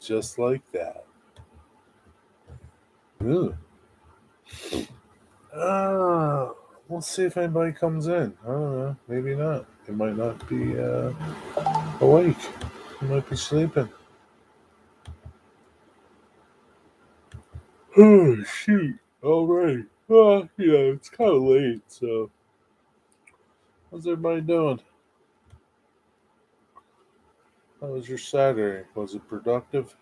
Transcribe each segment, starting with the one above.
Just like that. Ooh. Ah, we'll see if anybody comes in. I don't know. Maybe not. They might not be awake. They might be sleeping. Oh, shoot. All right. It's kind of late, so how's everybody doing? How was your Saturday? Was it productive?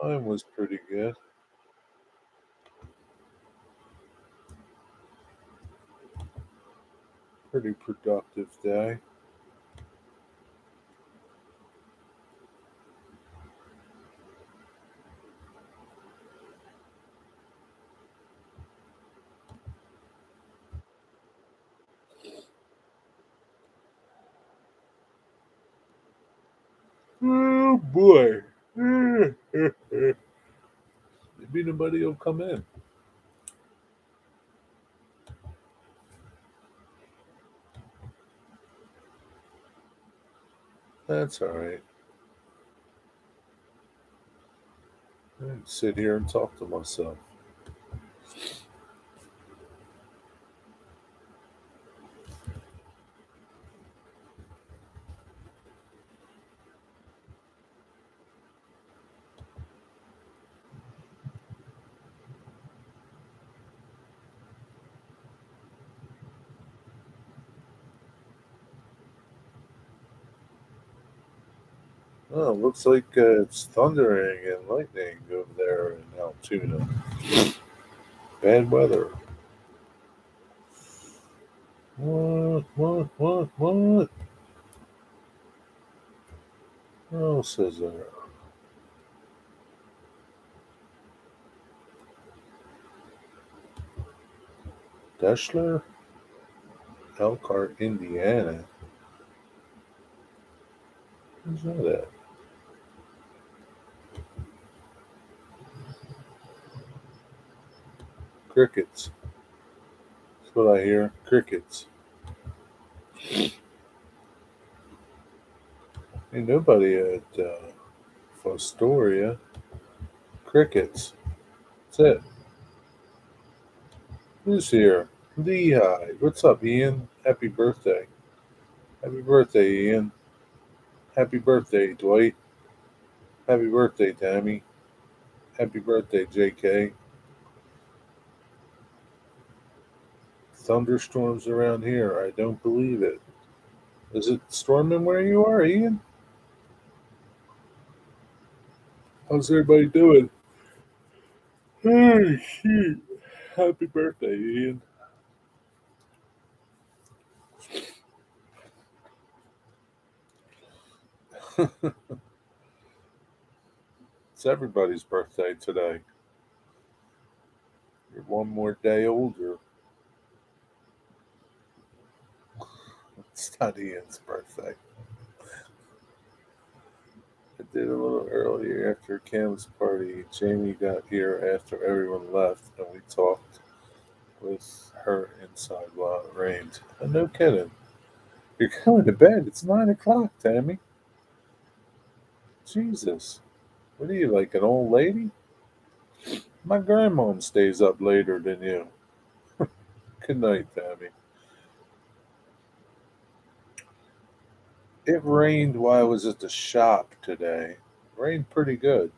Mine was pretty good. Pretty productive day. Oh boy. Maybe nobody will come in. That's all right. I can sit here and talk to myself. Oh, looks like it's thundering and lightning over there in Altoona. Bad weather. What? What else is there? Deschler? Elkhart, Indiana. Where's that at? Crickets. That's what I hear. Crickets. Ain't nobody at Fostoria. Crickets. That's it. Who's here? Lehigh. What's up, Ian? Happy birthday. Happy birthday, Ian. Happy birthday, Dwight. Happy birthday, Tammy. Happy birthday, JK. Thunderstorms around here. I don't believe it. Is it storming where you are, Ian? How's everybody doing? Oh, shoot. Happy birthday, Ian. It's everybody's birthday today. You're one more day older. It's not Ian's birthday. I did a little earlier after Cam's party. Jamie got here after everyone left, and we talked with her inside while it rained. No kidding. You're going to bed. It's 9 o'clock, Tammy. Jesus. What are you, like an old lady? My grandmom stays up later than you. Good night, Tammy. It rained while I was at the shop today. Rained pretty good.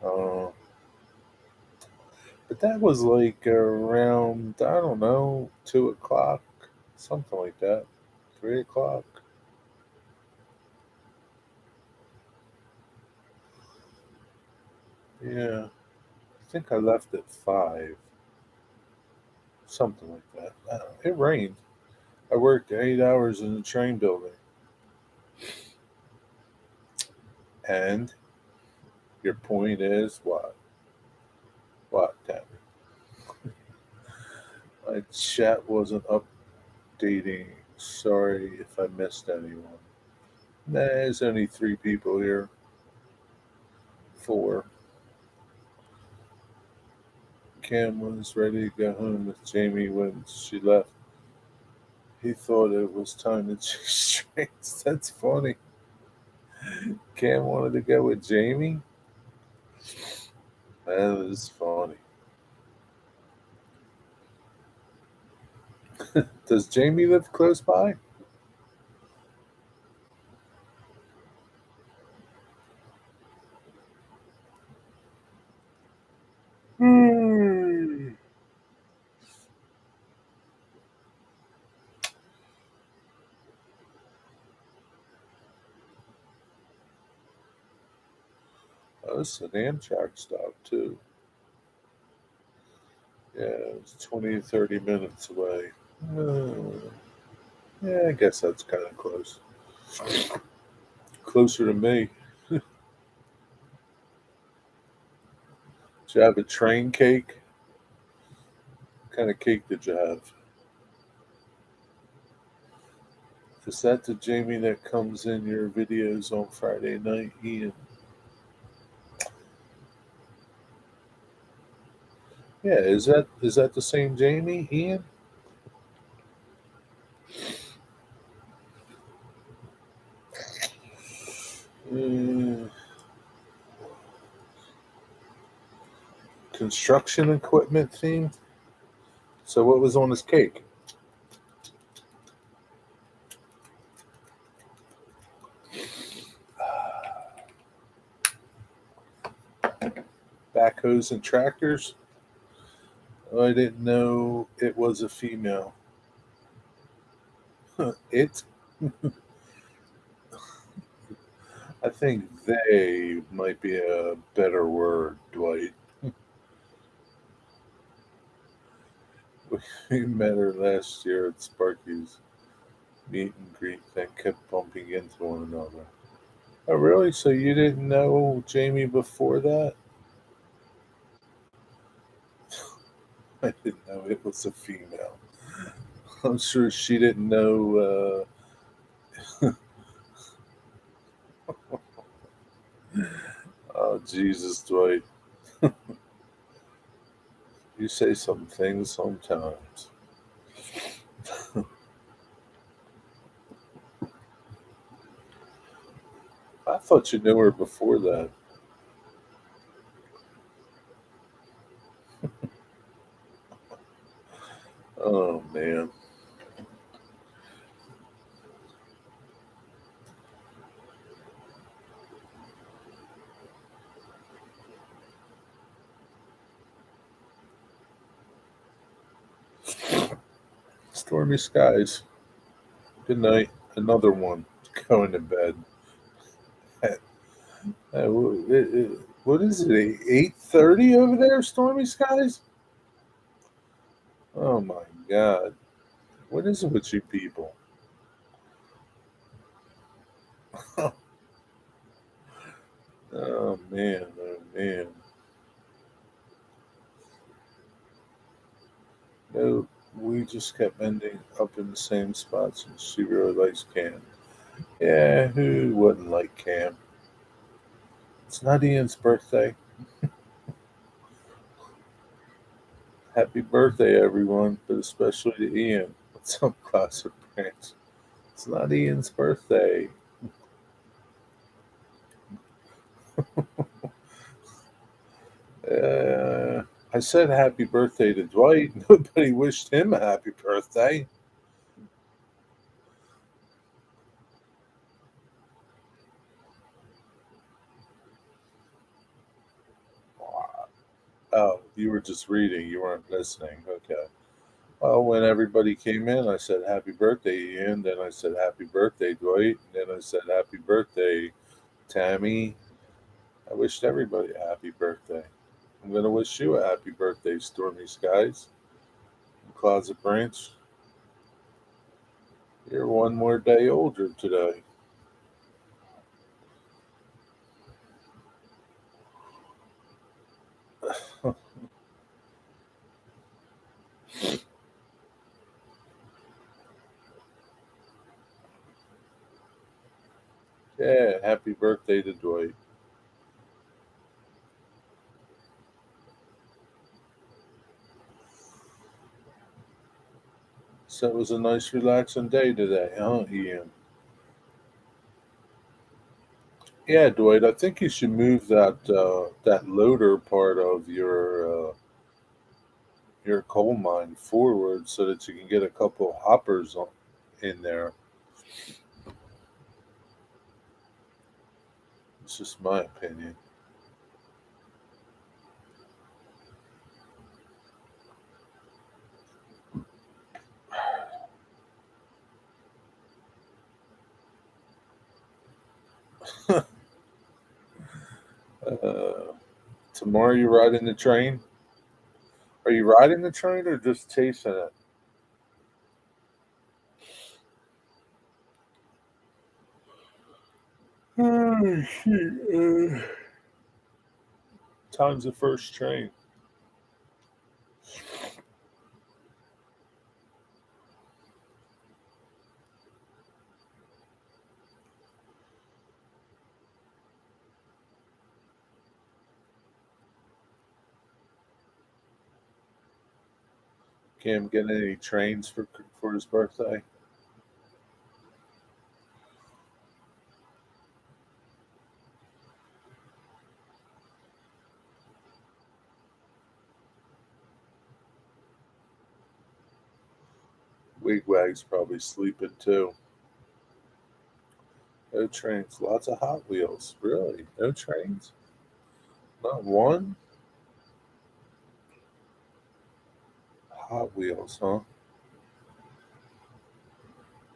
Uh, but that was like around, I don't know, 2 o'clock, something like that. 3 o'clock. Yeah. I think I left at 5, something like that. It rained. I worked 8 hours in the train building. And your point is what? What, Tammy? My chat wasn't updating. Sorry if I missed anyone. Nah, there's only 3 people here. 4. Cam was ready to go home with Jamie when she left. He thought it was time to change trains. That's funny. Cam wanted to go with Jamie? That is funny. Does Jamie live close by? Hmm. Oh, it's an Amtrak stop, too. Yeah, it's 20 to 30 minutes away. Uh, yeah, I guess that's kind of close. Closer to me. Did you have a train cake? What kind of cake did you have? Is that the Jamie that comes in your videos on Friday night, Ian? Yeah, is that the same Jamie, Ian? Mm, construction equipment theme. So what was on his cake? Backhoes and tractors. Oh, I didn't know it was a female. It. I think they might be a better word, Dwight. We met her last year at Sparky's meet and greet that kept bumping into one another. Oh, really? So you didn't know Jamie before that? I didn't know it was a female. I'm sure she didn't know. Oh, Jesus, Dwight. You say some things sometimes. I thought you knew her before that. Oh, man. Stormy skies. Good night. Another one. Going to bed. What is it? 8:30 over there, stormy skies. Oh my God! What is it with you people? Oh man! Oh man! No, we just kept ending up in the same spots, and she really likes Cam. Yeah, who wouldn't like Cam? It's not Ian's birthday. Happy birthday, everyone, but especially to Ian. What's up, Classic Pranks? It's not Ian's birthday. I said happy birthday to Dwight. Nobody wished him a happy birthday. Oh, you were just reading. You weren't listening. Okay. Well, when everybody came in, I said happy birthday, Ian. Then I said happy birthday, Dwight. And then I said happy birthday, Tammy. I wished everybody a happy birthday. I'm going to wish you a happy birthday, Stormy Skies. Closet Branch, you're one more day older today. Yeah, happy birthday to Dwight. So it was a nice, relaxing day today, huh, Ian? Yeah, Dwight. I think you should move that loader part of your coal mine forward so that you can get a couple hoppers in there. It's just my opinion. Uh, Tomorrow you riding the train? Are you riding the train or just chasing it? Oh, shit. Time's the first train. Cam getting any trains for his birthday? Wigwag's probably sleeping too. No trains. Lots of Hot Wheels. Really? No trains? Not one? Hot Wheels, huh?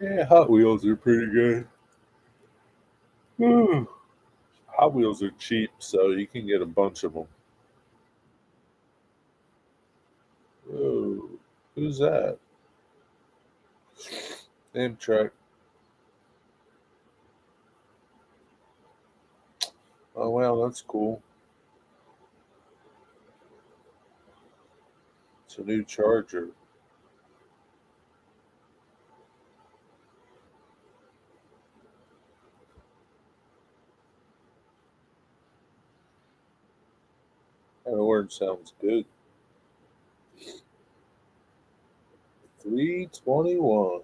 Yeah, Hot Wheels are pretty good. Ooh. Hot Wheels are cheap, so you can get a bunch of them. Ooh. Who's that? Amtrak. Oh, wow, that's cool. It's a new Charger. That orange sounds good. 321,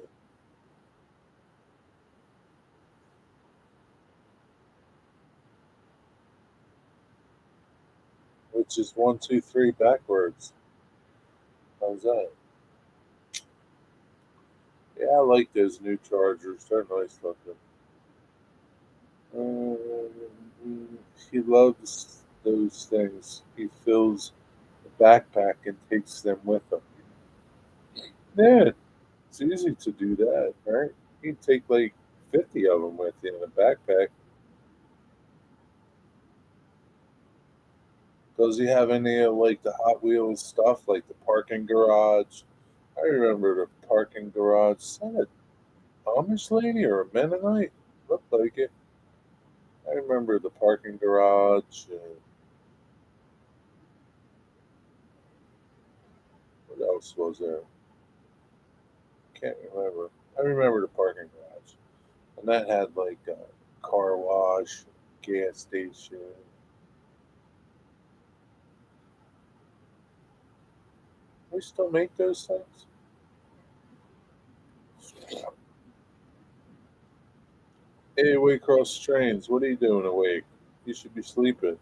which is 123 backwards. How's that? Yeah, I like those new Chargers. They're nice looking. He loves those things. He fills a backpack and takes them with him. Yeah, it's easy to do that, right? You can take like 50 of them with you in a backpack. Does he have any of like the Hot Wheels stuff, like the parking garage? I remember the parking garage. Is that a Amish lady or a Mennonite? Looked like it. I remember the parking garage. What else was there? Can't remember. I remember the parking garage, and that had like a car wash, gas station. They still make those things. Hey, Waycross Trains, what are you doing awake? You should be sleeping.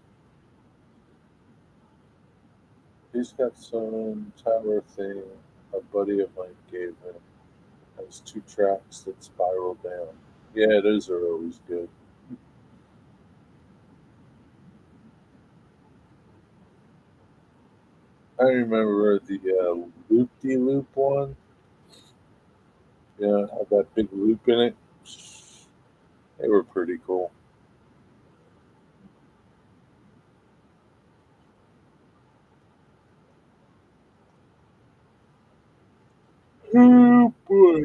He's got some tower thing a buddy of mine gave him. Has two tracks that spiral down. Yeah, those are always good. I remember the loop de loop one. Yeah, had that big loop in it. They were pretty cool. Oh boy.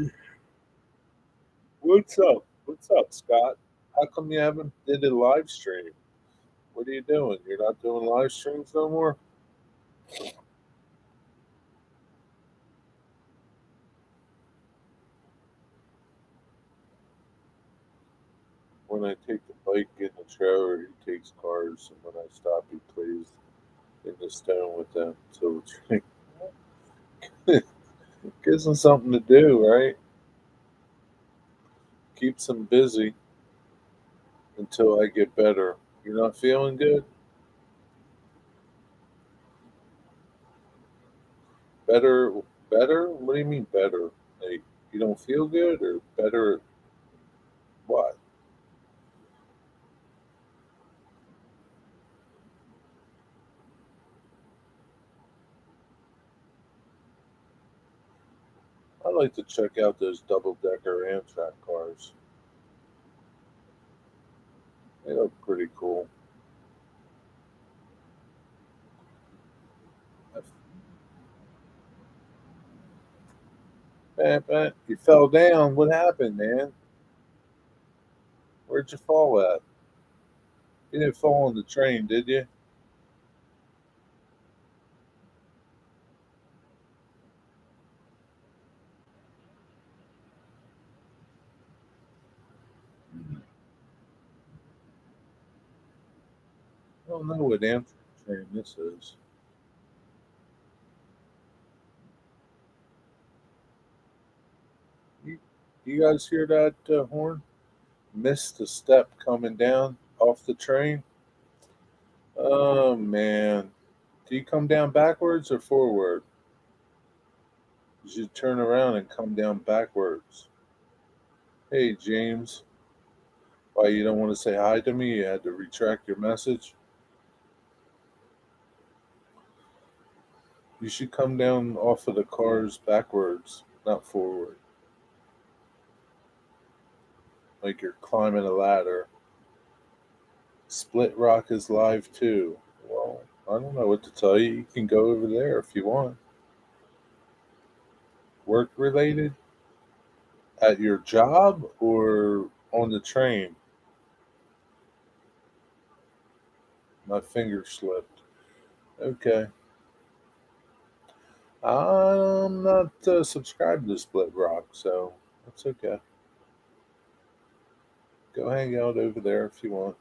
What's up? What's up, Scott? How come you haven't did a live stream? What are you doing? You're not doing live streams no more? When I take the bike in the trailer, he takes cars, and when I stop, he plays in the stone with them. So it's Gives them something to do, right? Keeps them busy until I get better. You're not feeling good? Better, better? What do you mean better? Like, you don't feel good or better at what? I like to check out those double-decker Amtrak cars. They look pretty cool. Man, you fell down. What happened, man? Where'd you fall at? You didn't fall on the train, did you? I don't know what Amtrak train this is. You, you guys hear that horn? Missed the step coming down off the train. Oh man, do you come down backwards or forward? You should turn around and come down backwards. Hey James, why you don't want to say hi to me? You had to retract your message. You should come down off of the cars backwards, not forward, like you're climbing a ladder. Split Rock is live too. Well, I don't know what to tell you. You can go over there if you want. Work related? At your job or on the train? My finger slipped. Okay. I'm not subscribed to Split Rock, so that's okay. Go hang out over there if you want.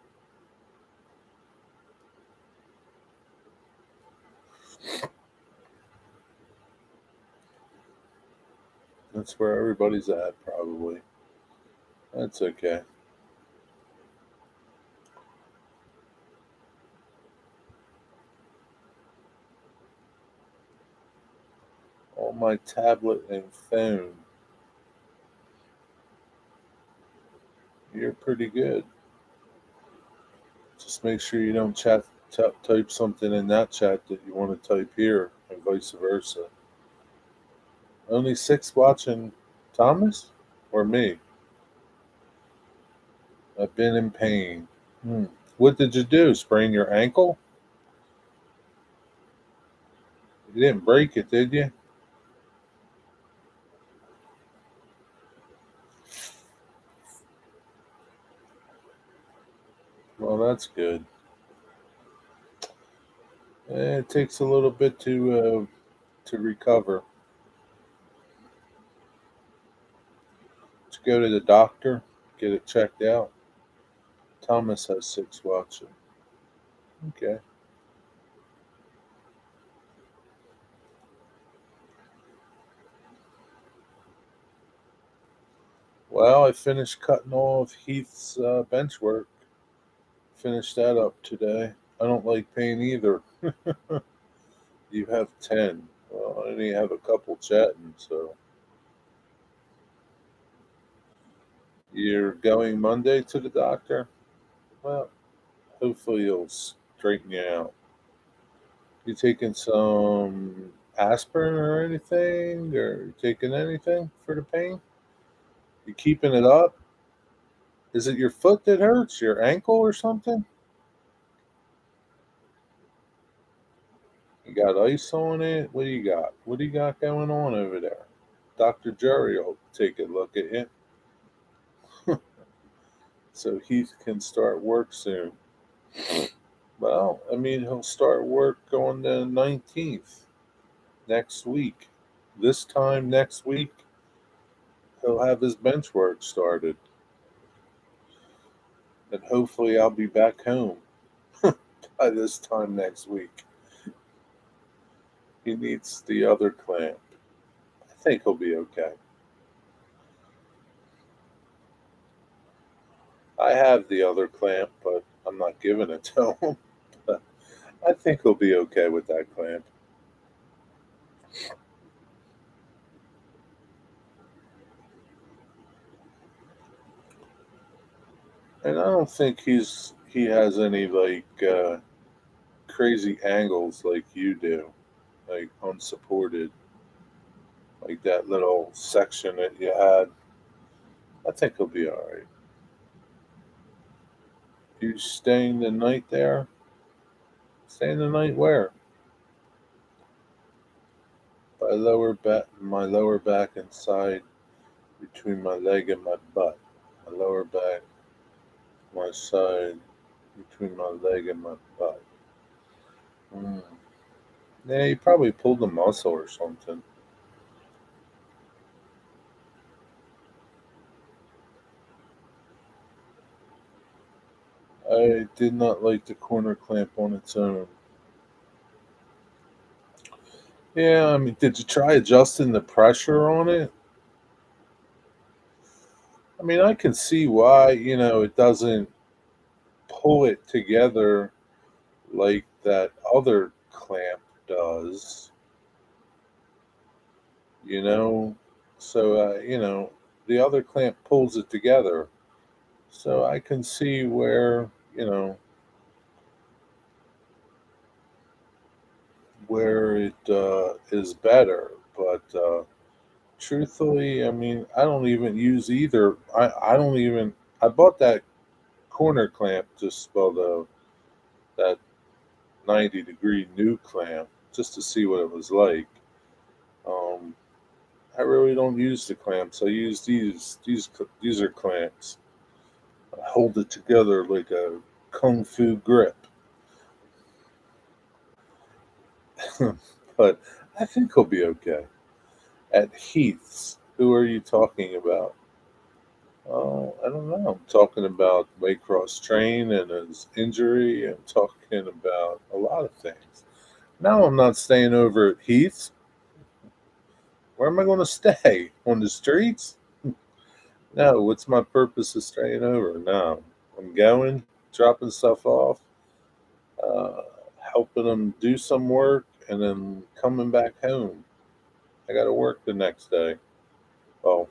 That's where everybody's at, probably. That's okay. On my tablet and phone, you're pretty good. Just make sure you don't type something in that chat that you want to type here, and vice versa. Only six watching Thomas or me? I've been in pain. Hmm. What did you do? Sprain your ankle? You didn't break it, did you? Well, that's good. It takes a little bit to recover. To go to the doctor, get it checked out. Thomas has six watching. Okay. Well, I finished cutting off Heath's bench work. Finished that up today. I don't like pain either. You have 10. Well, I only have a couple chatting, so you're going Monday to the doctor? Well, hopefully you'll straighten you out. You taking some aspirin or anything? Or you taking anything for the pain? You keeping it up? Is it your foot that hurts? Your ankle or something? You got ice on it? What do you got? What do you got going on over there? Dr. Jerry will take a look at you so he can start work soon. Well, I mean, he'll start work on the 19th next week. This time next week, he'll have his bench work started. And hopefully, I'll be back home by this time next week. He needs the other clamp. I think he'll be okay. I have the other clamp, but I'm not giving it to him. But I think he'll be okay with that clamp. And I don't think he has any crazy angles like you do, like unsupported, like that little section that you had. I think he'll be all right. You staying the night there? Staying the night where? My lower back and side between my leg and my butt. My lower back, my side between my leg and my butt. Mm. Yeah, he probably pulled a muscle or something. I did not like the corner clamp on its own. Yeah, I mean, did you try adjusting the pressure on it? I mean, I can see why, it doesn't pull it together like that other clamp does, you know? So, the other clamp pulls it together. So I can see where it is better. But truthfully, I mean, I don't even use either. I don't even, I bought that corner clamp just, well, that 90-degree new clamp just to see what it was like. Um, I really don't use the clamps. I use these are clamps. I hold it together like a kung fu grip. But I think he'll be okay. At Heath's, who are you talking about? Oh, I don't know. I'm talking about Waycross Train and his injury. I'm talking about a lot of things. Now I'm not staying over at Heath's. Where am I going to stay? On the streets? No, what's my purpose of staying over? No, I'm going, dropping stuff off, uh, helping them do some work, and then coming back home. I got to work the next day. Well,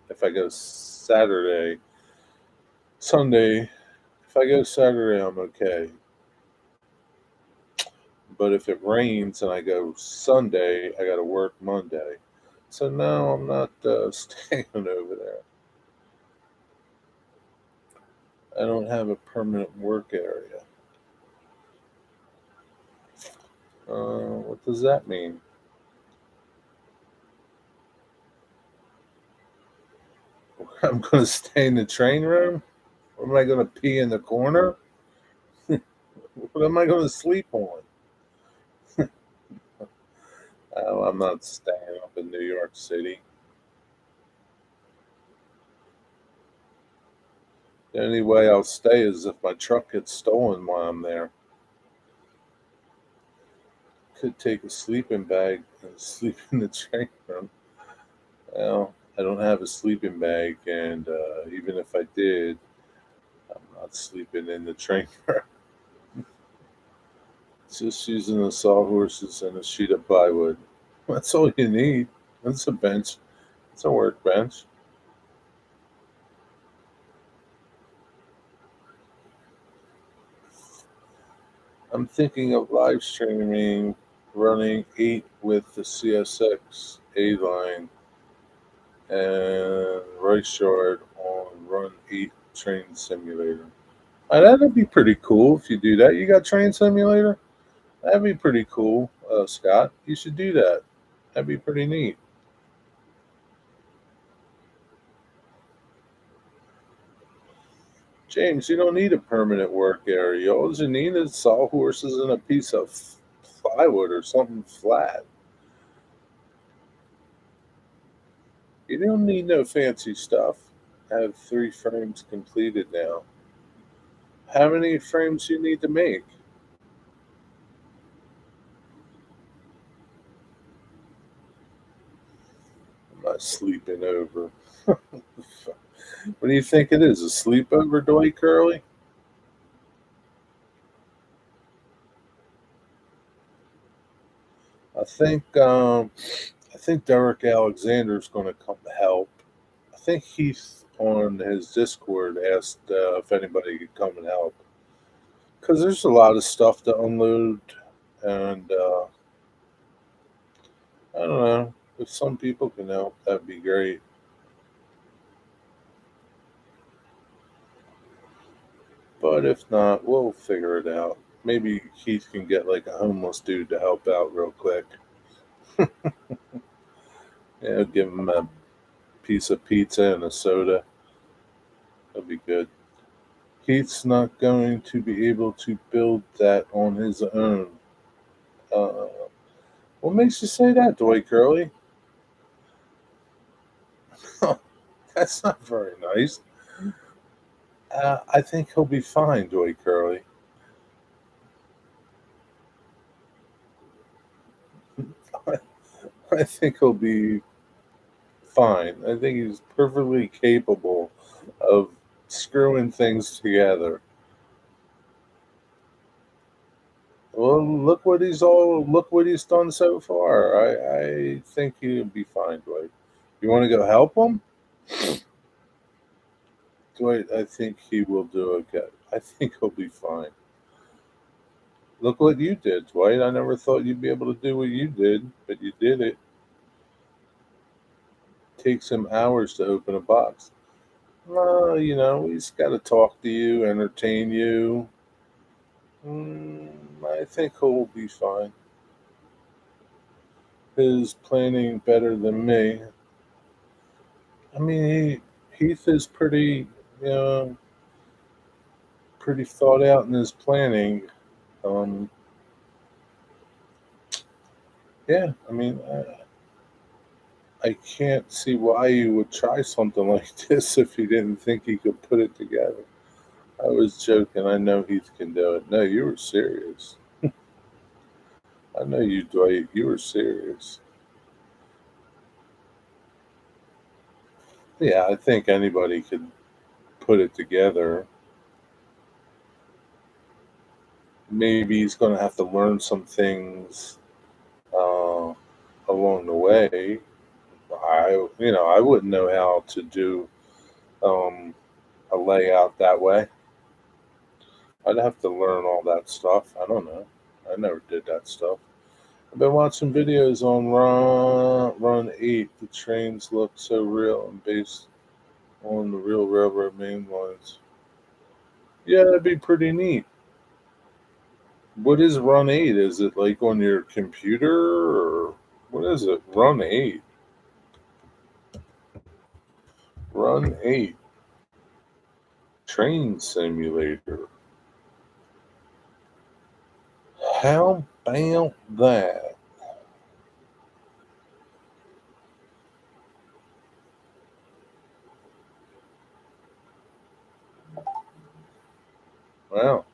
if I go Saturday, Sunday, if I go Saturday, I'm okay. But if it rains and I go Sunday, I got to work Monday. So no, I'm not staying over there. I don't have a permanent work area. What does that mean? I'm going to stay in the train room? What am I going to pee in the corner? What am I going to sleep on? Oh, I'm not staying up in New York City. The only way I'll stay is if my truck gets stolen while I'm there. Could take a sleeping bag and sleep in the train room. Well, I don't have a sleeping bag, and even if I did, I'm not sleeping in the train room. Just using the sawhorses and a sheet of plywood. That's all you need. That's a bench. It's a workbench. I'm thinking of live streaming running 8 with the CSX A line and Reichard on Run 8 Train Simulator. That'd be pretty cool if you do that. You got Train Simulator? That'd be pretty cool, Scott. You should do that. That'd be pretty neat. James, you don't need a permanent work area. All you need is sawhorses and a piece of plywood or something flat. You don't need no fancy stuff. I have 3 frames completed now. How many frames you need to make? sleeping over. What do you think it is? A sleepover, Dwight Curly? I think um, I think Derek Alexander's going to come help. I think Heath on his Discord asked if anybody could come and help because there's a lot of stuff to unload, and I don't know if some people can help, that'd be great. But if not, we'll figure it out. Maybe Heath can get like a homeless dude to help out real quick. Yeah, give him a piece of pizza and a soda. That'd be good. Heath's not going to be able to build that on his own. Uh, what makes you say that, Dwight Curley? That's not very nice. I think he'll be fine, Dwight Curley. I think he'll be fine. I think he's perfectly capable of screwing things together. Well, look what he's done so far. I think he'll be fine, Dwight. You want to go help him? Dwight, I think he will do okay. I think he'll be fine. Look what you did, Dwight. I never thought you'd be able to do what you did, but you did it. Takes him hours to open a box. He's got to talk to you, entertain you. I think he'll be fine. His planning better than me. I mean, Heath is you know, pretty thought out in his planning. Um, yeah, I mean, I can't see why you would try something like this if you didn't think he could put it together. I was joking. I know Heath can do it. No, you were serious. I know you, Dwight. You were serious. Yeah, I think anybody could put it together. Maybe he's going to have to learn some things uh, along the way. I wouldn't know how to do um, a layout that way. I'd have to learn all that stuff. I don't know. I never did that stuff. I've been watching videos on Run 8. The trains look so real and based on the real railroad main lines. Yeah, that'd be pretty neat. What is Run 8? Is it like on your computer or what is it? Run 8. Run 8. Train simulator. How about that? Wow.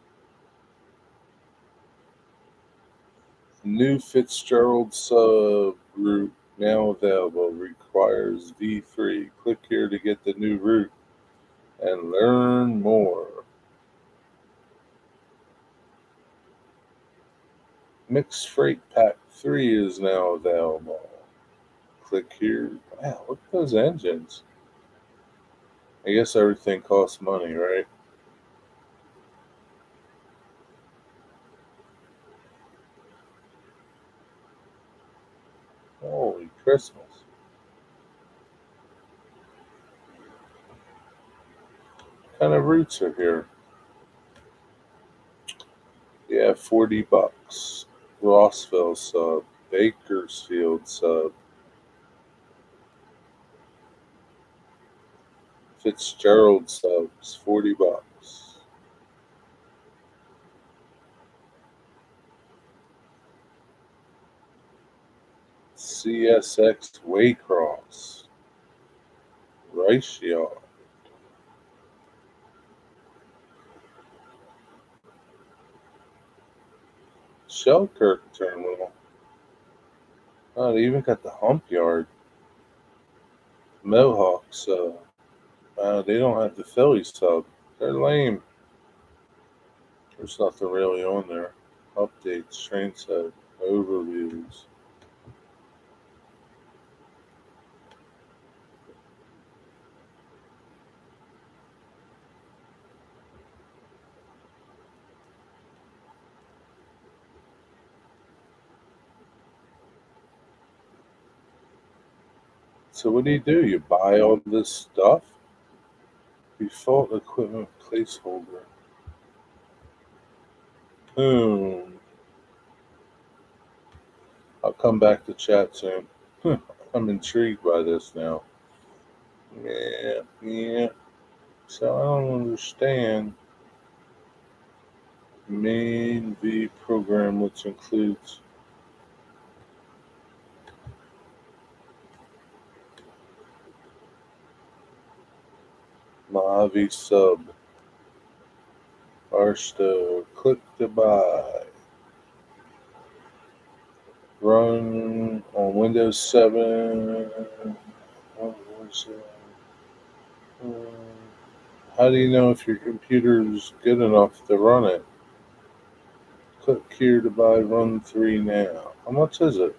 New Fitzgerald subroute now available. Requires V3. Click here to get the new route and learn more. Mixed Freight Pack 3 is now available. Click here. Wow, look at those engines. I guess everything costs money, right? Holy Christmas. What kind of routes are here? Yeah, $40. Rossville sub. Bakersfield sub. Fitzgerald subs. $40. CSX Waycross. Rice Yard. Shellkirk Terminal. Oh, they even got the hump yard. Mohawks, they don't have the Philly sub. They're lame. There's nothing really on there. Updates, train set, overviews. So what do? You buy all this stuff? Default equipment placeholder. Hmm. I'll come back to chat soon. I'm intrigued by this now. Yeah, yeah. So I don't understand. Main V program, which includes Mojave sub. Barstow. Click to buy. Run on Windows 7. What was it? How do you know if your computer's good enough to run it? Click here to buy Run 3 now. How much is it?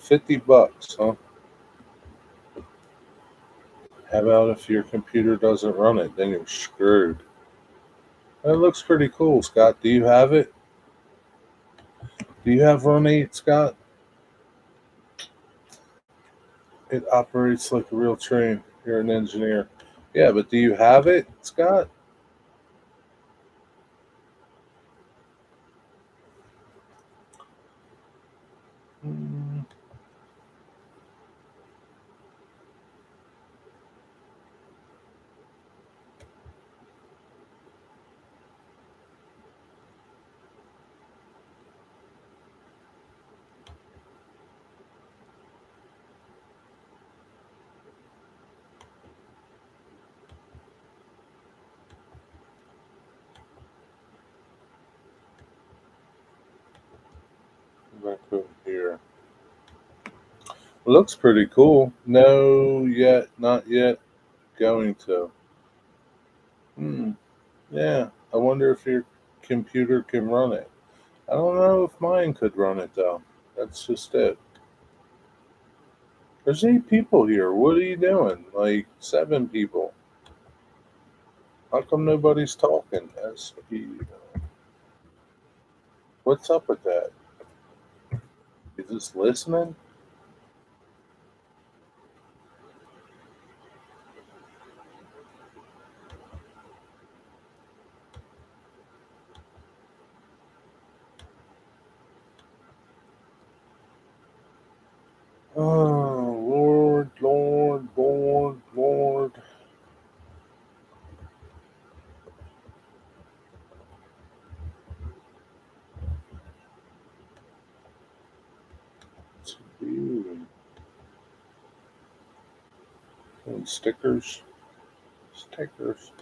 $50, huh? How about if your computer doesn't run it? Then you're screwed. It looks pretty cool, Scott. Do you have it? Do you have Run 8, Scott? It operates like a real train. You're an engineer. Yeah, but do you have it, Scott? Mm, back over here. Looks pretty cool. No, yet, not yet. Going to. Hmm. Yeah. I wonder if your computer can run it. I don't know if mine could run it though. That's just it. There's 8 people here. What are you doing? Like 7 people. How come nobody's talking? SP. What's up with that? You just listening? Oh, Lord, Lord, Lord, Lord. Dude. And stickers. Stickers.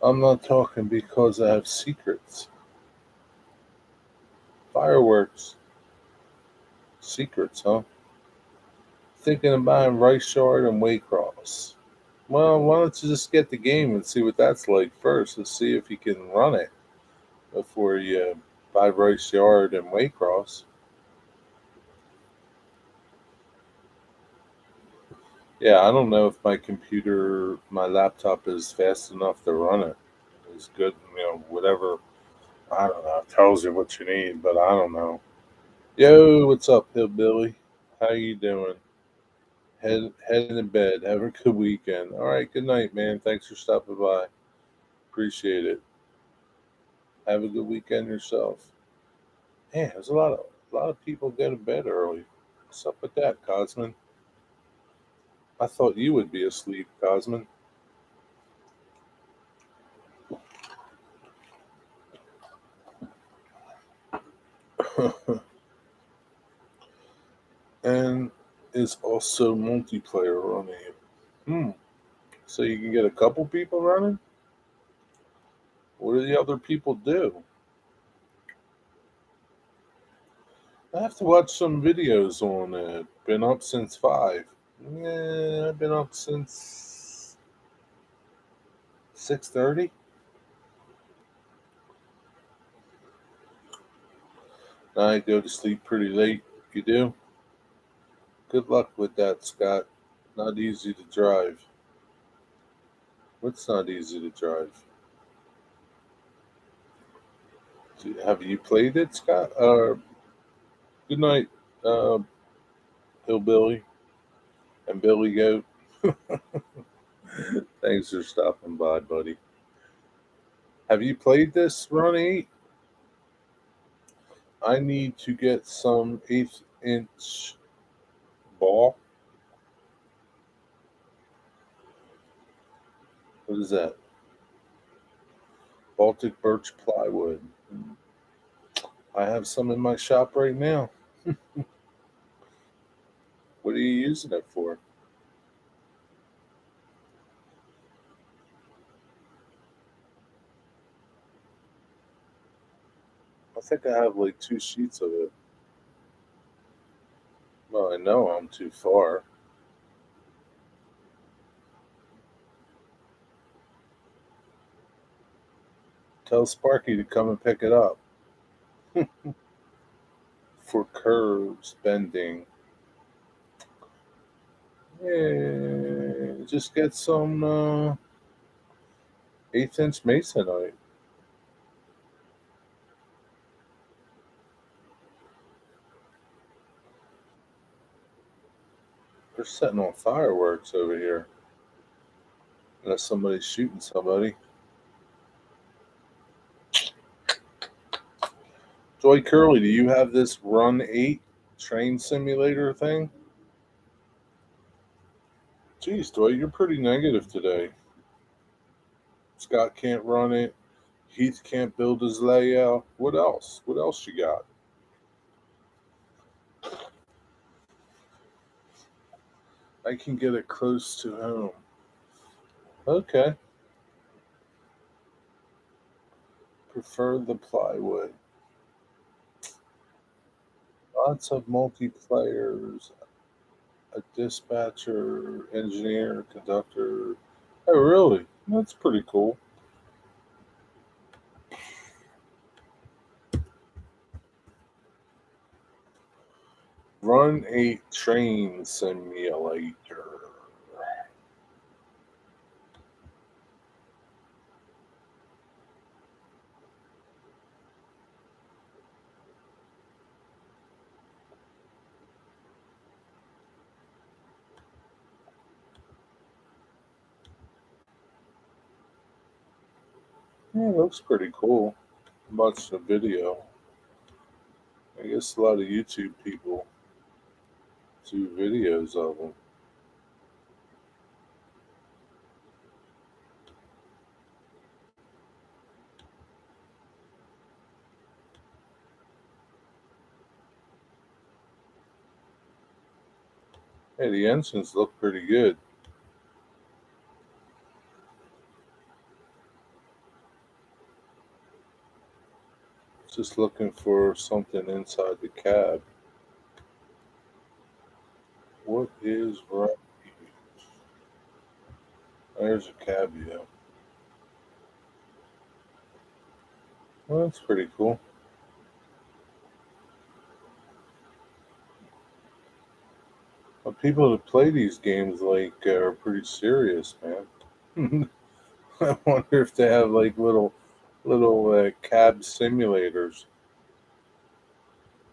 I'm not talking because I have secrets. Fireworks. Secrets, huh? Thinking of buying Rice Yard and Waycross. Well, why don't you just get the game and see what that's like first? Let's see if you can run it before you buy Rice Yard and Waycross. Yeah, I don't know if my laptop is fast enough to run it. It's good, whatever. I don't know. It tells you what you need, but I don't know. Yo, what's up, hillbilly? How you doing? Heading to bed. Have a good weekend. All right, good night, man. Thanks for stopping by. Appreciate it. Have a good weekend yourself. Man, there's a lot of people go to bed early. What's up with that, Cosman? I thought you would be asleep, Cosman. And is also multiplayer running it. Hmm. So you can get a couple people running? What do the other people do? I have to watch some videos on it. Been up since 5. Yeah, I've been up since 6:30. I go to sleep pretty late. You do? Good luck with that, Scott. Not easy to drive. What's not easy to drive? Have you played it, Scott? Good night, uh, Hillbilly and Billy Goat. Thanks for stopping by, buddy. Have you played this, Ronnie? I need to get some eighth inch ball. What is that? Baltic birch plywood. I have some in my shop right now. What are you using it for? I think I have like 2 sheets of it. Well, I know I'm too far. Tell Sparky to come and pick it up. For curves, bending. Yeah, just get some eighth inch masonite. They're setting on fireworks over here. Unless somebody's shooting somebody. Joy Curley, do you have this Run 8 train simulator thing? Geez, Joy, you're pretty negative today. Scott can't run it. Heath can't build his layout. What else? What else you got? I can get it close to home. Okay. Prefer the plywood. Lots of multiplayers. A dispatcher, engineer, conductor. Oh, really? That's pretty cool. Run a train simulator. Yeah, it looks pretty cool. Watched the video. I guess a lot of YouTube people do videos of them. Hey, the engines look pretty good. Just looking for something inside the cab. What is right here? There's a cabio. Well, that's pretty cool. But people that play these games are pretty serious, man. I wonder if they have like little cab simulators.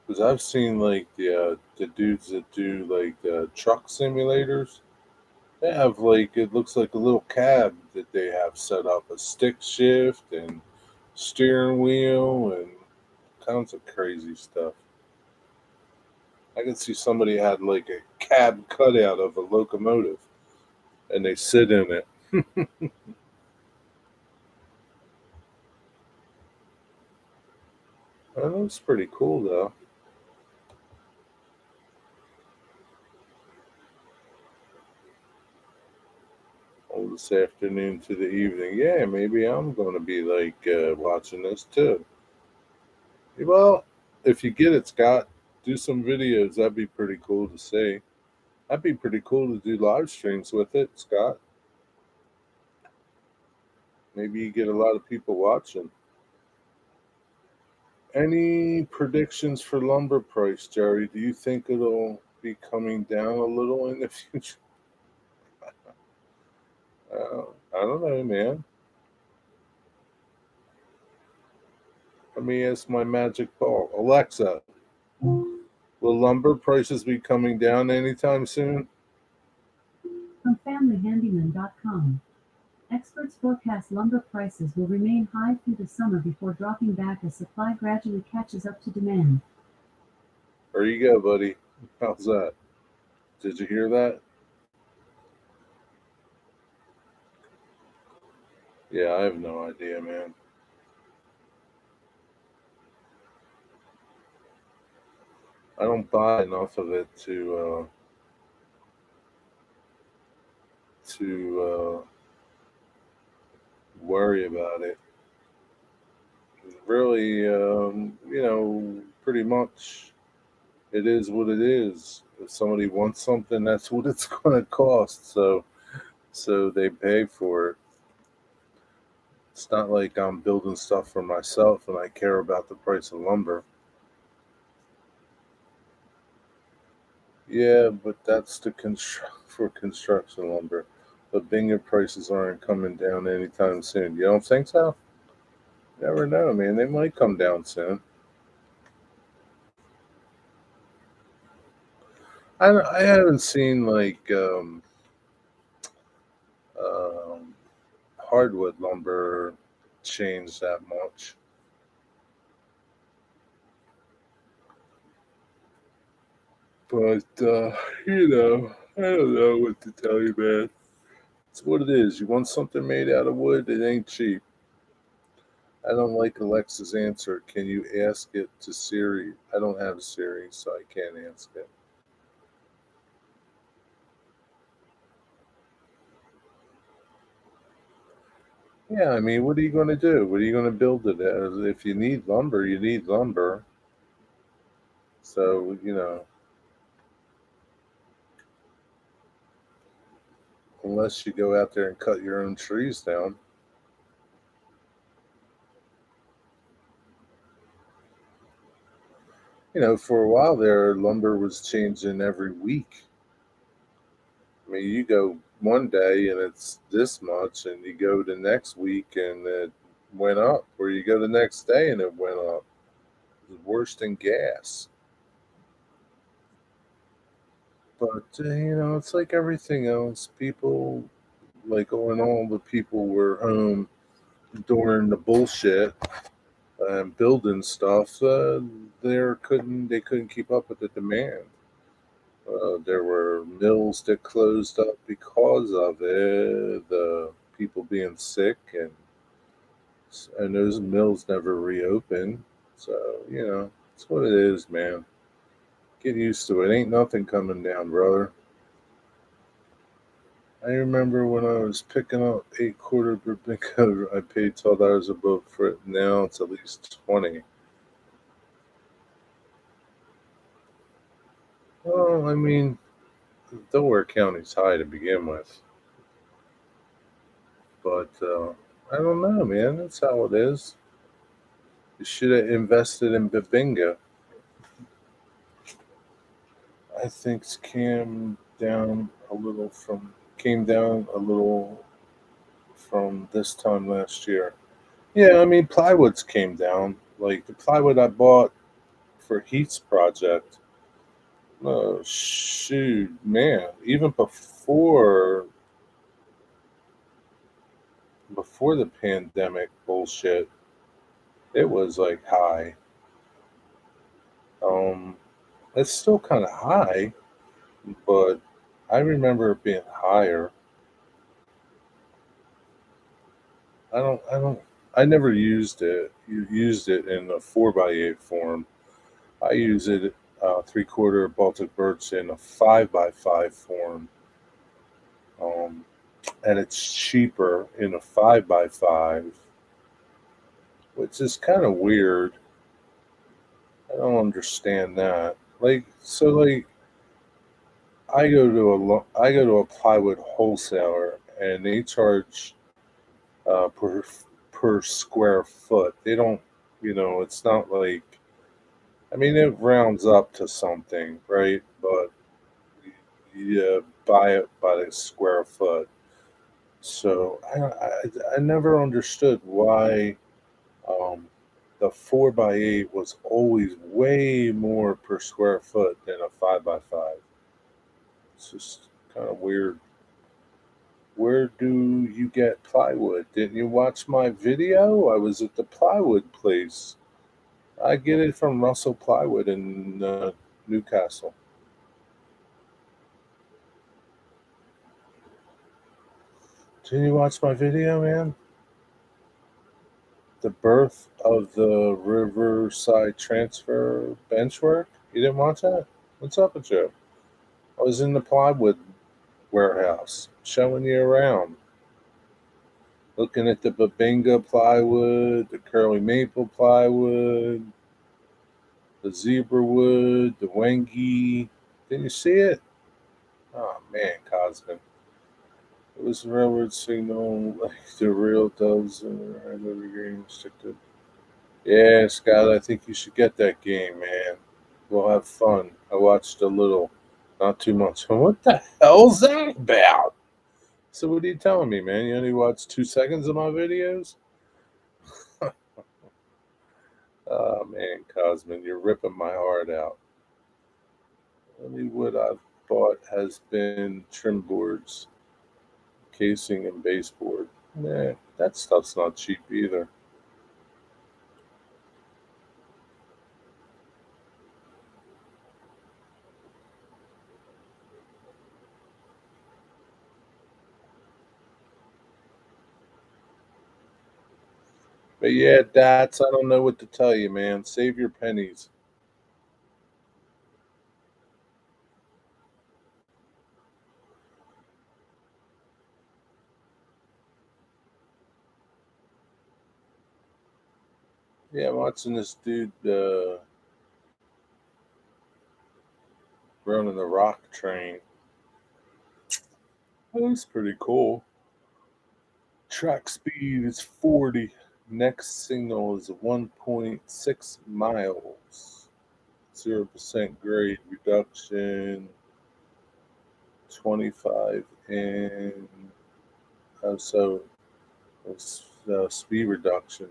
Because I've seen like the dudes that do like truck simulators. They have like it looks like a little cab that they have set up, a stick shift and steering wheel and kinds of crazy stuff. I can see somebody had like a cab cutout of a locomotive and they sit in it. That looks pretty cool though. All this afternoon to the evening. Yeah, maybe I'm going to be watching this too. Well, if you get it, Scott, Do some videos. That'd be pretty cool to see. That'd be pretty cool to do live streams with it, Scott. Maybe you get a lot of people watching. Any predictions for lumber price, Jerry? Do you think it'll be coming down a little in the future? I don't know, man. Let me ask my magic ball. Alexa, will lumber prices be coming down anytime soon? From FamilyHandyman.com. Experts forecast lumber prices will remain high through the summer before dropping back as supply gradually catches up to demand. There you go, buddy. How's that? Did you hear that? Yeah, I have no idea, man. I don't buy enough of it to worry about it. Really, pretty much it is what it is. If somebody wants something, that's what it's going to cost. So they pay for it. It's not like I'm building stuff for myself and I care about the price of lumber. Yeah, but that's for construction lumber. The Binger prices aren't coming down anytime soon. You don't think so? Never know, man. They might come down soon. I haven't seen like um, hardwood lumber change that much. But I don't know what to tell you, man. It's what it is. You want something made out of wood, it ain't cheap. I don't like Alexa's answer. Can you ask it to Siri? I don't have a Siri, so I can't ask it. Yeah, I mean, what are you going to do? What are you going to build it as? If you need lumber, you need lumber. So, unless you go out there and cut your own trees down. For a while there, lumber was changing every week. I mean, you go one day and it's this much, and you go the next week and it went up, or you go the next day and it went up. It was worse than gas. But, it's like everything else. People, like when all the people were home during the bullshit and building stuff, they couldn't keep up with the demand. There were mills that closed up because of it, the people being sick, and those mills never reopened. So it's what it is, man. Get used to it. Ain't nothing coming down, brother. I remember when I was picking up 8 quarter Bermuda, I paid $12 a boat for it. Now it's at least 20. Well, I mean, Delaware County's high to begin with, but I don't know, man. That's how it is. You should have invested in Babinga. I think it's came down a little from this time last year. Yeah, I mean plywoods came down. Like the plywood I bought for Heath's project. Oh shoot, man! Even before the pandemic bullshit, it was like high. Um, it's still kind of high, but I remember it being higher. I don't. I never used it. You used it in a 4x8 form. I use it 3/4 Baltic birch in a 5x5 form, um, and it's cheaper in a 5x5, which is kind of weird. I don't understand that. Like I go to a plywood wholesaler and they charge per square foot. They don't, it's not like, I mean, it rounds up to something, right? But you buy it by the square foot. So I never understood why um, the 4x8 was always way more per square foot than a 5x5. It's just kind of weird. Where do you get plywood? Didn't you watch my video? I was at the plywood place. I get it from Russell Plywood in Newcastle. Didn't you watch my video, man? The birth of the Riverside transfer benchwork? You didn't watch that? What's up with you? I was in the plywood warehouse showing you around, looking at the Babinga plywood, the curly maple plywood, the zebra wood, the Wengi. Didn't you see it? Oh man, Cosmin. It was railroad signal like the real doves and I know the game stick to. Yeah, Scott, I think you should get that game, man. We'll have fun. I watched a little, not too much. What the hell's that about? So what are you telling me, man? You only watched 2 seconds of my videos? Oh man, Cosmin, you're ripping my heart out. Only what I've bought has been trim boards, casing, and baseboard. Nah, that stuff's not cheap either. But yeah, Dats, I don't know what to tell you, man. Save your pennies. Yeah, I'm watching this dude running the rock train. Oh, that's pretty cool. Track speed is 40. Next signal is 1.6 miles. 0% grade reduction. 25 and so it's speed reduction.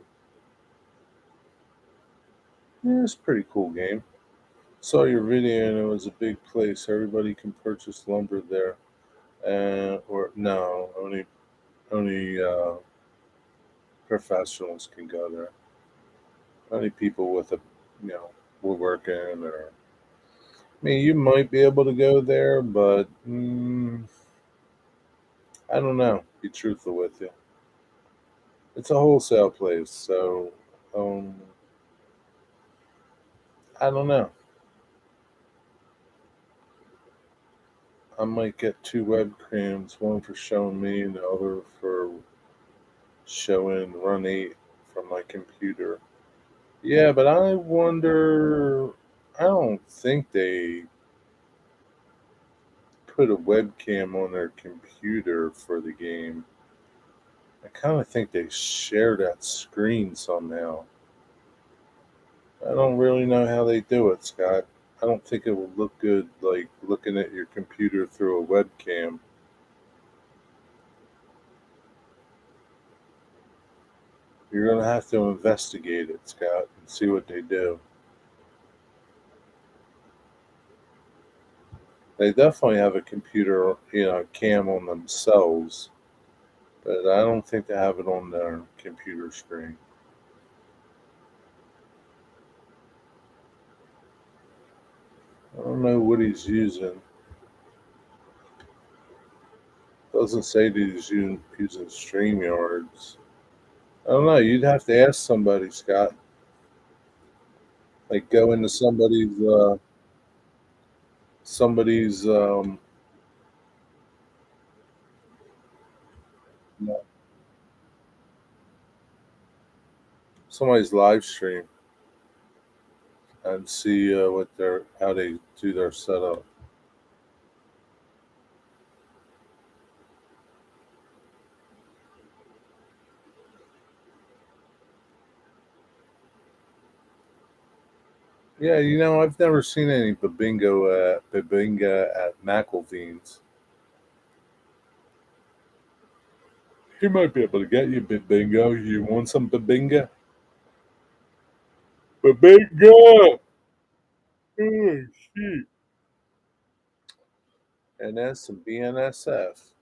Yeah, it's a pretty cool game. Saw your video and it was a big place. Everybody can purchase lumber there. Or no, only professionals can go there. Only people with a, you know, woodworking or. I mean, you might be able to go there, but I don't know. Be truthful with you, it's a wholesale place, so um, I don't know. I might get two webcams, one for showing me and the other for showing Run 8 from my computer. Yeah, but I wonder. I don't think they put a webcam on their computer for the game. I kind of think they share that screen somehow. I don't really know how they do it, Scott. I don't think it will look good like looking at your computer through a webcam. You're going to have to investigate it, Scott, and see what they do. They definitely have a computer, cam on themselves, but I don't think they have it on their computer screen. I don't know what he's using. Doesn't say that he's using StreamYards. I don't know. You'd have to ask somebody, Scott. Like go into somebody's somebody's live stream. and see what their how they do their setup. Yeah, I've never seen any babinga at McElveen's. He might be able to get you babinga. You want some babinga? Babinga! Oh, shit. NS and BNSF.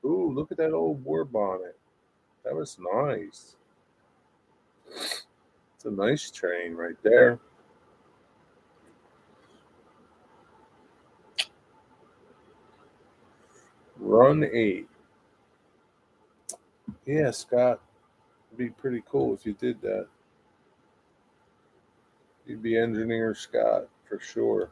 Ooh, look at that old war bonnet. That was nice. It's a nice train right there. Run 8. Yeah, Scott. It'd be pretty cool if you did that. You'd be Engineer Scott for sure.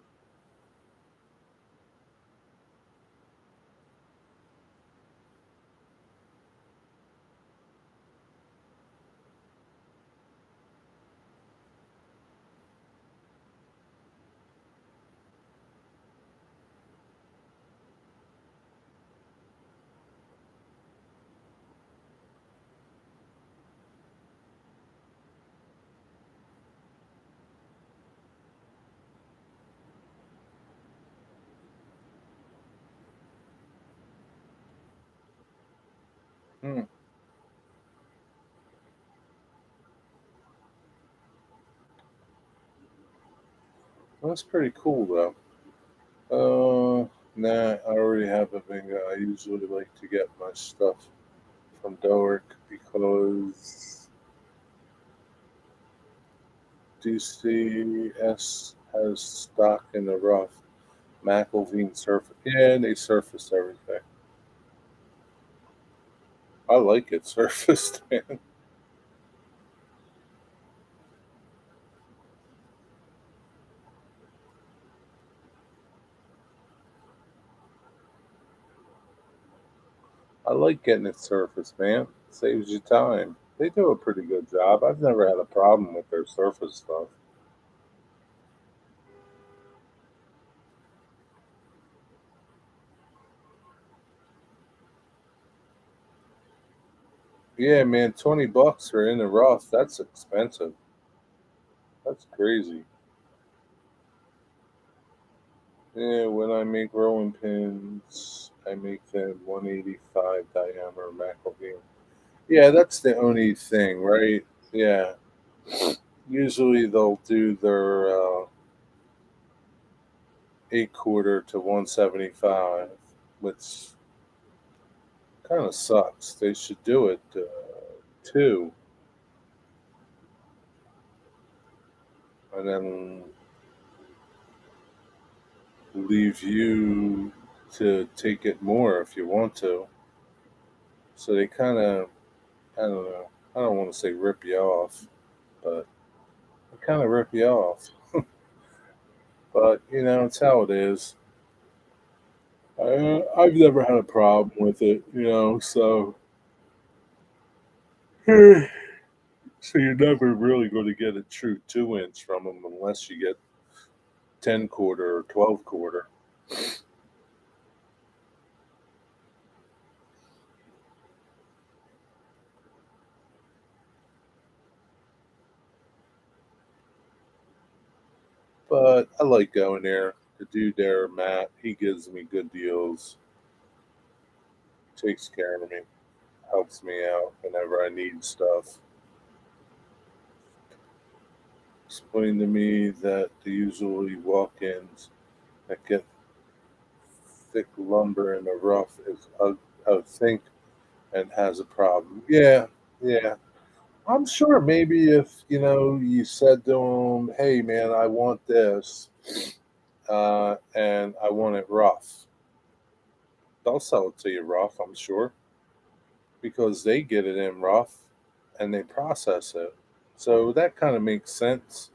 Hmm. That's pretty cool though. Nah, I already have a Vinga. I usually like to get my stuff from Doric because DCS has stock in the rough. McElveen surface. Yeah, they surfaced everything. I like it surfaced, man. I like getting it surfaced, man. Saves you time. They do a pretty good job. I've never had a problem with their surface stuff. Yeah, man, $20 for in the rough. That's expensive. That's crazy. Yeah, when I make rolling pins, I make them 185 diameter McElveen. Yeah, that's the only thing, right? Yeah. Usually they'll do their 8 quarter to 175, which kind of sucks. They should do it two, and then leave you to take it more if you want to. So they kind of, I don't know. I don't want to say rip you off, but they kind of rip you off. But it's how it is. I've never had a problem with it, So, so you're never really going to get a true 2 inch from them unless you get 10 quarter or 12 quarter. But I like going there. The dude there, Matt, he gives me good deals, takes care of me, helps me out whenever I need stuff. Explain to me that the usually walk-ins that get thick lumber in the rough is I think and has a problem. Yeah, yeah. I'm sure maybe if you said to him, "Hey, man, I want this, and I want it rough," they'll sell it to you rough. I'm sure because they get it in rough and they process it. So that kind of makes sense.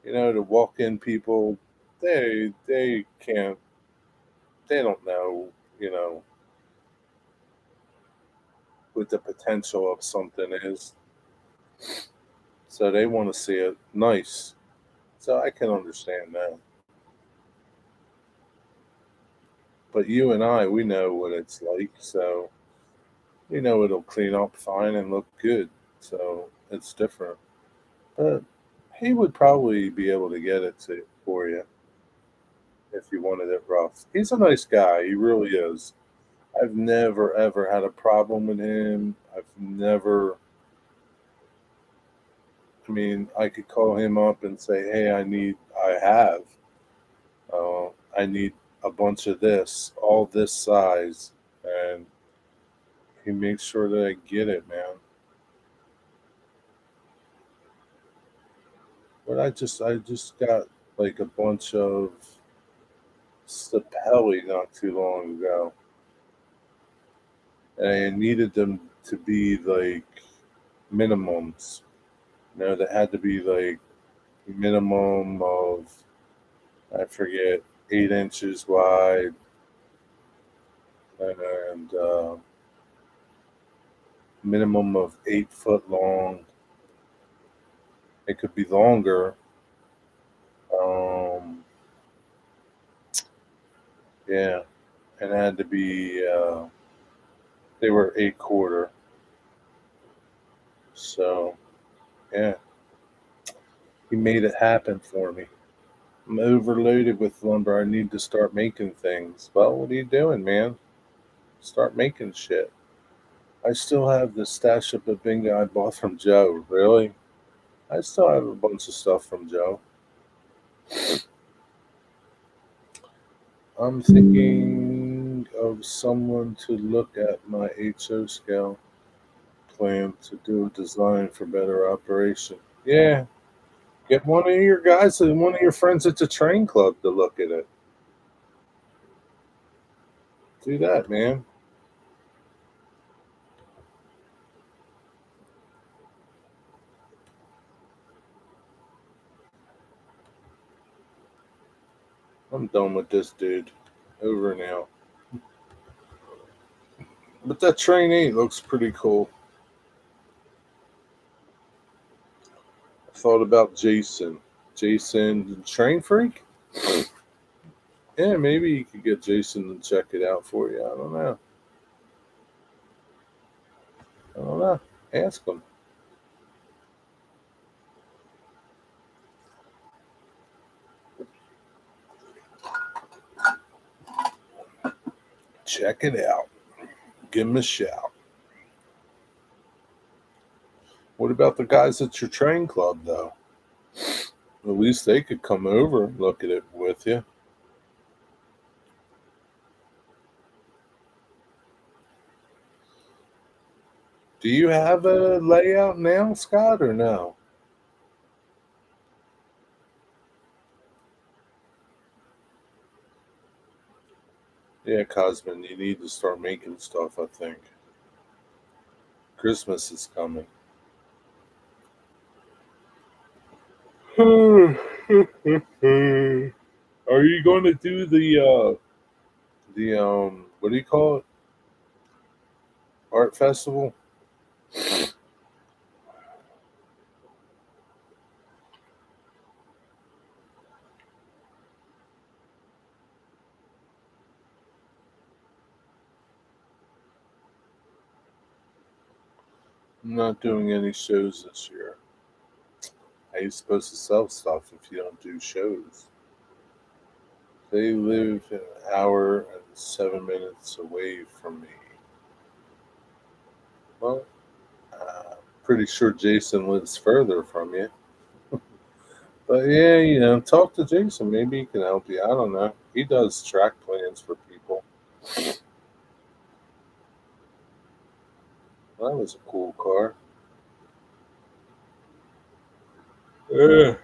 The walk-in people, they can't, they don't know, you know, what the potential of something is. So they want to see it nice. It's So I can understand that. But you and I, we know what it's like, so we know it'll clean up fine and look good. So it's different. But he would probably be able to get it for you if you wanted it rough. He's a nice guy. He really is. I've never ever had a problem with him. I've never. I mean, I could call him up and say, "Hey, I have, I need a bunch of this, all this size," and he makes sure that I get it, man. But I just got like a bunch of Stapelli not too long ago, and I needed them to be like minimums. You know, that had to be like minimum of, I forget, 8 inches wide and minimum of 8 foot long. It could be longer. Um, yeah, and it had to be. They were 8 quarter. So yeah, he made it happen for me. I'm overloaded with lumber. I need to start making things. Well, what are you doing, man? Start making shit. I still have the stash of Babinga I bought from Joe. Really? I still have a bunch of stuff from Joe. I'm thinking of someone to look at my HO scale plan to do a design for better operation. Yeah, get one of your guys and one of your friends at the train club to look at it. Do that, man. I'm done with this dude. Over now. But that train 8 looks pretty cool. I thought about Jason. Jason, the train freak? Yeah, maybe you could get Jason to check it out for you. I don't know. I don't know. Ask him. Check it out. Give him a shout. What about the guys at your train club, though? At least they could come over and look at it with you. Do you have a layout now, Scott, or no? Yeah, Cosmin, you need to start making stuff, I think. Christmas is coming. Are you going to do the what do you call it? Art festival? I'm not doing any shows this year. How you supposed to sell stuff if you don't do shows? They live an hour and 7 minutes away from me. Well, pretty sure Jason lives further from you. But yeah, talk to Jason. Maybe he can help you. I don't know. He does track plans for people. That was a cool car. Yeah,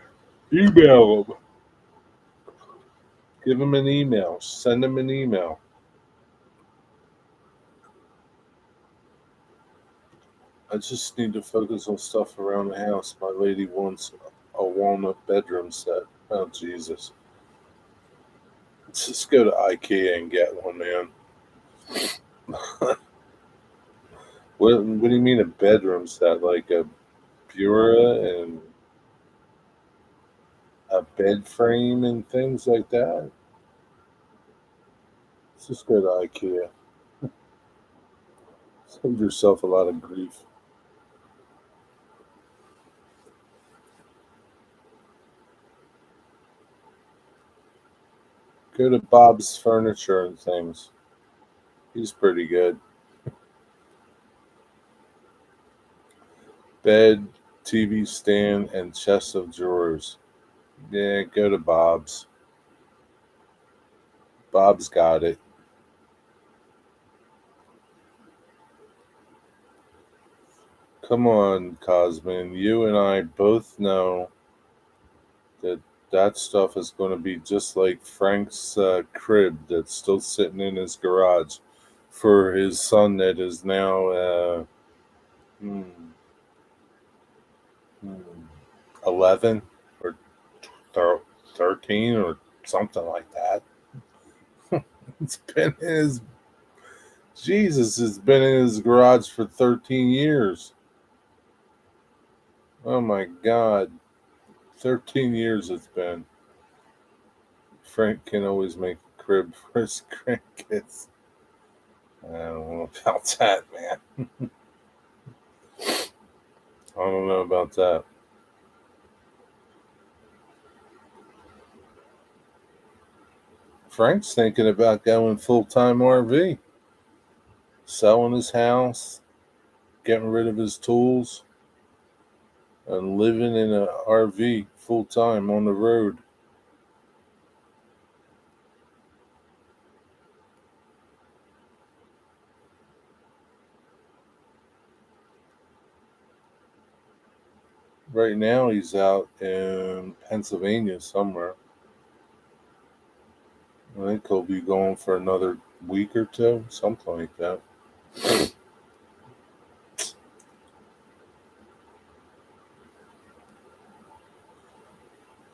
email him. Give him an email. Send him an email. I just need to focus on stuff around the house. My lady wants a walnut bedroom set. Oh, Jesus. Let's just go to IKEA and get one, man. What do you mean a bedroom set? Like a bureau and a bed frame and things like that. Just go to IKEA. Save yourself a lot of grief. Go to Bob's Furniture and Things. He's pretty good. Bed, TV stand, and chest of drawers. Yeah, go to Bob's. Bob's got it. Come on, Cosmin. You and I both know that that stuff is going to be just like Frank's crib that's still sitting in his garage for his son that is now hmm, hmm, 11 or 13 or something like that. It's been in his Jesus, it's been in his garage for 13 years. Oh my God. 13 years it's been. Frank can always make a crib for his grandkids. I don't know about that, man. I don't know about that. Frank's thinking about going full time RV, selling his house, getting rid of his tools, and living in an RV full time on the road. Right now, he's out in Pennsylvania somewhere. I think he'll be going for another week or two, something like that.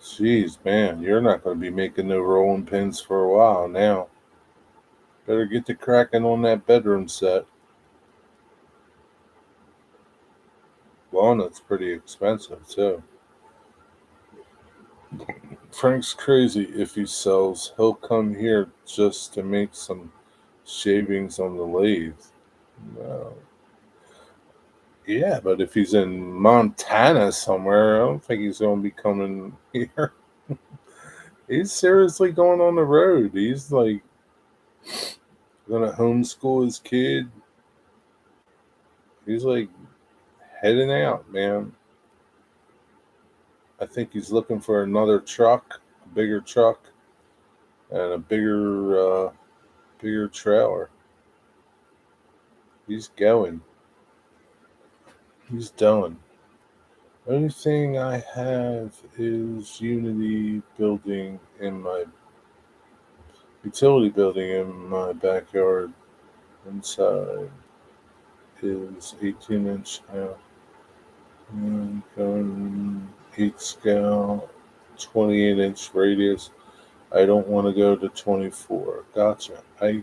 Jeez, man, you're not going to be making no rolling pins for a while now. Better get to cracking on that bedroom set. Walnut's pretty expensive, too. Frank's crazy if he sells. He'll come here just to make some shavings on the lathe. Well, yeah, but if he's in Montana somewhere, I don't think he's going to be coming here. He's seriously going on the road. He's like going to homeschool his kid. He's like heading out, man. I think he's looking for another truck, a bigger truck, and a bigger trailer. He's going. He's done. Only thing I have is utility building in my backyard. Inside is 18-inch now. And going 8 scale, 28-inch radius. I don't want to go to 24. Gotcha. I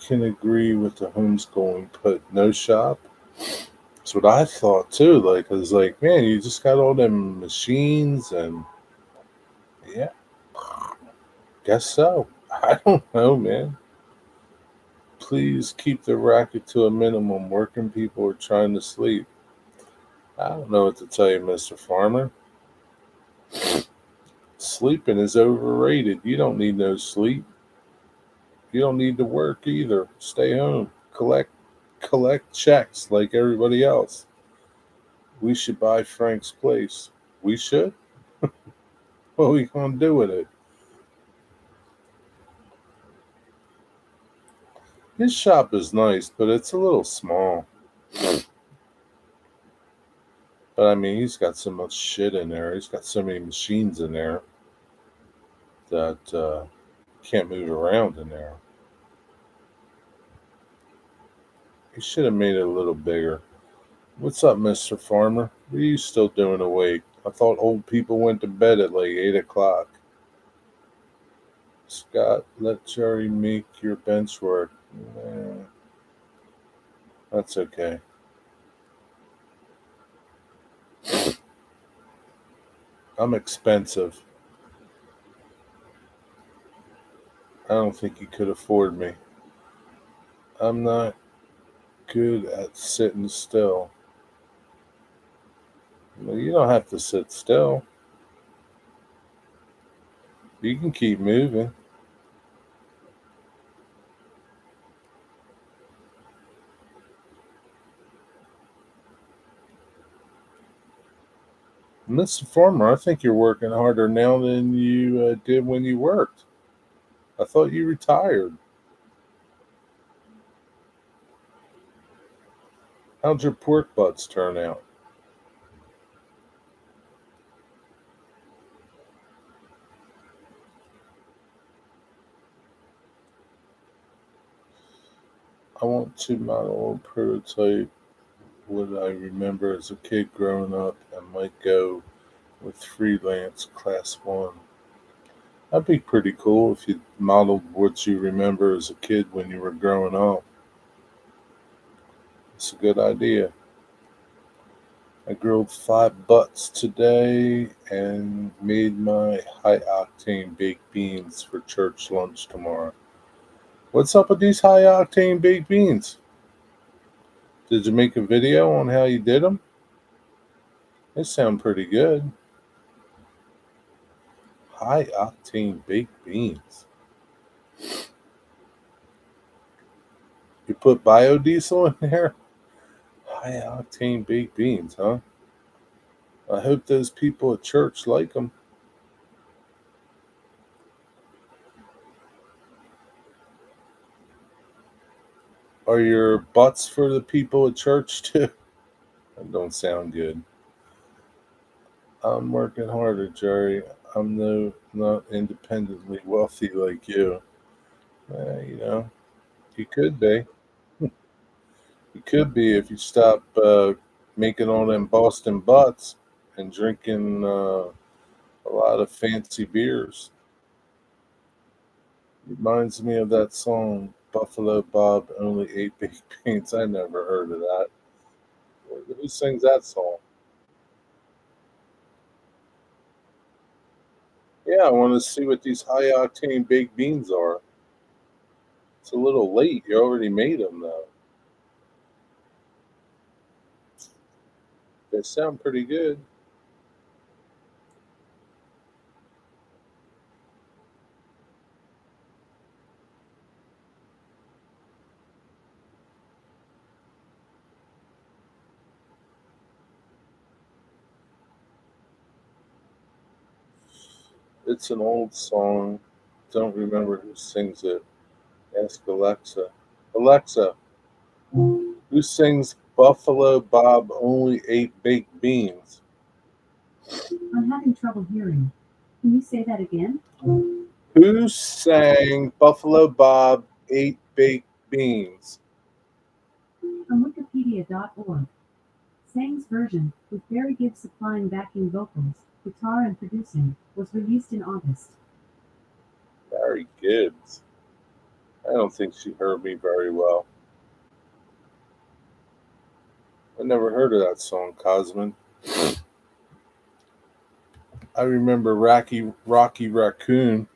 can agree with the homeschooling, but no shop. That's what I thought too. Like, I was like, man, you just got all them machines, and yeah, guess so. I don't know, man. Please keep the racket to a minimum. Working people are trying to sleep. I don't know what to tell you, Mr. Farmer. Sleeping is overrated. You don't need no sleep. You don't need to work either. Stay home. Collect checks like everybody else. We should buy Frank's place. We should? What are we gonna do with it? His shop is nice, but it's a little small. But I mean, he's got so much shit in there. He's got so many machines in there that can't move around in there. He should have made it a little bigger. What's up, Mr. Farmer? What are you still doing awake? I thought old people went to bed at like 8 o'clock. Scott, let Jerry make your bench work. Nah, that's okay. I'm expensive. I don't think you could afford me. I'm not good at sitting still. Well, you don't have to sit still. You can keep moving. Mr. Farmer, I think you're working harder now than you did when you worked. I thought you retired. How'd your pork butts turn out? I want to model a prototype what I remember as a kid growing up and might go with freelance class one. That'd be pretty cool if you modeled what you remember as a kid when you were growing up. It's a good idea. I grilled 5 butts today and made my high octane baked beans for church lunch tomorrow. What's up with these high octane baked beans? Did you make a video on how you did them? They sound pretty good. High octane baked beans. You put biodiesel in there? High octane baked beans, huh? I hope those people at church like them. Are your butts for the people at church too? That don't sound good. I'm working harder, Jerry. I'm no not independently wealthy like you. You know, you could be. You could be if you stop making all them Boston butts and drinking a lot of fancy beers. Reminds me of that song, Buffalo Bob Only Ate Baked Beans. I never heard of that. Who sings that song? Yeah, I want to see what these high octane baked beans are. It's a little late. You already made them, though. They sound pretty good. It's an old song. Don't remember who sings it. Ask Alexa. Alexa, who sings Buffalo Bob Only Ate Baked Beans? I'm having trouble hearing. Can you say that again? Who sang Buffalo Bob Ate Baked Beans? On Wikipedia.org. Sang's version, with Barry Gibb supplying backing vocals, guitar and producing, was released in August. Barry Gibbs. I don't think she heard me very well. I never heard of that song, Cosman. I remember Rocky Raccoon.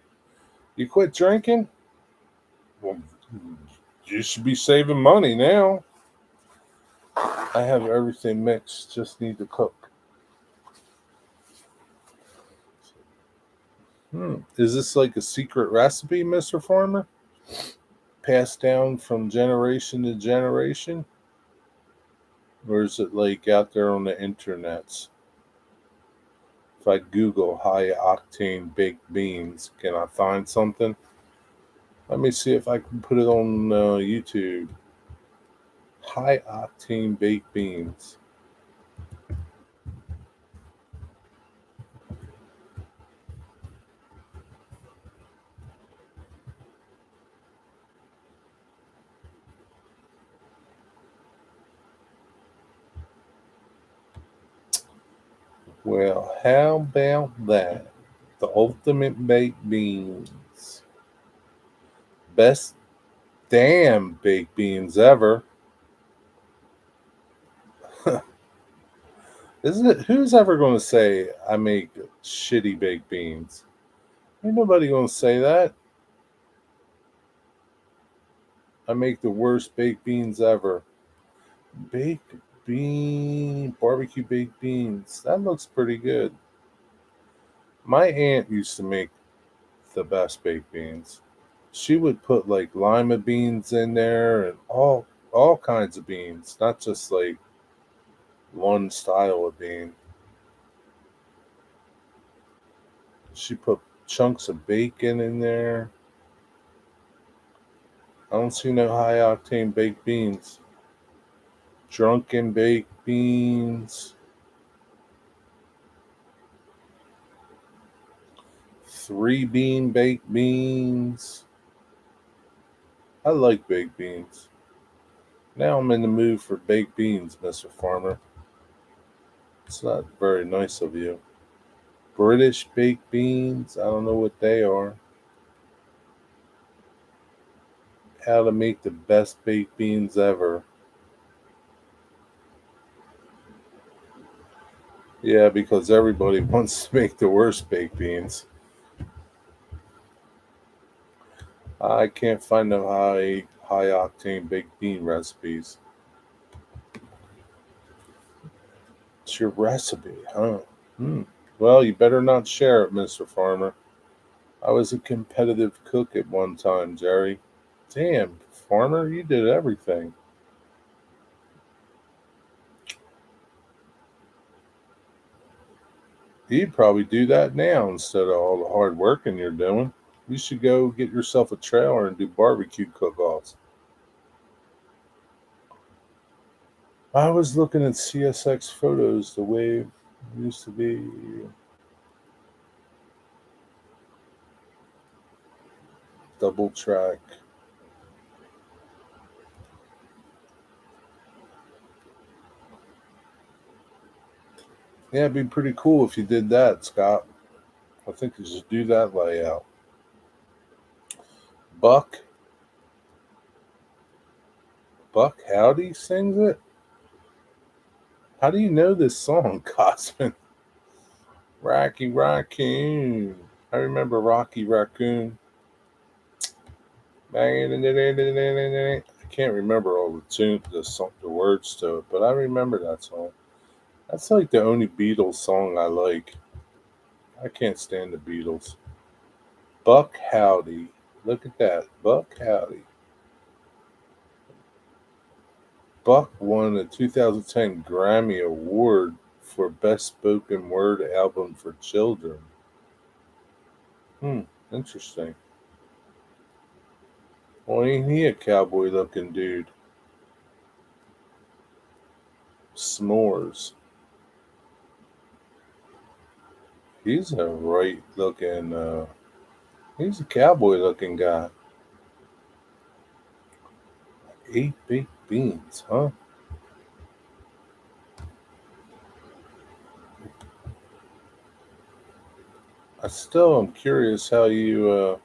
You quit drinking? Well, you should be saving money now. I have everything mixed, just need to cook. Is this like a secret recipe, Mr. Farmer? Passed down from generation to generation? Or is it like out there on the internets? If I Google high octane baked beans, can I find something? Let me see if I can put it on YouTube. High octane baked beans. Well, how about that? The ultimate baked beans. Best damn baked beans ever. Isn't it? Who's ever going to say I make shitty baked beans? Ain't nobody going to say that. I make the worst baked beans ever. Baked barbecue baked beans. That looks pretty good. My aunt used to make the best baked beans. She would put like lima beans in there and all kinds of beans, not just like one style of bean. She put chunks of bacon in there. I don't see no high octane baked beans. Drunken baked beans. Three bean baked beans. I like baked beans. Now I'm in the mood for baked beans, Mr. Farmer. It's not very nice of you. British baked beans. I don't know what they are. How to make the best baked beans ever. Yeah, because everybody wants to make the worst baked beans. I can't find no high octane baked bean recipes. It's your recipe, huh? Hmm. Well, you better not share it, Mr. Farmer. I was a competitive cook at one time, Jerry. Damn, Farmer, you did everything. You'd probably do that now instead of all the hard working you're doing. You should go get yourself a trailer and do barbecue cook-offs. I was looking at CSX photos. The wave used to be double track. Yeah, it'd be pretty cool if you did that, Scott. I think you should do that layout. Buck, Buck Howdy sings it. How do you know this song, Cosman? Rocky Raccoon. I remember Rocky Raccoon. I can't remember all the the words to it, but I remember that song. That's like the only Beatles song I like. I can't stand the Beatles. Buck Howdy. Look at that. Buck Howdy. Buck won a 2010 Grammy Award for Best Spoken Word Album for Children. Hmm, interesting. Well, ain't he a cowboy looking dude? S'mores. He's a right looking, he's a cowboy looking guy. Eight baked beans, huh? I still am curious how you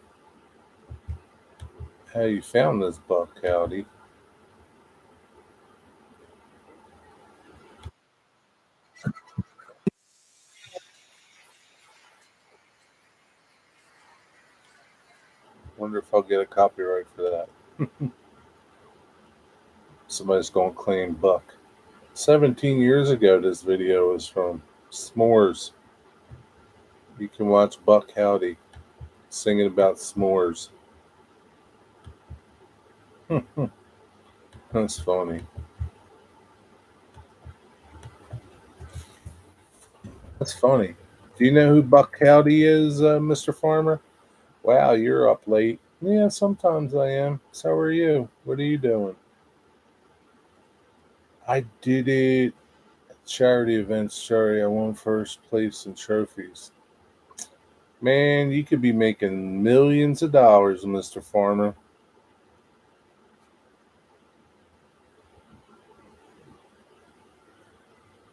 found this Buck Howdy. Wonder if I'll get a copyright for that. Somebody's gonna claim Buck. 17 years ago, this video is from S'mores. You can watch Buck Howdy singing about s'mores. That's funny. That's funny. Do you know who Buck Howdy is, Mr. Farmer? Wow, you're up late. Yeah, sometimes I am. So are you. What are you doing? I did it at charity events, Sorry, I won first place in trophies. Man, you could be making millions of dollars, Mr. Farmer.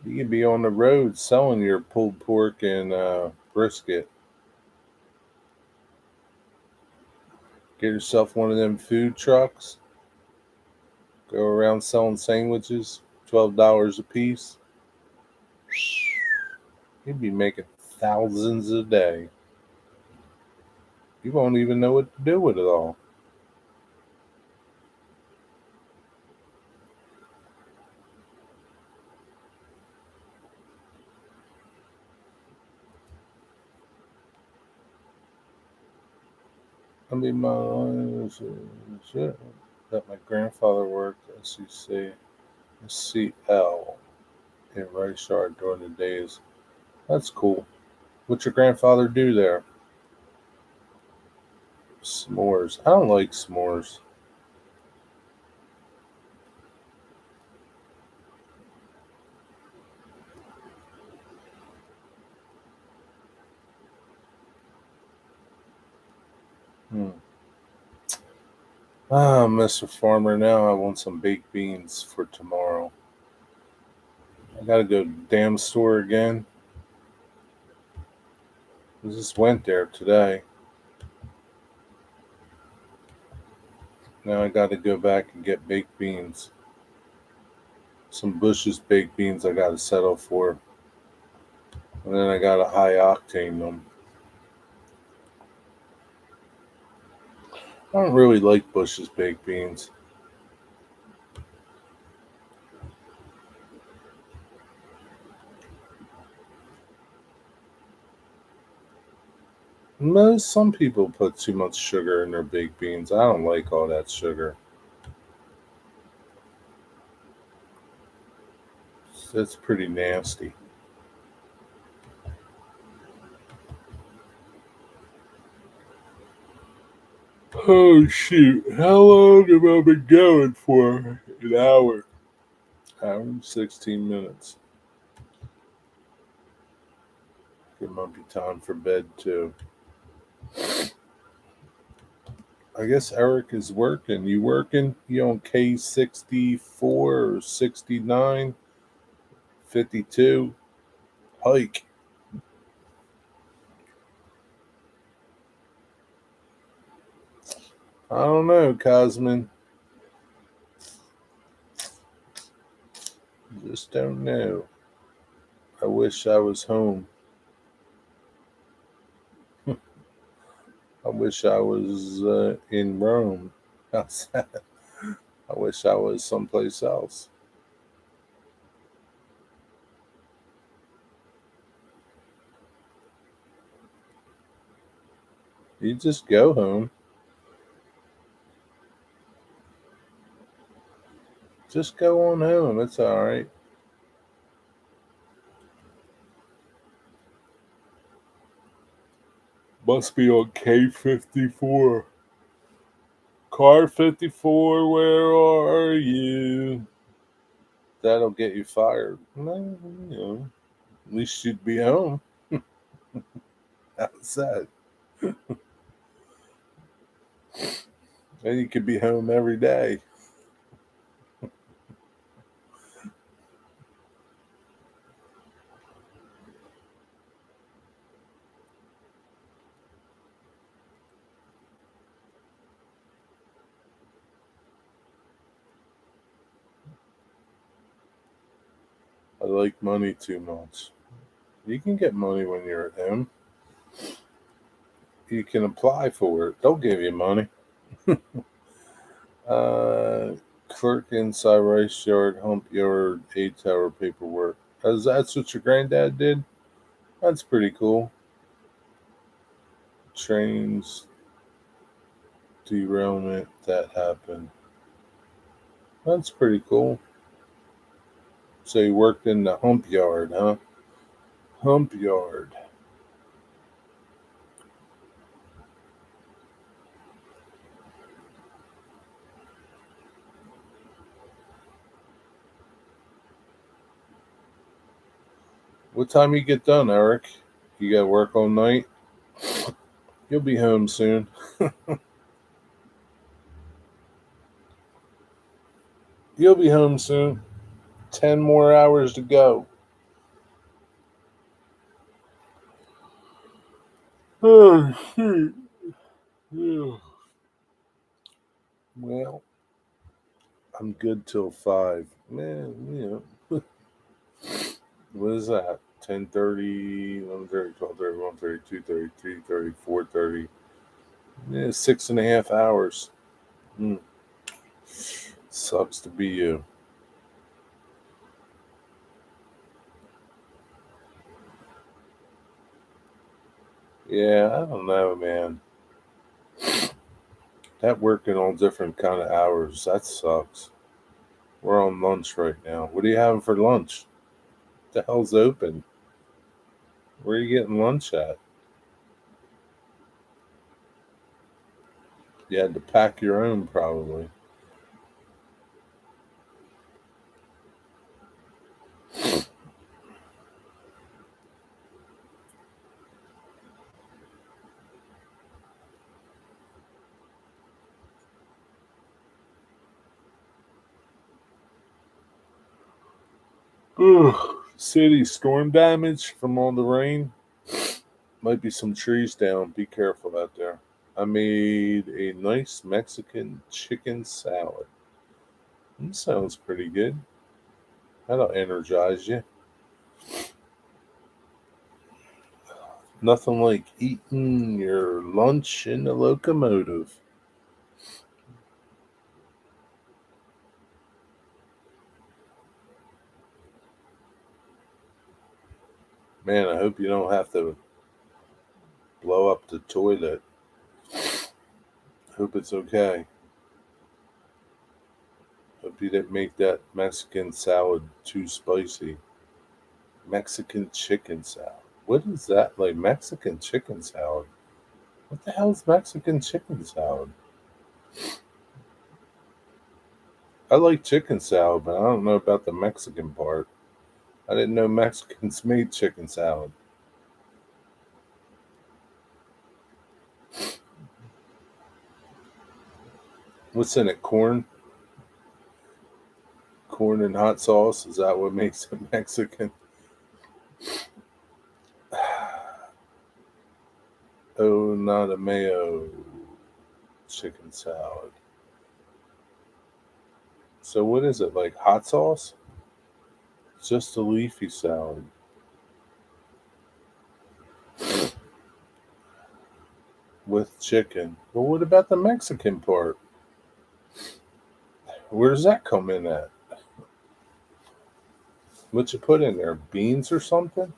You could be on the road selling your pulled pork and brisket. Get yourself one of them food trucks. Go around selling sandwiches, $12 a piece. He'd be making thousands a day. You won't even know what to do with it all. I mean, my shit that my grandfather worked, as you say, CL in Rice Yard during the days. That's cool. What's your grandfather do there? S'mores. I don't like s'mores. Hmm. Ah, Mr. Farmer, now I want some baked beans for tomorrow. I gotta go to the damn store again. I just went there today. Now I gotta go back and get baked beans. Some Bush's baked beans I gotta settle for. And then I gotta high octane them. I don't really like Bush's baked beans. Some people put too much sugar in their baked beans. I don't like all that sugar. It's pretty nasty. Oh shoot! How long have I been going for? An hour. Hour and 16 minutes. It might be time for bed too. I guess Eric is working. You working? You on K64 or 69? 52? Hike. I don't know, Cosman. Just don't know. I wish I was home. I wish I was in Rome. How's that? I wish I was someplace else. You just go home. Just go on home. It's all right. Must be on K54. Car 54, where are you? That'll get you fired. No, at least you'd be home. How's that? Then you could be home every day. I like money too much. You can get money when you're at home. You can apply for it. They'll give you money. Uh, Clerk inside rice yard, hump yard, 8 tower paperwork. That's what your granddad did? That's pretty cool. Trains derailment that happened. That's pretty cool. So you worked in the hump yard, huh? Hump yard. What time you get done, Eric? You got work all night? You'll be home soon. You'll be home soon. 10 more hours to go. Oh, shoot. Yeah. Well, I'm good till 5. Man, What is that? 10:30, 11:30, 12:30, 1:30, 2:30, 3:30, 4:30. Yeah, 6.5 hours. Mm, sucks to be you. Yeah, I don't know, man. That working all different kind of hours, that sucks. We're on lunch right now. What are you having for lunch? What the hell's open? Where are you getting lunch at? You had to pack your own, probably. Ugh. City storm damage from all the rain. Might be some trees down. Be careful out there. I made a nice Mexican chicken salad. That sounds pretty good. That'll energize you. Nothing like eating your lunch in the locomotive. Man, I hope you don't have to blow up the toilet. Hope it's okay. Hope you didn't make that Mexican salad too spicy. Mexican chicken salad. What is that? Like Mexican chicken salad? What the hell is Mexican chicken salad? I like chicken salad, but I don't know about the Mexican part. I didn't know Mexicans made chicken salad. What's in it? Corn? Corn and hot sauce? Is that what makes it Mexican? Oh, not a mayo chicken salad. So what is it? Like hot sauce? Just a leafy salad. With chicken. But what about the Mexican part? Where does that come in at? What you put in there? Beans or something?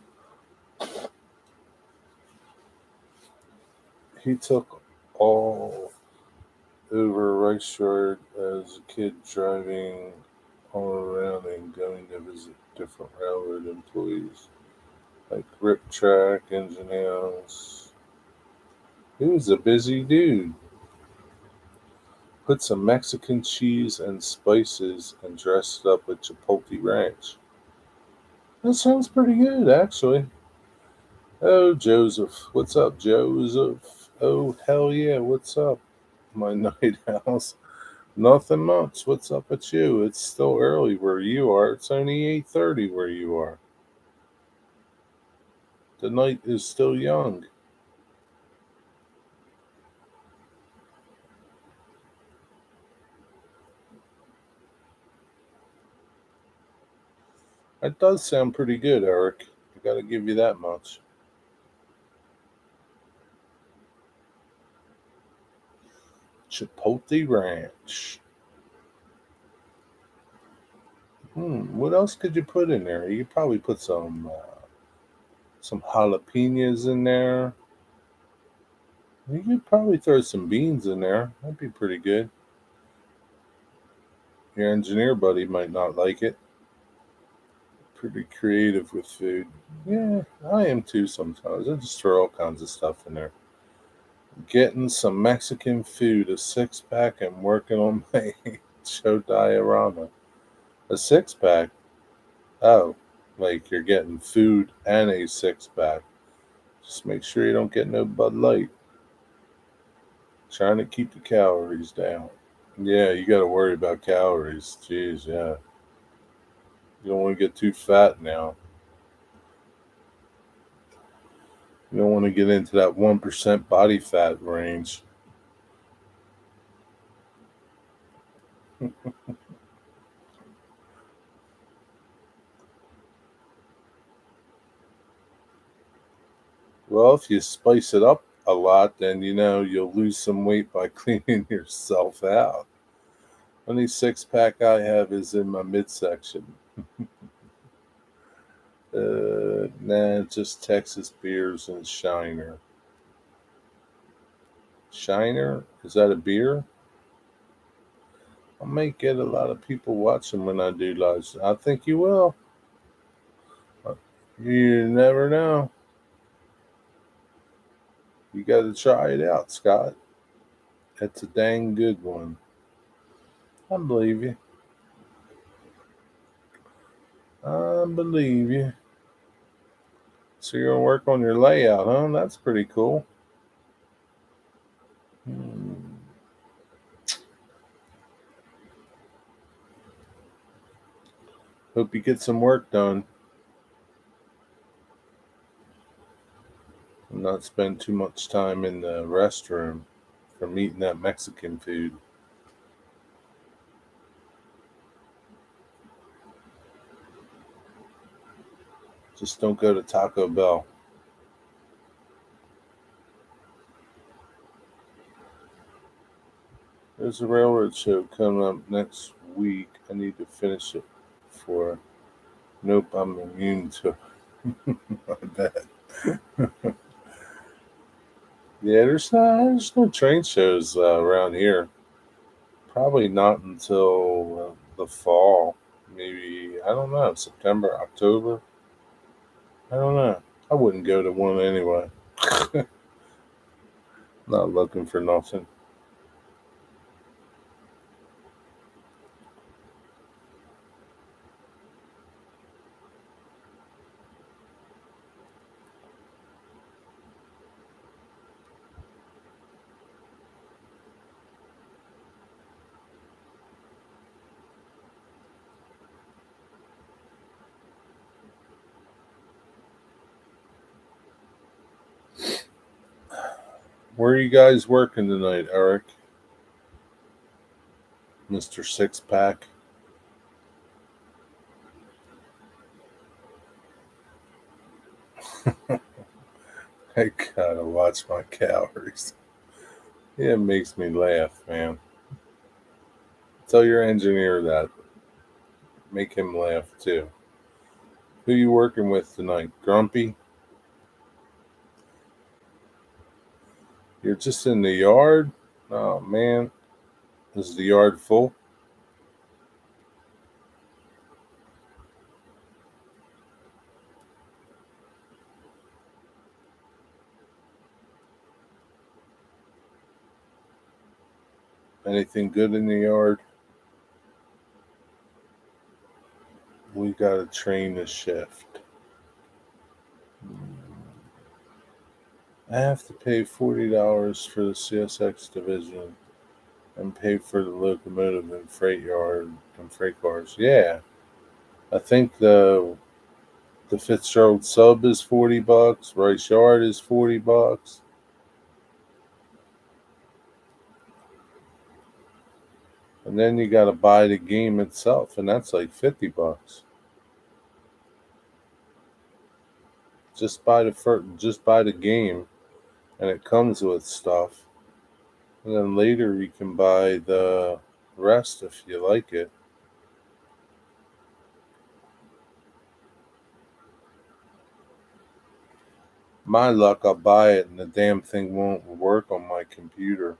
He took all over a rice yard as a kid, driving all around and going to visit different railroad employees, like Rip Track, Engine House. He was a busy dude. Put some Mexican cheese and spices and dressed it up with Chipotle ranch. That sounds pretty good, actually. Oh, Joseph. What's up, Joseph? Oh, hell yeah. What's up, my night house? Nothing much. What's up with you? It's still early where you are. It's only 8:30 where you are. The night is still young. That does sound pretty good, Eric. I gotta give you that much. Chipotle ranch. What else could you put in there? You could probably put some jalapenos in there. You could probably throw some beans in there. That'd be pretty good. Your engineer buddy might not like it. Pretty creative with food. Yeah, I am too sometimes. I just throw all kinds of stuff in there. Getting some Mexican food, a six pack, and working on my show diorama. A six pack? Oh, like you're getting food and a six pack. Just make sure you don't get no Bud Light. Trying to keep the calories down. Yeah, you got to worry about calories. Jeez, yeah. You don't want to get too fat now. You don't want to get into that 1% body fat range. Well, if you spice it up a lot, then you'll lose some weight by cleaning yourself out. Only six pack I have is in my midsection. Nah, just Texas beers and Shiner. Shiner? Is that a beer? I might get a lot of people watching when I do lives. I think you will. You never know. You got to try it out, Scott. It's a dang good one. I believe you. I believe you. So you're gonna work on your layout, huh? That's pretty cool. Hmm. Hope you get some work done and not spend too much time in the restroom from eating that Mexican food. Just don't go to Taco Bell. There's a railroad show coming up next week. I need to finish it for. Nope, I'm immune to. I bet. Yeah, there's no train shows around here. Probably not until the fall. Maybe, I don't know, September, October. I don't know. I wouldn't go to one anyway. Not looking for nothing. Where are you guys working tonight, Eric? Mr. Six Pack? I gotta watch my calories. Yeah, it makes me laugh, man. Tell your engineer that. Make him laugh too. Who you working with tonight? Grumpy? You're just in the yard? Oh man. Is the yard full? Anything good in the yard? We gotta train the shift. I have to pay $40 for the CSX division and pay for the locomotive and freight yard and freight cars. Yeah, I think the Fitzgerald sub is $40. Rice Yard is $40, and then you got to buy the game itself, and that's like $50. Just buy the game, and it comes with stuff, and then later you can buy the rest if you like it. My luck, I'll buy it, and the damn thing won't work on my computer.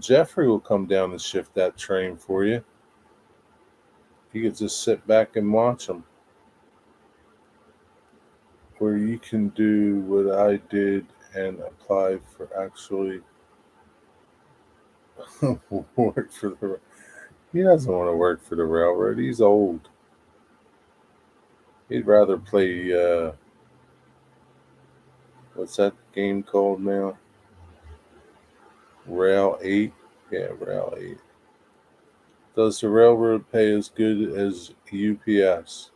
Jeffrey will come down and shift that train for you. You could just sit back and watch him. Where you can do what I did and apply for actually work for the. He doesn't want to work for the railroad. He's old. He'd rather play. What's that game called now? Rail 8. Yeah, Rail 8. Does the railroad pay as good as UPS?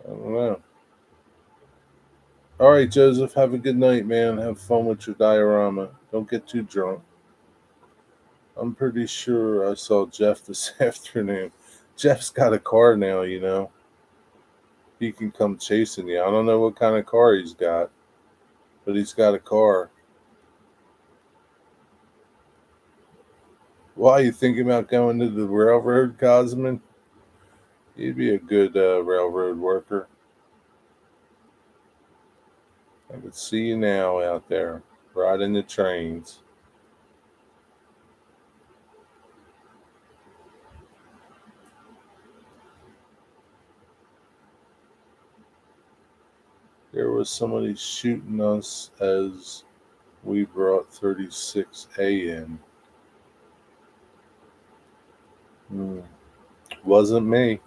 I don't know. All right, Joseph, have a good night, man. Have fun with your diorama. Don't get too drunk. I'm pretty sure I saw Jeff this afternoon. Jeff's got a car now, you know. He can come chasing you. I don't know what kind of car he's got, but he's got a car. Why are you thinking about going to the railroad, Cosman? You'd be a good railroad worker. I could see you now out there, riding the trains. There was somebody shooting us as we brought 36A in. Hmm. Wasn't me.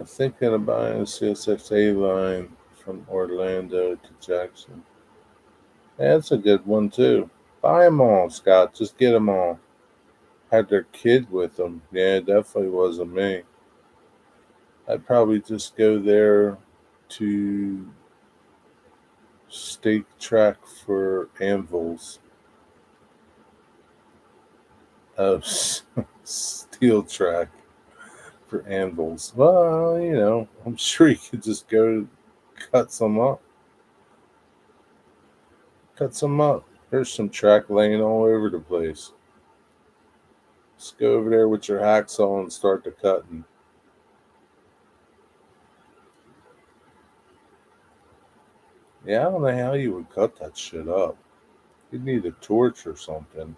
Thinking of buying a CSXA line from Orlando to Jackson. That's a good one too. Buy them all, Scott. Just get them all. Had their kid with them. Yeah, it definitely wasn't me. I'd probably just go there to stake track for anvils. Steel track for anvils. Well, you know, I'm sure you could just go cut some up. Cut some up. There's some track laying all over the place. Just go over there with your hacksaw and start the cutting. Yeah, I don't know how you would cut that shit up. You'd need a torch or something.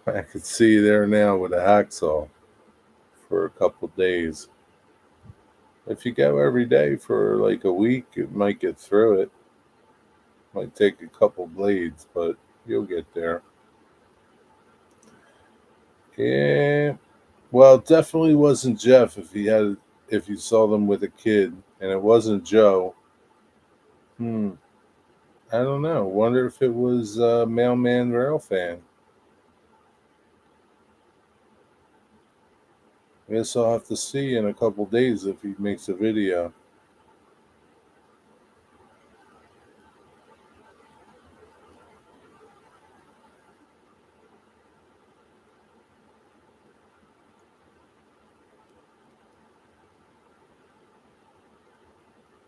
I could see you there now with a hacksaw for a couple days. If you go every day for like a week, it might get through it. Might take a couple blades, but you'll get there. Yeah. Well, it definitely wasn't Jeff if you saw them with a kid, and it wasn't Joe. Hmm. I don't know. Wonder if it was Mailman Rail Fan. I guess I'll have to see in a couple days if he makes a video.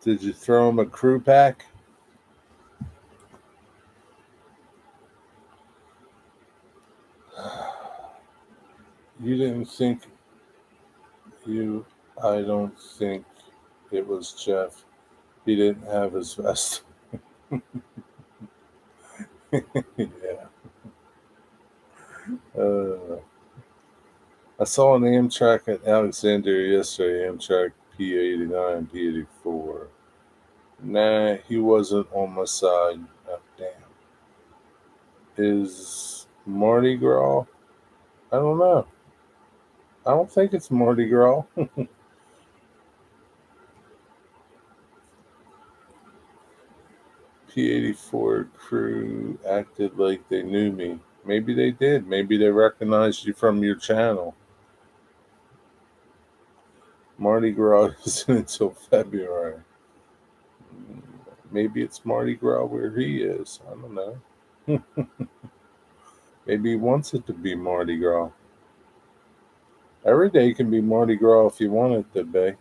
Did you throw him a crew pack? You didn't think you. I don't think it was Jeff. He didn't have his vest. Yeah. Uh, I saw an Amtrak at Alexandria yesterday. Amtrak P89, P84. Nah, he wasn't on my side. Oh, damn. Is Mardi Gras? I don't know. I don't think it's Mardi Gras. P84 crew acted like they knew me. Maybe they did. Maybe they recognized you from your channel. Mardi Gras isn't until February. Maybe it's Mardi Gras where he is. I don't know. Maybe he wants it to be Mardi Gras. Every day can be Mardi Gras if you want it to be.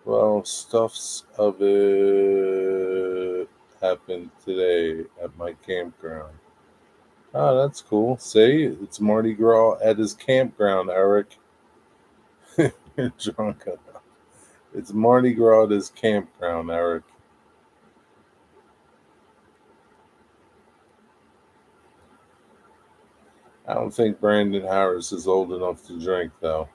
Well, stuffs of it happened today at my campground. Oh, that's cool. See, it's Mardi Gras at his campground, Eric. You're drunk enough. It's Mardi Gras at his campground, Eric. I don't think Brandon Harris is old enough to drink, though.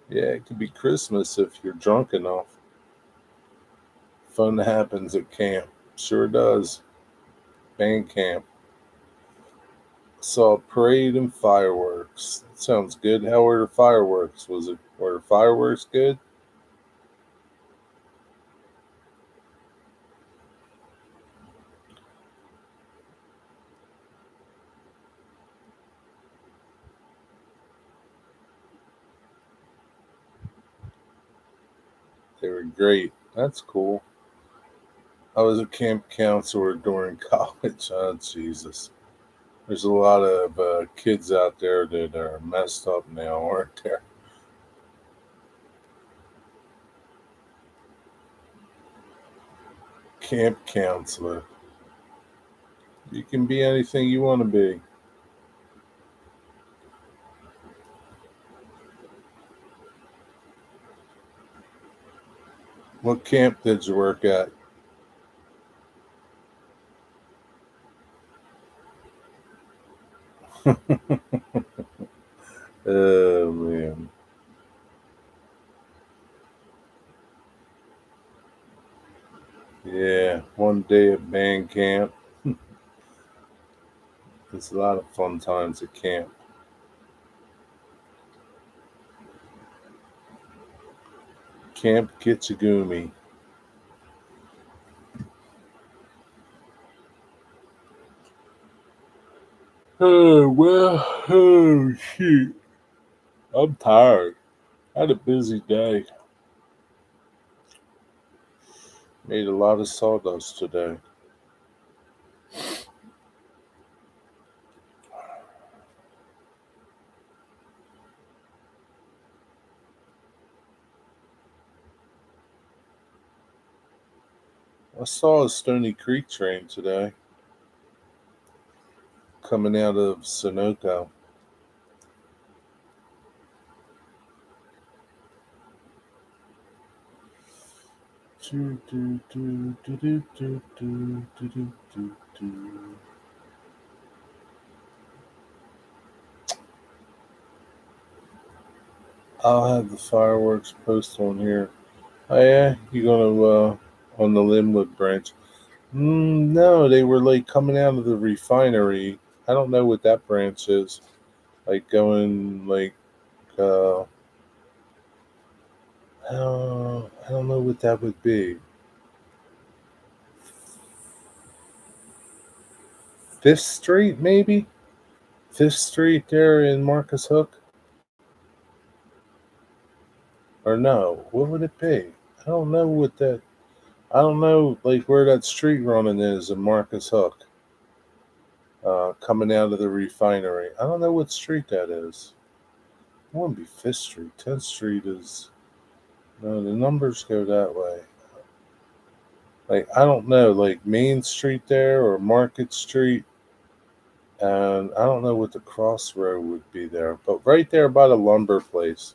Yeah, it could be Christmas if you're drunk enough. Fun happens at camp. Sure does. Band camp. Saw a parade and fireworks. That sounds good. How were the fireworks? Were the fireworks good? They were great. That's cool. I was a camp counselor during college. Oh, Jesus. There's a lot of kids out there that are messed up now, aren't there? Camp counselor. You can be anything you want to be. What camp did you work at? Oh, man. Yeah, one day at band camp. There's a lot of fun times at camp. Camp Kitsugumi. Oh, well, oh, shoot. I'm tired. I had a busy day. Made a lot of sawdust today. I saw a Stony Creek train today coming out of Sunoco. Do, do, do, do, do, do, do, do, do, do, do. I'll have the fireworks post on here. Oh yeah, you gonna on the Linwood branch? No, they were like coming out of the refinery. I don't know what that branch is. Like going like I don't know what that would be. Fifth Street maybe. Fifth Street there in Marcus Hook, or no? What would it be? I don't know what that. I don't know like where that street running is in Marcus Hook. Coming out of the refinery. I don't know what street that is. It wouldn't be Fifth Street. 10th Street is. No, the numbers go that way. Like, I don't know, like Main Street there or Market Street. And I don't know what the crossroad would be there. But right there by the lumber place.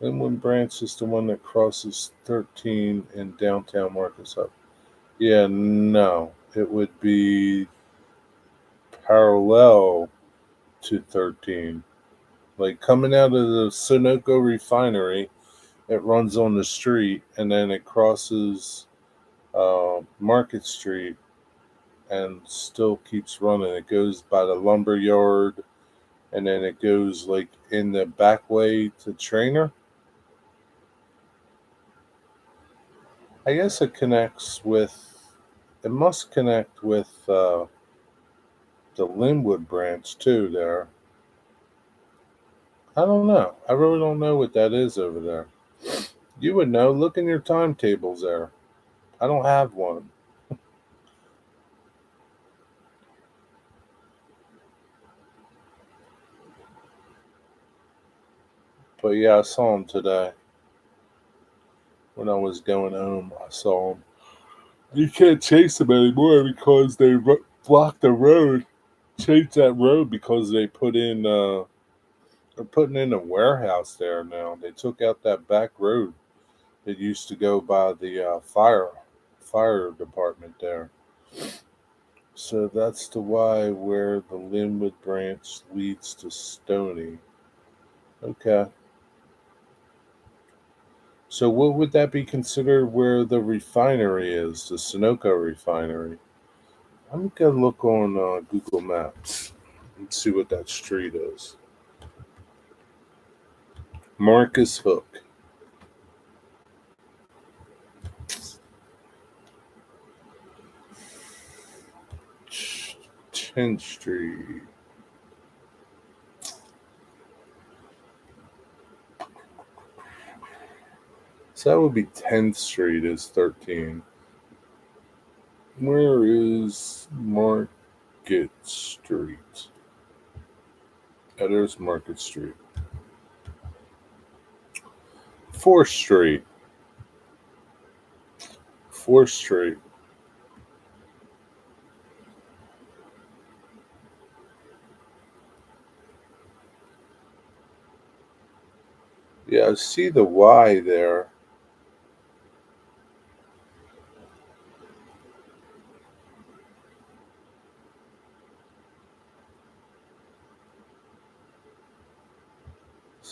Inland Branch is the one that crosses 13 in downtown Marcus Hub. Yeah, no. It would be parallel to 13. Like coming out of the Sunoco refinery, it runs on the street and then it crosses Market Street and still keeps running. It goes by the lumber yard and then it goes like in the back way to Trainer. I guess it connects with, it must connect with the Linwood branch too there. I don't know. I really don't know what that is over there. You would know. Look in your timetables there. I don't have one. But yeah, I saw him today. When I was going home, I saw him. You can't chase them anymore because they blocked the road. Changed that road because they put in. They're putting in a warehouse there now. They took out that back road that used to go by the fire department there. So that's the why where the Linwood branch leads to Stony. Okay. So what would that be considered where the refinery is, the Sunoco refinery? I'm gonna look on Google Maps and see what that street is. Marcus Hook, 10th Street. So that would be 10th Street is 13. Where is Market Street? Oh, there's Market Street. 4th Street. 4th Street. Yeah, I see the Y there.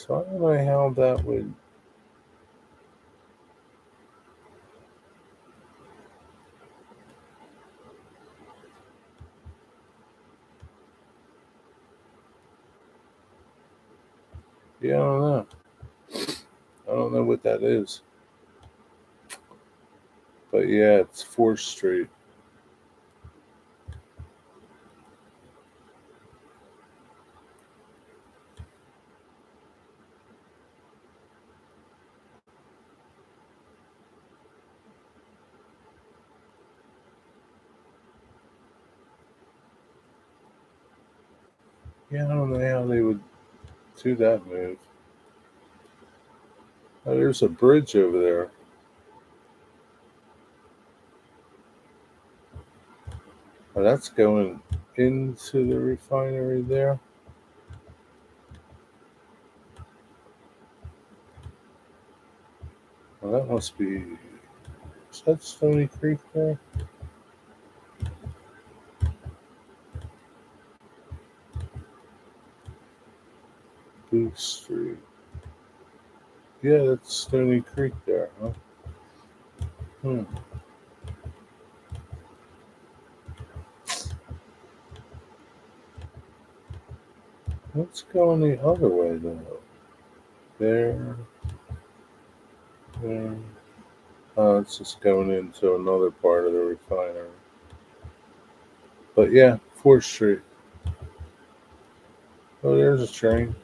So I don't know how that would. Yeah, I don't know. I don't know what that is. But yeah, it's 4th Street. Yeah, I don't know how they would do that move. Oh, there's a bridge over there. Oh, that's going into the refinery there. Well, that must be. Is that Stony Creek there? Booth Street. Yeah, that's Stony Creek there, huh? Hmm. Let's go the other way though. There, there. Oh, it's just going into another part of the refinery. But yeah, 4th Street. Oh, there's a train.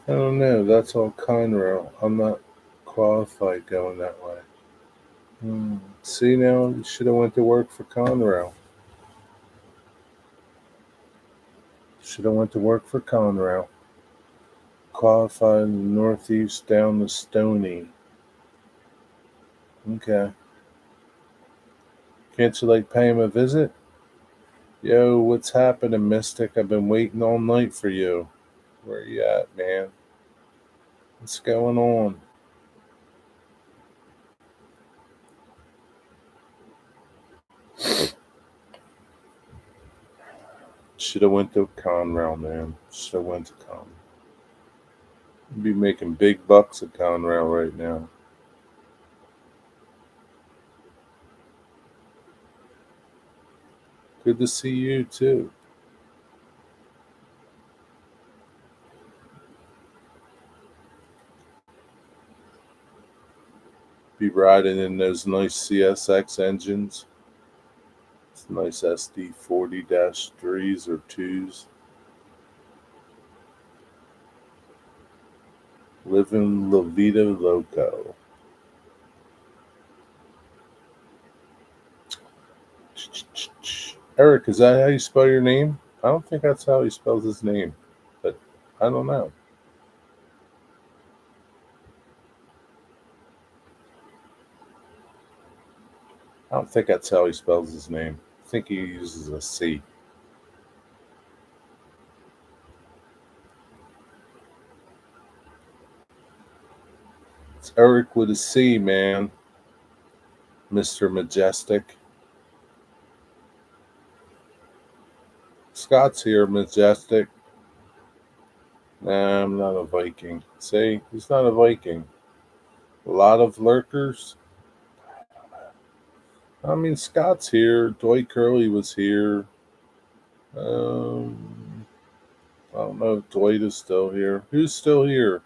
I don't know. That's all Conrail. I'm not qualified going that way. See now, you should have went to work for Conrail. Should have went to work for Conrail. Qualified in the Northeast down to Stony. Okay. Can't you like pay him a visit? Yo, what's happening, Mystic? I've been waiting all night for you. Where you at, man? What's going on? Should have went to Conrail, man. Should have went to Conrail. You'd be making big bucks at Conrail right now. Good to see you too. Be riding in those nice CSX engines. It's nice SD40-3s or 2s. Living La Vida Loco. Eric, is that how you spell your name? I don't think that's how he spells his name, but I don't know. I don't think that's how he spells his name. I think he uses a C. It's Eric with a C, man. Mr. Majestic. Scott's here, Majestic. Nah, I'm not a Viking. See, he's not a Viking. A lot of lurkers. I mean, Scott's here. Dwight Curley was here. Um, I don't know if Dwight is still here. Who's still here?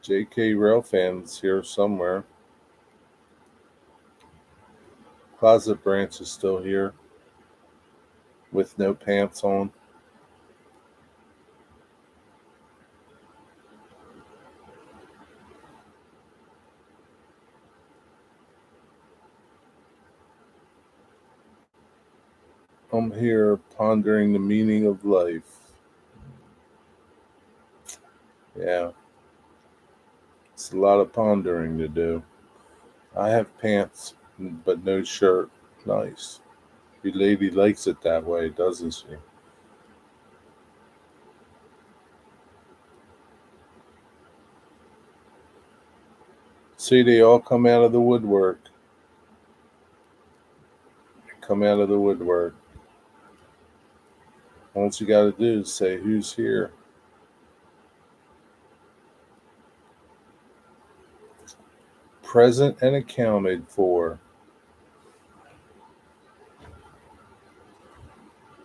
JK Railfan's here somewhere. Closet Branch is still here with no pants on. I'm here pondering the meaning of life. Yeah, it's a lot of pondering to do. I have pants, but no shirt. Nice. Your lady likes it that way, doesn't she? See, they all come out of the woodwork. Come out of the woodwork. All you got to do is say, "Who's here?" Present and accounted for.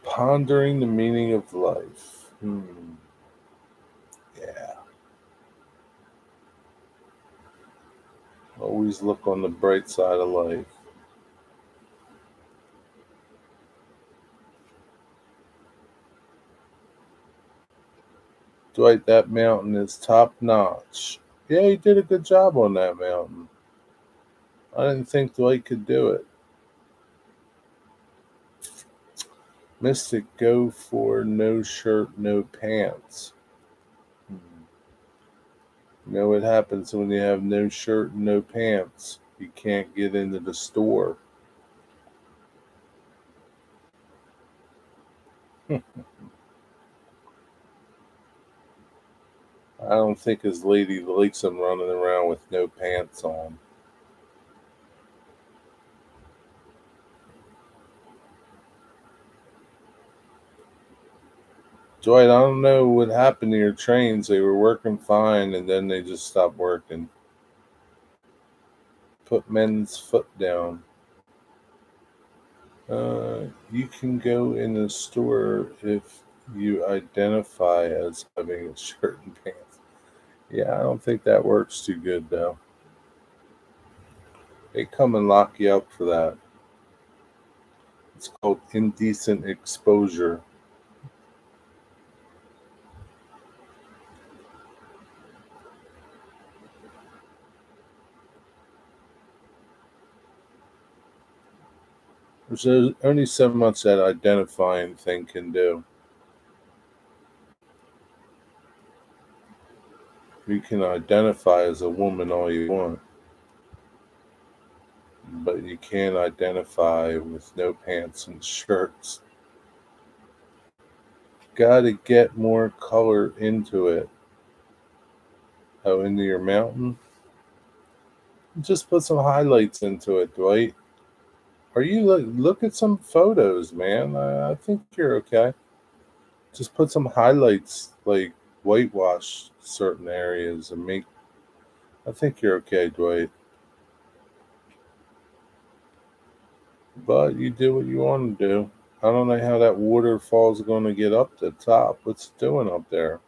Pondering the meaning of life. Yeah. Always look on the bright side of life. Dwight, that mountain is top notch. Yeah, he did a good job on that mountain. I didn't think Dwight could do it. Mystic, go for no shirt, no pants. Hmm. You know what happens when you have no shirt and no pants? You can't get into the store. I don't think his lady likes him running around with no pants on. Dwight, I don't know what happened to your trains. They were working fine and then they just stopped working. Put men's foot down. You can go in the store if you identify as having a shirt and pants. Yeah, I don't think that works too good though. They come and lock you up for that. It's called indecent exposure. There's only so much that identifying thing can do. You can identify as a woman all you want, but you can't identify with no pants and shirts. Gotta get more color into it. Oh, into your mountain? Just put some highlights into it, Dwight. Are you look at some photos, man? I think you're okay. Just put some highlights, like whitewash certain areas, and make. I think you're okay, Dwight. But you do what you want to do. I don't know how that waterfall's going to get up the top. What's it doing up there?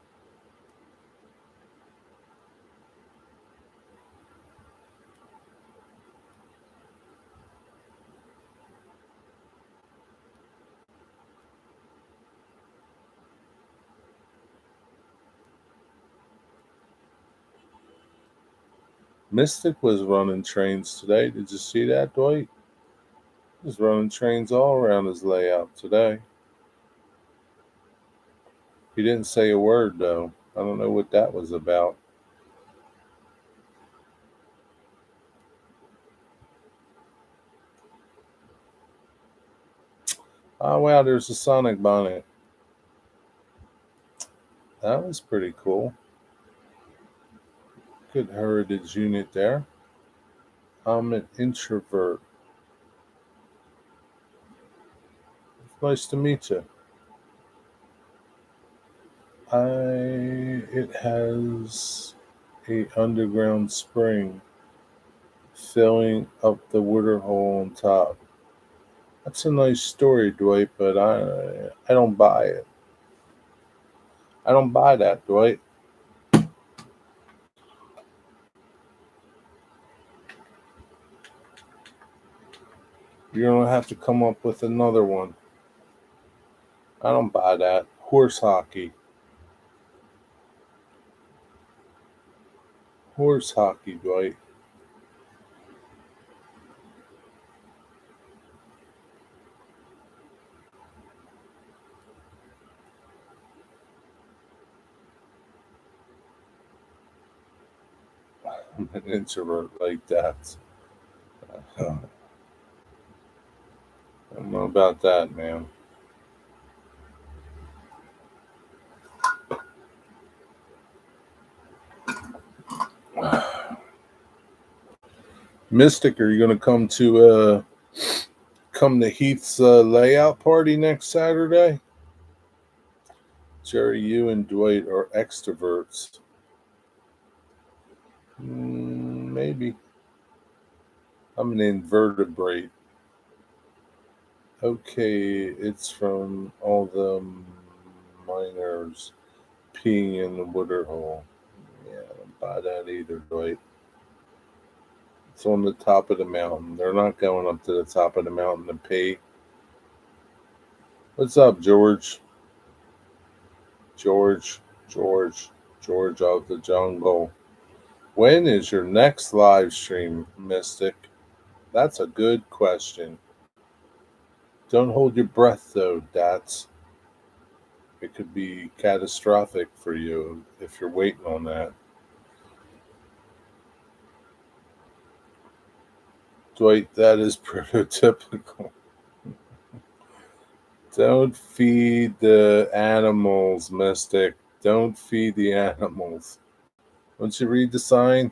Mystic was running trains today. Did you see that, Dwight? He was running trains all around his layout today. He didn't say a word, though. I don't know what that was about. Oh, wow, there's a Sonic bonnet. That was pretty cool. Good heritage unit there. I'm an introvert. Nice to meet you. It has a underground spring filling up the water hole on top. That's a nice story, Dwight, but I don't buy it. I don't buy that, Dwight. You're gonna have to come up with another one. I don't buy that. Horse hockey. Horse hockey, Dwight. I'm an introvert like that. I don't know about that, man. Mystic, are you going to come to Heath's layout party next Saturday? Jerry, you and Dwight are extroverts. Maybe. I'm an invertebrate. Okay, it's from all the miners peeing in the water hole. Yeah, I don't buy that either, Dwight. It's on the top of the mountain. They're not going up to the top of the mountain to pee. What's up, George? George, George, George of the jungle. When is your next live stream, Mystic? That's a good question. Don't hold your breath, though, Dats. It could be catastrophic for you if you're waiting on that. Dwight, that is prototypical. Don't feed the animals, Mystic. Don't feed the animals. Don't you read the sign?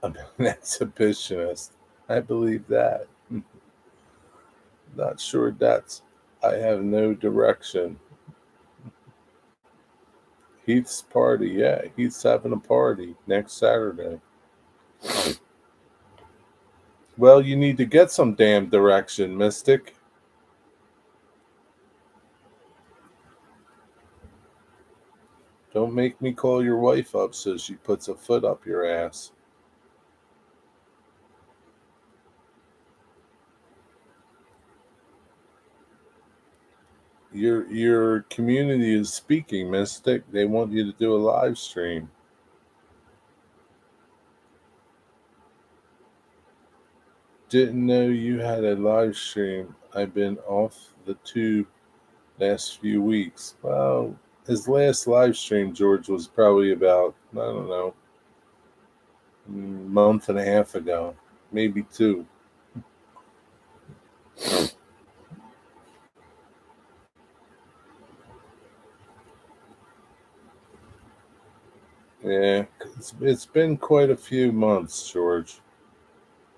I'm an exhibitionist. I believe that. Not sure that's. I have no direction. Heath's party, yeah, Heath's having a party next Saturday. Well, you need to get some damn direction, Mystic. Don't make me call your wife up so she puts a foot up your ass. Your community is speaking, Mystic. They want you to do a live stream. Didn't know you had a live stream. I've been off the tube last few weeks. Well, his last live stream, George, was probably about, I don't know, month and a half ago, maybe two. Yeah, it's been quite a few months, George.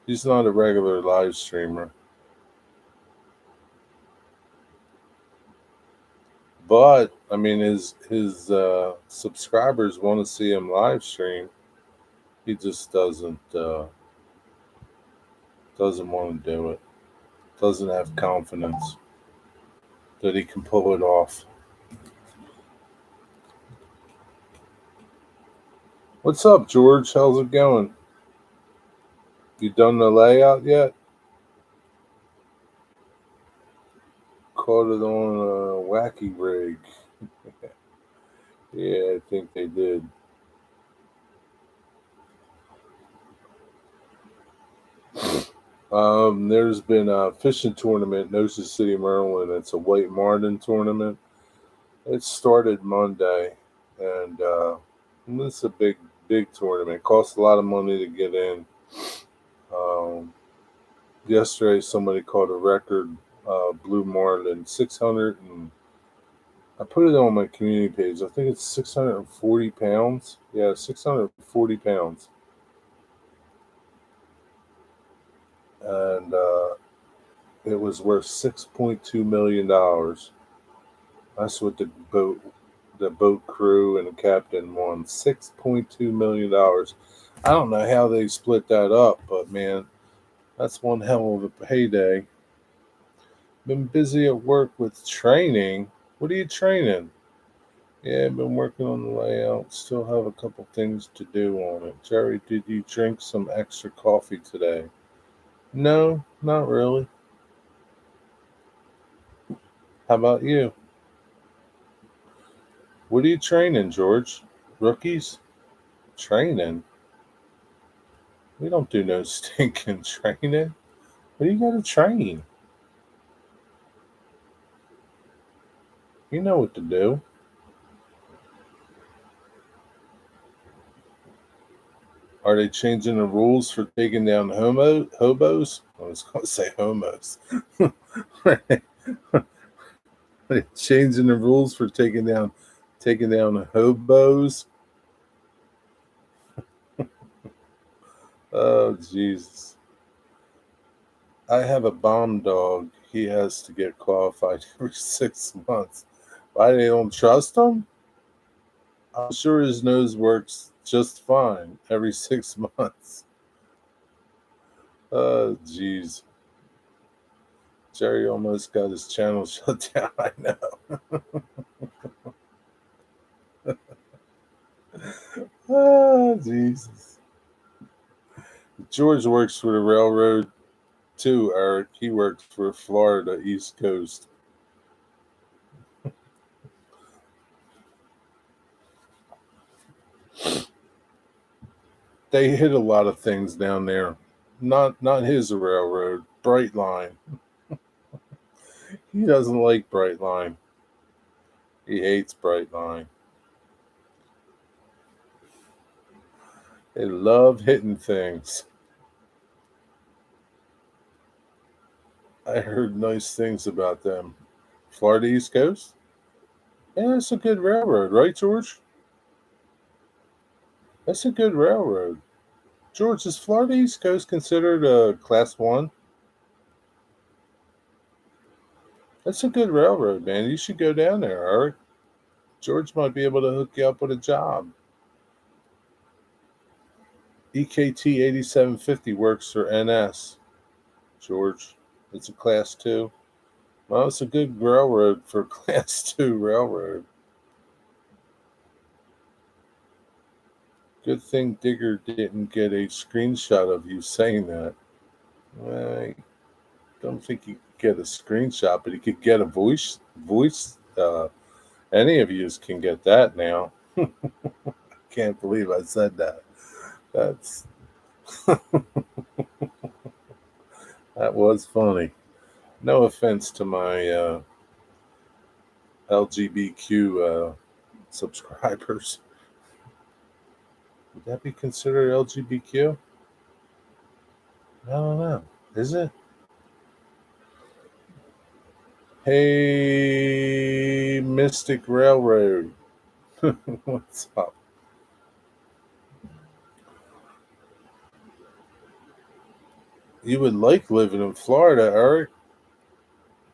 He's not a regular live streamer. But I mean, his subscribers want to see him live stream. He just doesn't want to do it. Doesn't have confidence that he can pull it off. What's up, George? How's it going? You done the layout yet? Caught it on a wacky rig. Yeah, I think they did. There's been a fishing tournament in Ocean City, Maryland. It's a white marlin tournament. It started Monday, and it's a big tournament. It costs a lot of money to get in. Um, Yesterday, somebody caught a record blue marlin, 600 and I put it on my community page. I think it's 640 pounds. Yeah, 640 pounds, and it was worth $6.2 million. That's what the boat crew and the captain won. $6.2 million. I don't know how they split that up, but man, that's one hell of a payday. Been busy at work with training. What are you training? Yeah, I've been working on the layout. Still have a couple things to do on it. Jerry, did you drink some extra coffee today? No, not really. How about you? What are you training, George? Rookies? Training? We don't do no stinking training. What do you got to train? You know what to do. Are they changing the rules for taking down hobos? I was going to say homos. Are they changing the rules for taking down hobos? Oh Jesus! I have a bomb dog. He has to get qualified every 6 months. Why they don't trust him? I'm sure his nose works just fine every 6 months. Oh jeez. Jerry almost got his channel shut down. I know. Oh Jesus. George works for the railroad too, Eric. He works for Florida East Coast. They hit a lot of things down there. Not his railroad, Brightline. He doesn't like Brightline. He hates Brightline. They love hitting things. I heard nice things about them. Florida East Coast? Yeah, it's a good railroad, right, George? That's a good railroad. George, is Florida East Coast considered a class one? That's a good railroad, man. You should go down there, Eric. George might be able to hook you up with a job. EKT 8750 works for NS, George. It's a class two. Well, it's a good railroad for class two railroad. Good thing Digger didn't get a screenshot of you saying that. I don't think he could get a screenshot, but he could get a voice. Any of you can get that now. Can't believe I said that. That's that was funny. No offense to my LGBTQ subscribers. Would that be considered LGBTQ? I don't know. Is it? Hey, Mystic Railroad. What's up? You would like living in Florida, Eric.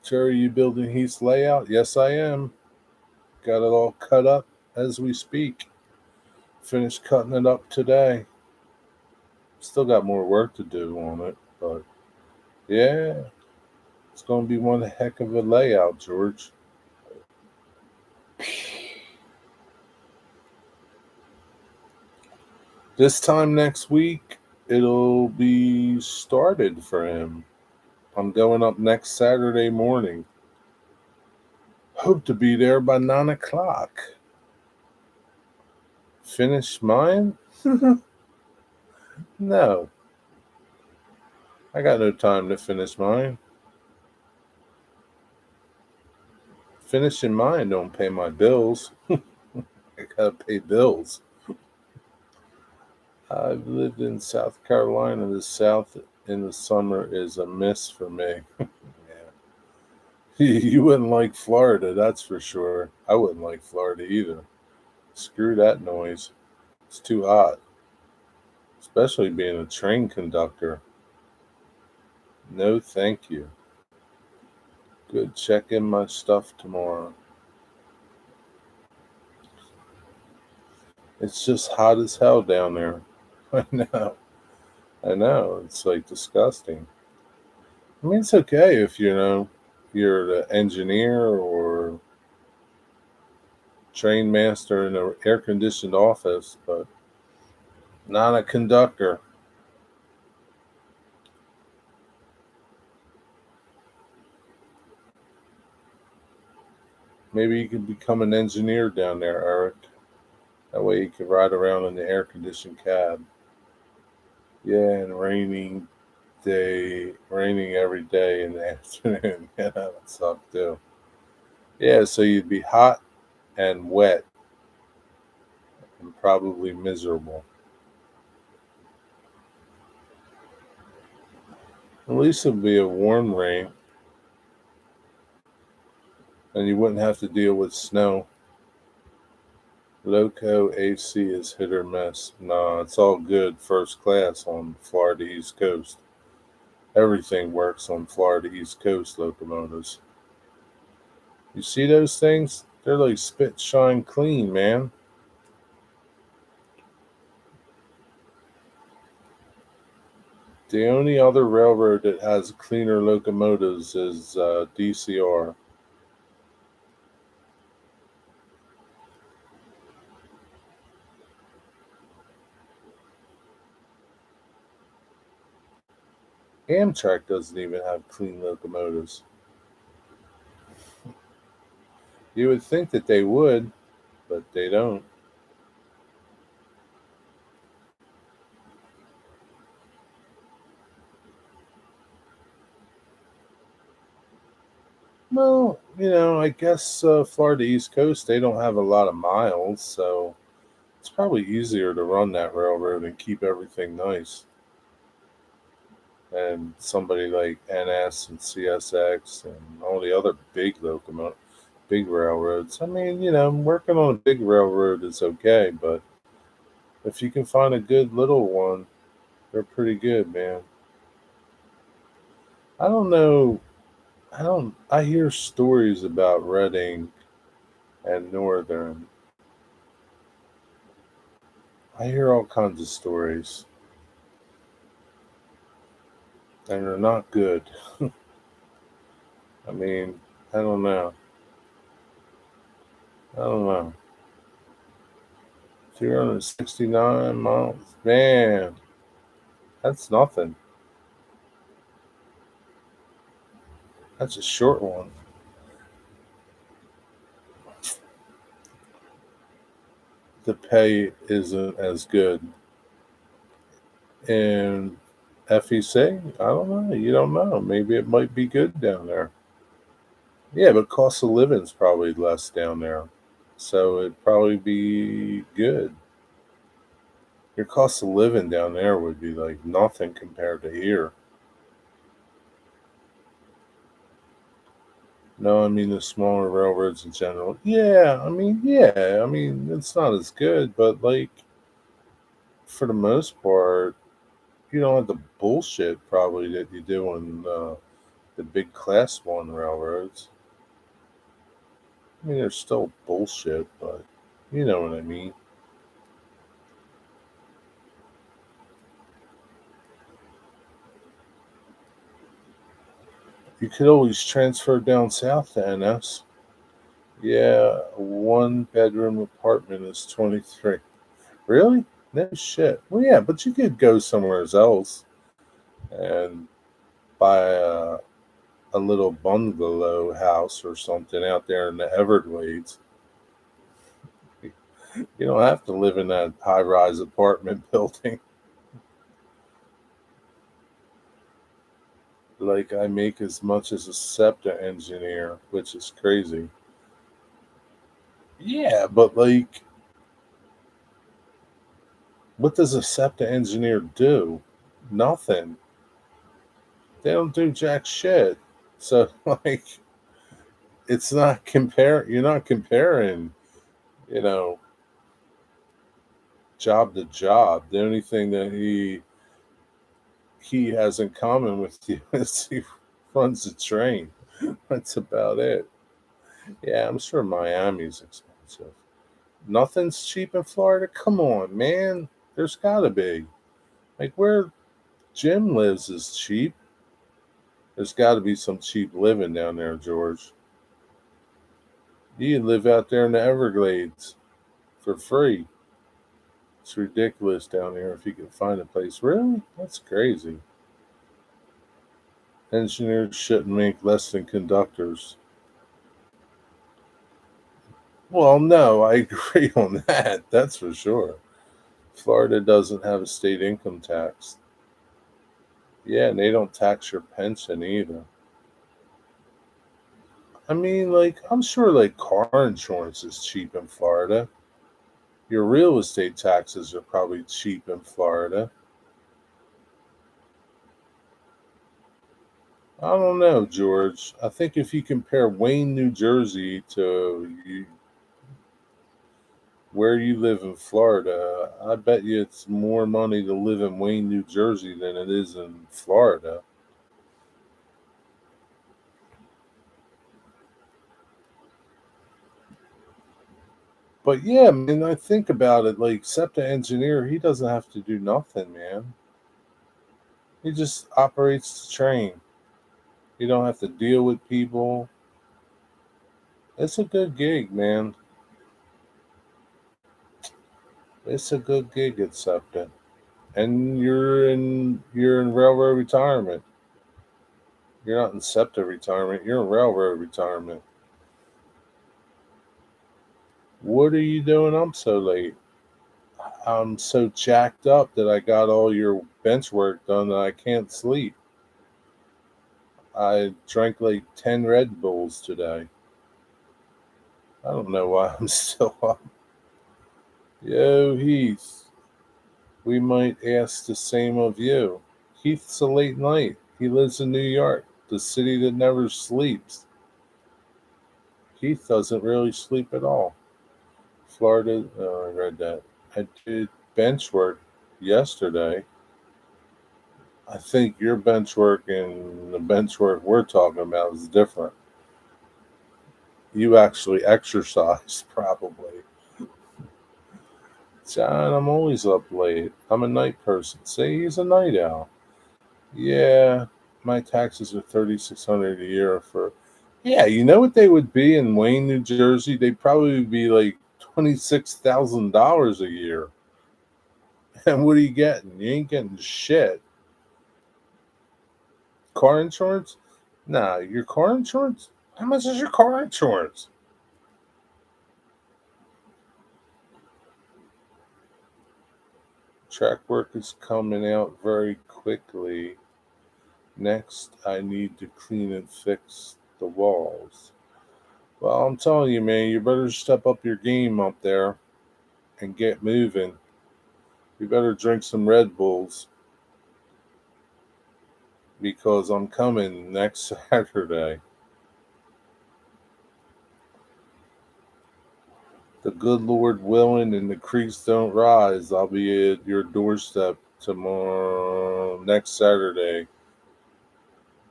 Jerry, you building Heath's layout? Yes, I am. Got it all cut up as we speak. Finished cutting it up today. Still got more work to do on it, but yeah, it's going to be one heck of a layout, George. This time next week, it'll be started for him. I'm going up next Saturday morning. Hope to be there by 9 o'clock. Finish mine? No. I got no time to finish mine. Finishing mine don't pay my bills. I gotta pay bills. I've lived in South Carolina. The South in the summer is a miss for me. Yeah. You wouldn't like Florida, that's for sure. I wouldn't like Florida either. Screw that noise. It's too hot. Especially being a train conductor. No, thank you. Good, check in my stuff tomorrow. It's just hot as hell down there. I know. I know. It's like disgusting. I mean, it's okay if you're the engineer or train master in an air conditioned office, but not a conductor. Maybe you could become an engineer down there, Eric. That way you could ride around in the air conditioned cab. Yeah, and raining every day in the afternoon. Yeah, that would suck too. Yeah, so you'd be hot and wet and probably miserable. At least it'd be a warm rain, and you wouldn't have to deal with snow. Loco AC is hit or miss. Nah, it's all good first class on Florida East Coast. Everything works on Florida East Coast locomotives. You see those things? They're like spit shine clean, man. The only other railroad that has cleaner locomotives is DCR. Amtrak doesn't even have clean locomotives. You would think that they would, but they don't. Well, I guess Florida East Coast, they don't have a lot of miles, so it's probably easier to run that railroad and keep everything nice. And somebody like NS and CSX and all the other big railroads. I mean, working on a big railroad is okay, but if you can find a good little one, they're pretty good, man. I don't know. I hear stories about Reading and Northern. I hear all kinds of stories, and they're not good. I mean, I don't know. I don't know. 369 miles. Man, that's nothing. That's a short one. The pay isn't as good. And FEC, I don't know. You don't know. Maybe it might be good down there. Yeah, but cost of living's probably less down there. So it'd probably be good. Your cost of living down there would be like nothing compared to here. No, I mean the smaller railroads in general. Yeah, I mean it's not as good, but like for the most part, you don't have the bullshit probably that you do on the big class one railroads. I mean, there's still bullshit, but you know what I mean. You could always transfer down south to NS. Yeah, a one bedroom apartment is 23. Really? No shit. Well, yeah, but you could go somewhere else and buy a little bungalow house or something out there in the Everglades. You don't have to live in that high rise apartment building. Like, I make as much as a SEPTA engineer, which is crazy. Yeah, but like, what does a SEPTA engineer do? Nothing. They don't do jack shit. So, like, it's not compare. You're not comparing, you know, job to job. The only thing that he has in common with you is he runs a train. That's about it. Yeah, I'm sure Miami's expensive. Nothing's cheap in Florida. Come on, man. There's gotta be. Like where Jim lives is cheap. There's got to be some cheap living down there, George. You can live out there in the Everglades for free. It's ridiculous down there if you can find a place. Really? That's crazy. Engineers shouldn't make less than conductors. Well, no, I agree on that. That's for sure. Florida doesn't have a state income tax. Yeah, and they don't tax your pension either. I mean, like, I'm sure, like, car insurance is cheap in Florida. Your real estate taxes are probably cheap in Florida. I don't know, George. I think if you compare Wayne, New Jersey to where you live in Florida, I bet you it's more money to live in Wayne, New Jersey than it is in Florida. But yeah, man, I think about it. Like, except the engineer, he doesn't have to do nothing, man. He just operates the train. You don't have to deal with people. It's a good gig, man. It's a good gig, except it. And you're in railroad retirement. You're not in SEPTA retirement. You're in railroad retirement. What are you doing up so late? I'm so jacked up that I got all your bench work done that I can't sleep. I drank like 10 Red Bulls today. I don't know why I'm still up. Yo, Heath, we might ask the same of you. Heath's a late night. He lives in New York, the city that never sleeps. Heath doesn't really sleep at all. Florida, I read that. I did bench work yesterday. I think your bench work and the bench work we're talking about is different. You actually exercise, probably. John, I'm always up late. I'm a night person. Say he's a night owl. Yeah, my taxes are 3,600 a year for. Yeah, you know what they would be in Wayne, New Jersey? They'd probably be like $26,000 a year. And what are you getting? You ain't getting shit. Car insurance? Nah, your car insurance? How much is your car insurance? Track work is coming out very quickly. Next, I need to clean and fix the walls. Well, I'm telling you, man, you better step up your game up there and get moving. You better drink some Red Bulls because I'm coming next Saturday. The good Lord willing and the creeks don't rise, I'll be at your doorstep tomorrow, next Saturday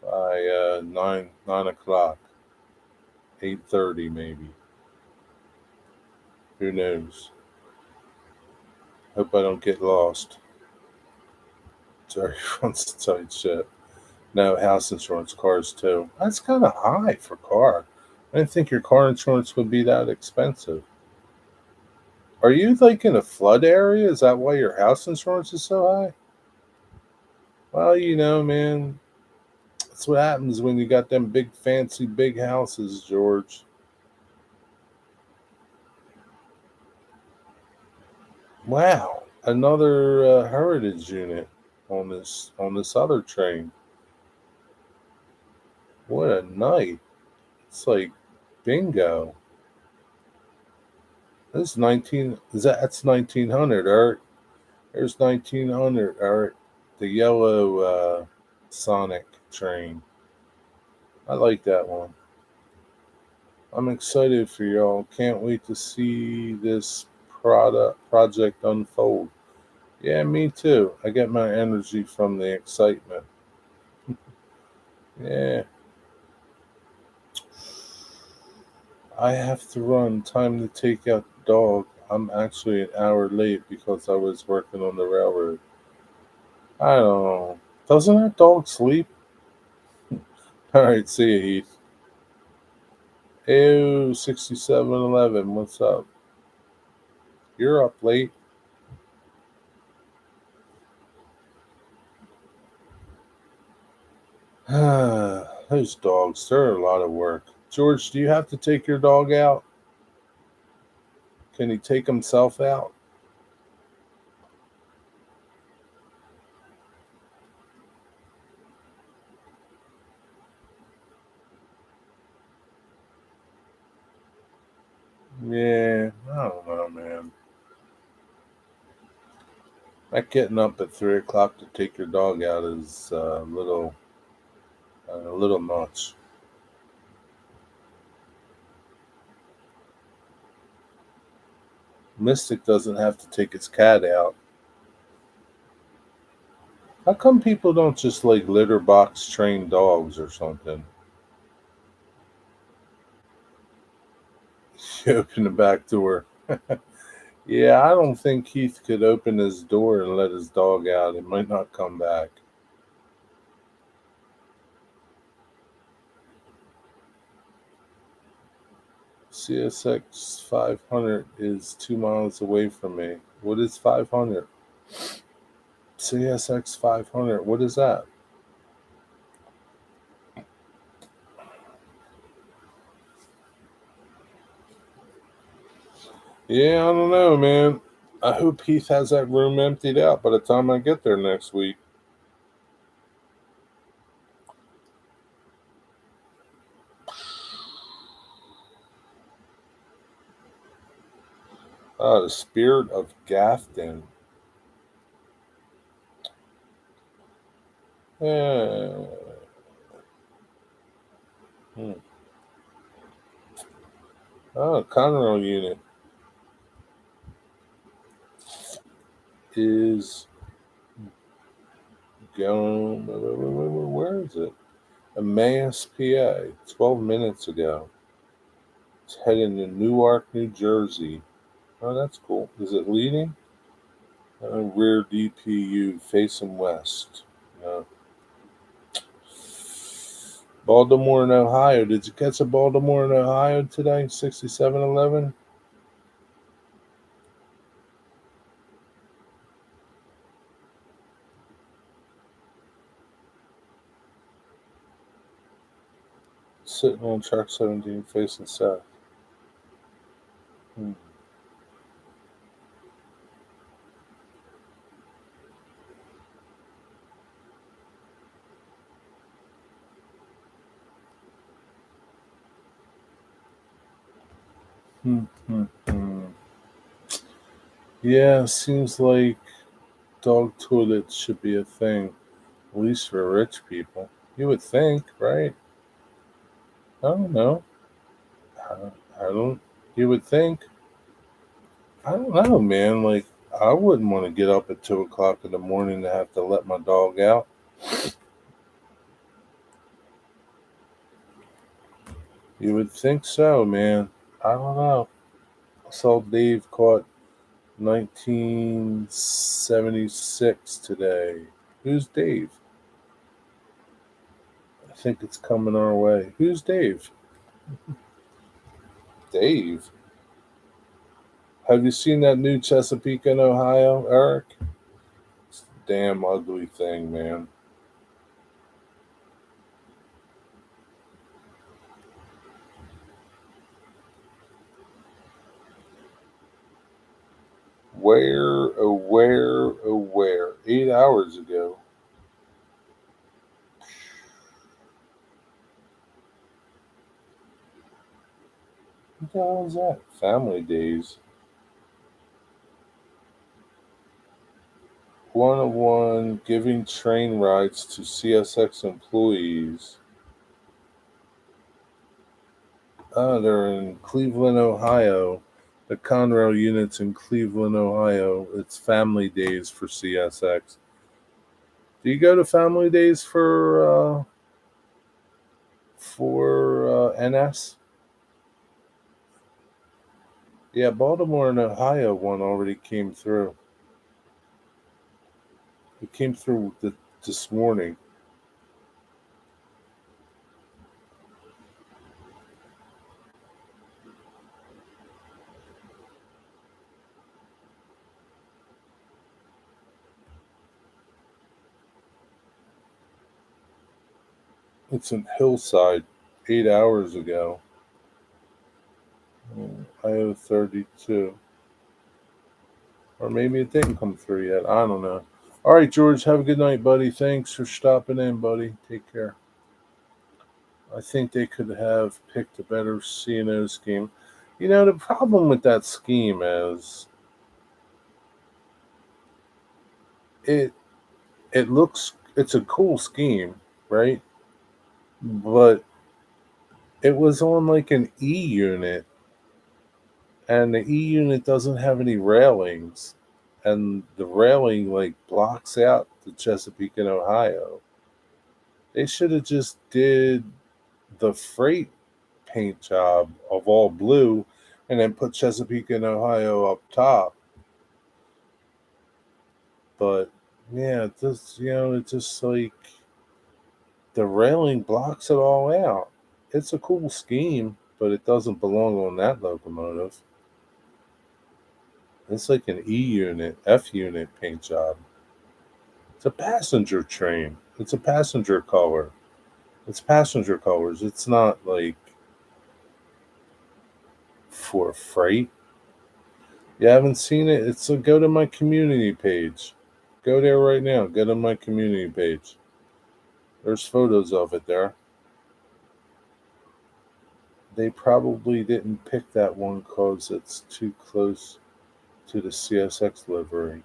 by 9 o'clock, 8:30 maybe. Who knows? Hope I don't get lost. Sorry, everyone's tight shit. No, house insurance, cars too. That's kind of high for car. I didn't think your car insurance would be that expensive. Are you like in a flood area? Is that why your house insurance is so high? Well, man, that's what happens when you got them big, fancy, big houses, George. Wow, another heritage unit on this other train. What a night! It's like bingo. This is 19. That's 1900, Art. There's 1900, Art. The yellow Sonic train. I like that one. I'm excited for y'all. Can't wait to see this project unfold. Yeah, me too. I get my energy from the excitement. Yeah, I have to run. Time to take out the dog. I'm actually an hour late because I was working on the railroad. I don't know. Doesn't that dog sleep? All right, see you, Heath. Ew, 6711. What's up? You're up late. Those dogs, they're a lot of work. George, do you have to take your dog out? Can he take himself out? Yeah, I don't know, man. That getting up at 3 o'clock to take your dog out is a little A little much. Mystic doesn't have to take his cat out. How come people don't just like litter box train dogs or something? You open the back door. Yeah, I don't think Keith could open his door and let his dog out. It might not come back. CSX 500 is 2 miles away from me. What is 500? CSX 500. What is that? Yeah, I don't know, man. I hope Heath has that room emptied out by the time I get there next week. Ah, the spirit of Gafton. Yeah. Hmm. Oh, Conroe unit is going. Where is it? Emmaus, PA. 12 minutes ago. It's heading to Newark, New Jersey. Oh, that's cool. Is it leading? Rear DPU facing west. No. Baltimore and Ohio. Did you catch a Baltimore and Ohio today? 6711? Sitting on track 17 facing south. Hmm. Hmm, hmm, hmm. Yeah, seems like dog toilets should be a thing, at least for rich people. You would think, right? I don't know. I don't. You would think. I don't know, man. Like, I wouldn't want to get up at 2 o'clock in the morning to have to let my dog out. You would think so, man. I don't know. I saw Dave caught 1976 today. Who's Dave? I think it's coming our way. Who's Dave? Dave. Have you seen that new Chesapeake in Ohio, Eric? It's a damn ugly thing, man. Where? 8 hours ago. What the hell is that? Family Days. 101 giving train rides to CSX employees. They're in Cleveland, Ohio. The Conrail unit's in Cleveland, Ohio. It's Family Days for CSX. Do you go to Family Days for NS? Yeah, Baltimore and Ohio one already came through. It came through this morning. It's in Hillside 8 hours ago. IO 32. Or maybe it didn't come through yet. I don't know. All right, George, have a good night, buddy. Thanks for stopping in, buddy. Take care. I think they could have picked a better CNO scheme. You know, the problem with that scheme is it it's a cool scheme, right? but it was on like an E unit, and the E unit doesn't have any railings, and the railing like blocks out the Chesapeake and Ohio. They should have just did the freight paint job of all blue, and then put Chesapeake and Ohio up top. But yeah, this it's just like the railing blocks it all out. It's a cool scheme, but it doesn't belong on that locomotive. It's like an E unit, F unit paint job. It's a passenger train. It's a passenger color. It's passenger colors. It's not like for freight. You haven't seen it? It's a go to my community page. Go there right now. Go to my community page. There's photos of it there. They probably didn't pick that one because it's too close to the CSX livery.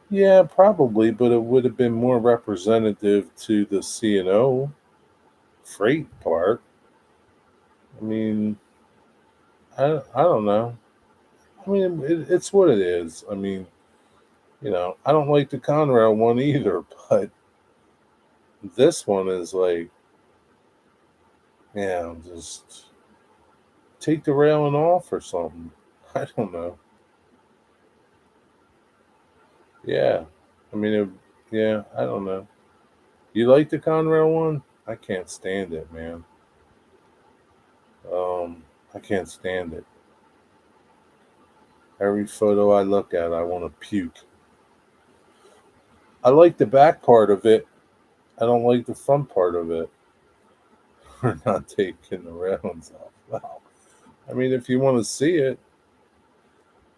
Yeah, probably, but it would have been more representative to the C&O freight part. I mean, I don't know. I mean, it's what it is. I mean, I don't like the Conrail one either, but this one is like, just take the railing off or something. I don't know. Yeah, I mean, yeah, I don't know. You like the Conrail one? I can't stand it, man. Um, I can't stand it. Every photo I look at, I want to puke. I like the back part of it. I don't like the front part of it. We're not taking the railings off. Wow. I mean, if you want to see it,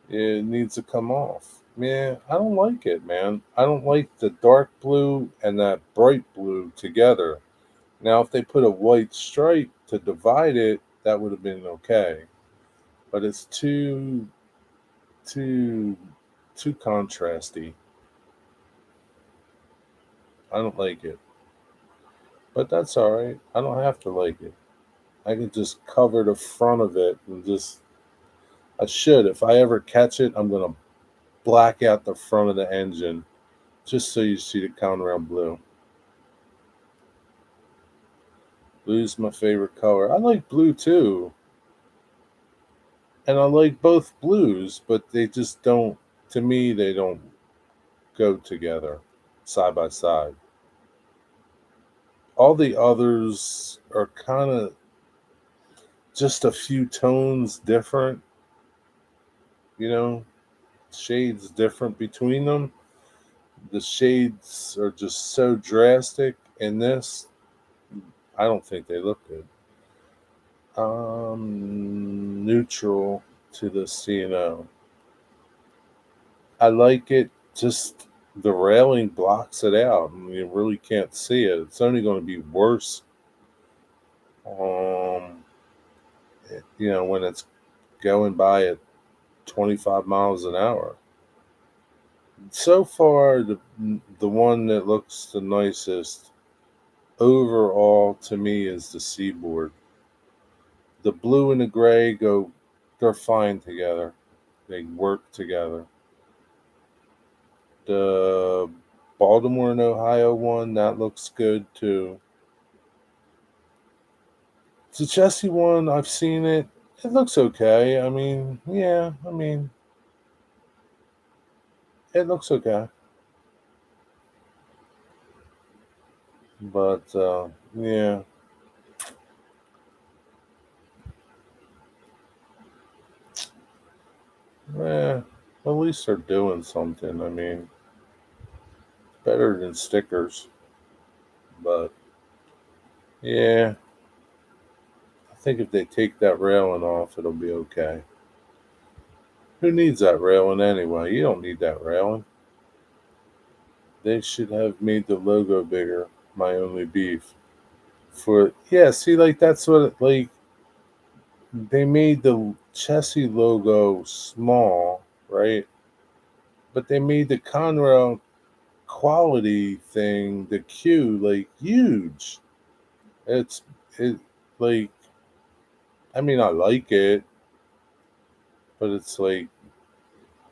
it needs to come off. Man, I don't like it, man. I don't like the dark blue and that bright blue together. Now, if they put a white stripe to divide it, that would have been okay. But it's too, too contrasty. I don't like it. But that's all right. I don't have to like it. I can just cover the front of it and just. I should. If I ever catch it, I'm gonna black out the front of the engine just so you see the Conrail blue. Blue's my favorite color. I like blue too, and I like both blues, but they just don't. To me, they don't go together side by side. All the others are kind of just a few tones different, you know, shades different between them. The shades are just so drastic in this. I don't think they look good. Neutral to the CNO. I like it. Just the railing blocks it out, and you really can't see it. It's only going to be worse. Um, when it's going by at 25 miles an hour. So far, the one that looks the nicest overall to me is the Seaboard. The blue and the gray they're fine together. They work together. The Baltimore and Ohio one, that looks good too. The Chessie one, I've seen it. It looks okay. I mean, yeah, it looks okay. But yeah, at least they're doing something. I mean, better than stickers. But yeah, I think if they take that railing off, it'll be okay. Who needs that railing anyway? You don't need that railing. They should have made the logo bigger. My only beef. See, like that's like they made the Chessie logo small, right? But they made the Conrail quality thing, the Q, like huge. It's it like I mean I like it, but it's like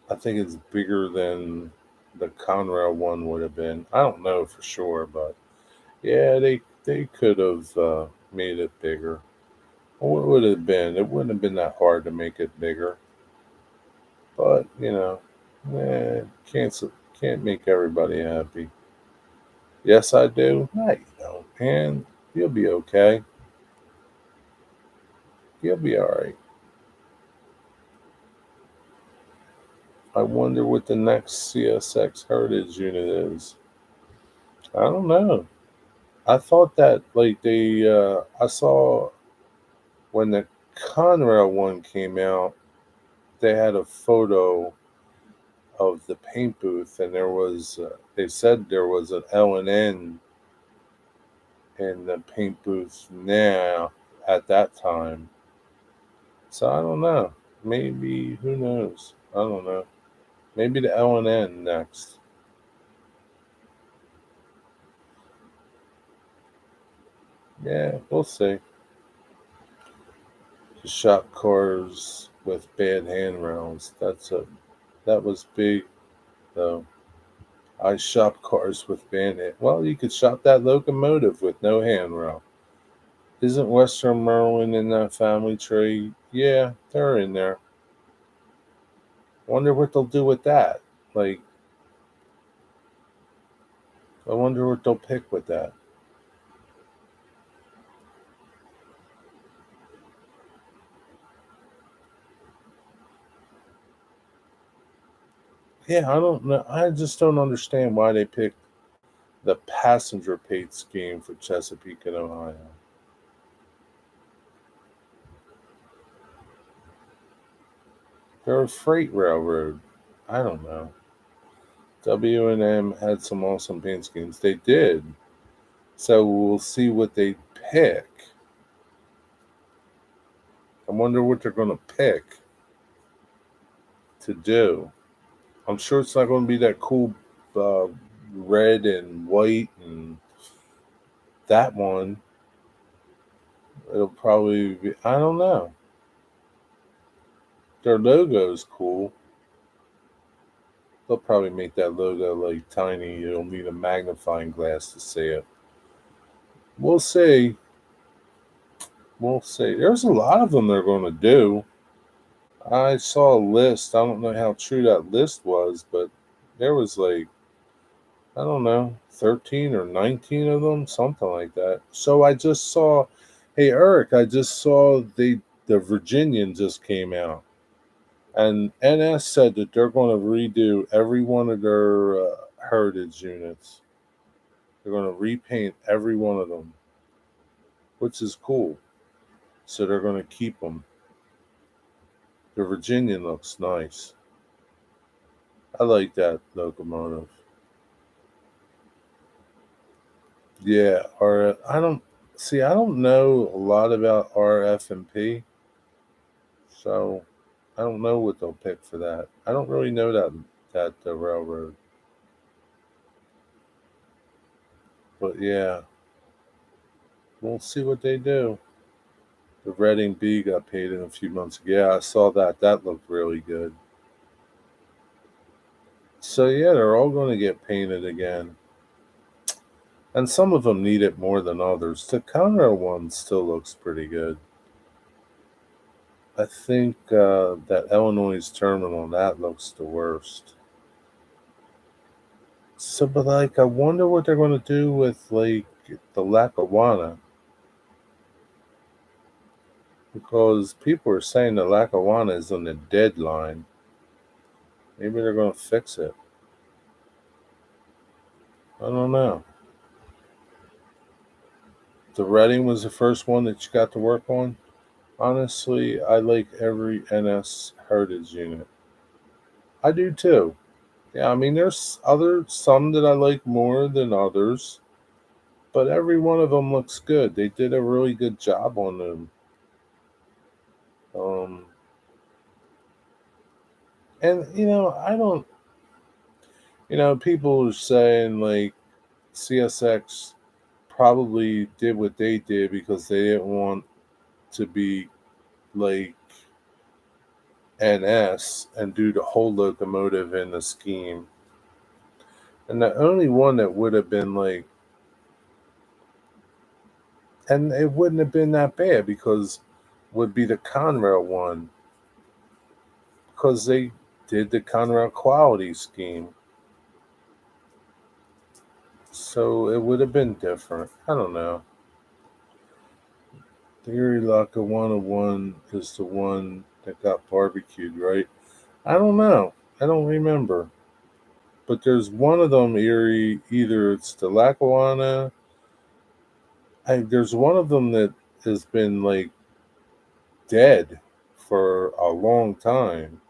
I think it's bigger than the Conrail one would have been. I don't know for sure, but yeah, they could have made it bigger. What would it have been? It wouldn't have been that hard to make it bigger, but can't make everybody happy. Yes, I do. No, you don't, man. You'll be okay. You'll be all right. I wonder what the next CSX Heritage unit is. I don't know. I thought that like I saw when the Conrail one came out, they had a photo of the paint booth, and they said there was an L&N in the paint booth now at that time. So I don't know. Maybe who knows? I don't know. Maybe the L&N next. Yeah, we'll see. Shop cars with bad handrails. That was big though. I shop cars with bad hand. Well, you could shop that locomotive with no handrail. Isn't Western Maryland in that family tree? Yeah, they're in there. Wonder what they'll do with that. Like, I wonder what they'll pick with that. Yeah, I don't know. I just don't understand why they picked the passenger paid scheme for Chesapeake and Ohio. They're a freight railroad. I don't know. W&M had some awesome paint schemes. They did. So we'll see what they pick. I wonder what they're going to pick to do. I'm sure it's not going to be that cool uh, red and white and that one. It'll probably be, I don't know. Their logo's cool. They'll probably make that logo like tiny. You'll need a magnifying glass to see it. We'll see. We'll see. There's a lot of them they're going to do. I saw a list. I don't know how true that list was, but there was like, I don't know, 13 or 19 of them, something like that. So I just saw, hey, Eric, I just saw the Virginian just came out. And NS said that they're going to redo every one of their heritage units. They're going to repaint every one of them, which is cool. So they're going to keep them. The Virginian looks nice. I like that locomotive. Yeah, or I don't see. I don't know a lot about RF&P, so I don't know what they'll pick for that. I don't really know that the railroad, but yeah, we'll see what they do. The Reading B got paid in a few months ago. Yeah, I saw that. That looked really good. So yeah, they're all going to get painted again, and some of them need it more than others. The Conrail one still looks pretty good. I think that Illinois terminal that looks the worst. So, but like, I wonder what they're going to do with like the Lackawanna because people are saying the Lackawanna is on the deadline. Maybe they're going to fix it. I don't know. The Reading was the first one that you got to work on. Honestly, I like every NS Heritage unit. I do too. Yeah, I mean, there's some that I like more than others, but every one of them looks good. They did a really good job on them. Um, and I don't. People are saying like CSX probably did what they did because they didn't want to be like NS and do the whole locomotive in the scheme. And the only one that would have been like, and it wouldn't have been that bad because would be the Conrail one because they did the Conrail quality scheme. So it would have been different. I don't know. The Erie Lackawanna one is the one that got barbecued, right? I don't know. I don't remember. But there's one of them, Erie, either it's the Lackawanna. There's one of them that has been like dead for a long time.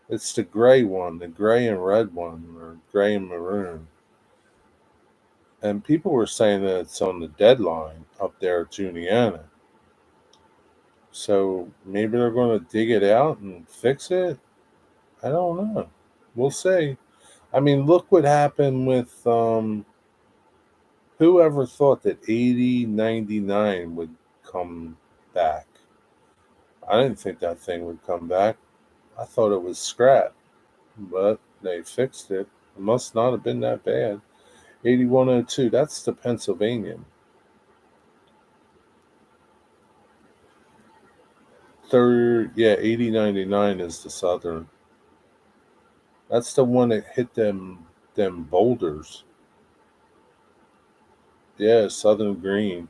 It's the gray one, the gray and red one, or gray and maroon. And people were saying that it's on the deadline up there at Juniana. So maybe they're going to dig it out and fix it. I don't know. We'll see. I mean, look what happened with whoever thought that 8099 would come back. I didn't think that thing would come back. I thought it was scrap, but they fixed it. It must not have been that bad. 8102, that's the Pennsylvanian. Third, yeah, 8099 is the Southern. That's the one that hit them boulders. Yeah, Southern Green.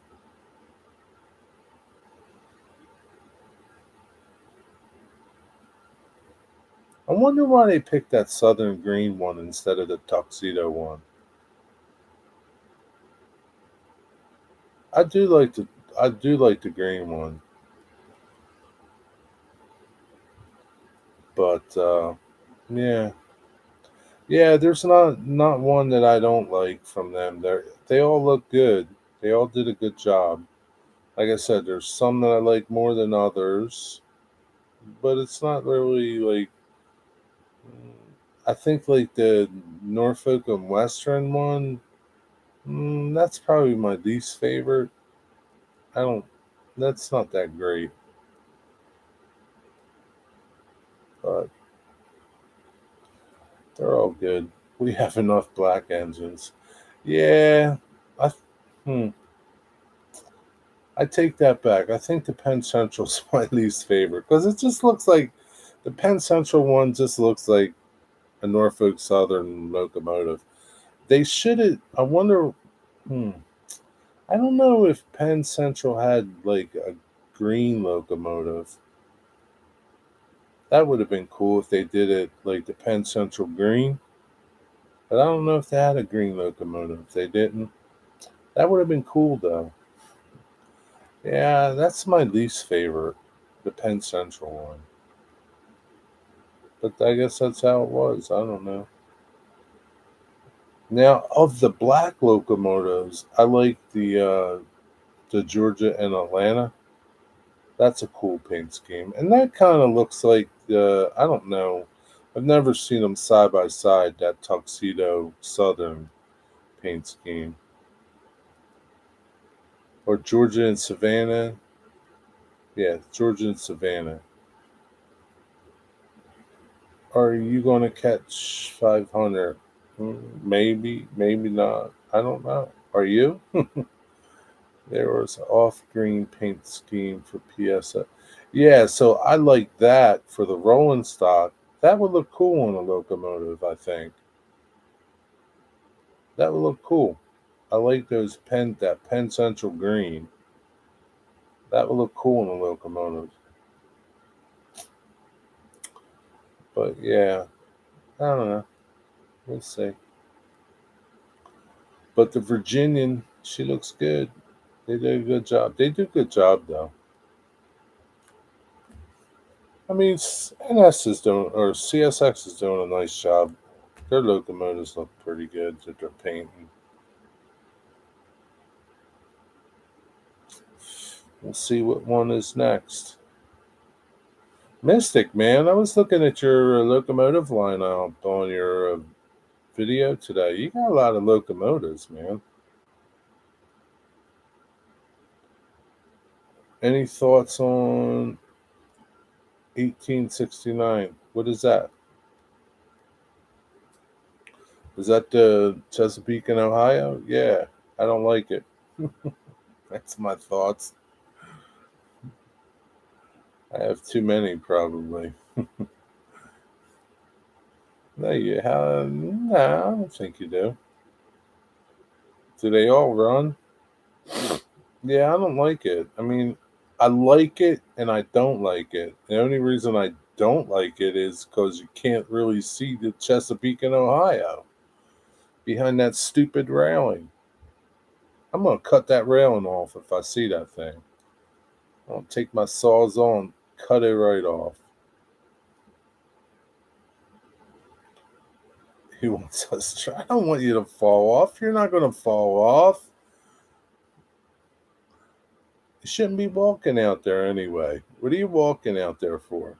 I wonder why they picked that Southern Green one instead of the Tuxedo one. I do like the I do like the green one, but yeah, yeah. There's not one that I don't like from them. They all look good. They all did a good job. Like I said, there's some that I like more than others, but it's not really like. I think like the Norfolk and Western one. That's probably my least favorite. I don't. That's not that great, but they're all good. We have enough black engines. Yeah, I. Hmm, I take that back. I think the Penn Central's my least favorite because it just looks like the Penn Central one just looks like a Norfolk Southern locomotive. They should have. I wonder. Hmm, I don't know if Penn Central had like a green locomotive. That would have been cool if they did it like the Penn Central green. But I don't know if they had a green locomotive. They didn't. That would have been cool though. Yeah, that's my least favorite, the Penn Central one. But I guess that's how it was. I don't know. Now, of the black locomotives, I like the Georgia and Atlanta. That's a cool paint scheme, and that kind of looks like I don't know. I've never seen them side by side. That tuxedo Southern paint scheme, or Georgia and Savannah. Yeah, Georgia and Savannah. Are you going to catch 500? Maybe, maybe not. I don't know. Are you? There was off green paint scheme for PSA. Yeah, so I like that for the rolling stock. That would look cool on a locomotive, I think. That would look cool. I like that Penn Central green. That would look cool on a locomotive. But yeah, I don't know. We'll see. But the Virginian, she looks good. They did a good job. They do a good job though. I mean, NS is doing, or CSX is doing a nice job. Their locomotives look pretty good that they're painting. We'll see what one is next. Mystic, man, I was looking at your locomotive lineup on your video today. You got a lot of locomotives, man. Any thoughts on 1869? What is that? Is that the Chesapeake in Ohio? Yeah, I don't like it. That's my thoughts. I have too many, probably. No, you have. Nah, I don't think you do. Do they all run? Yeah, I don't like it. I mean, I like it and I don't like it. The only reason I don't like it is because you can't really see the Chesapeake in Ohio behind that stupid railing. I'm gonna cut that railing off if I see that thing. I'll take my sawzall, cut it right off. He wants us to try. I don't want you to fall off. You're not gonna fall off. You shouldn't be walking out there anyway. What are you walking out there for?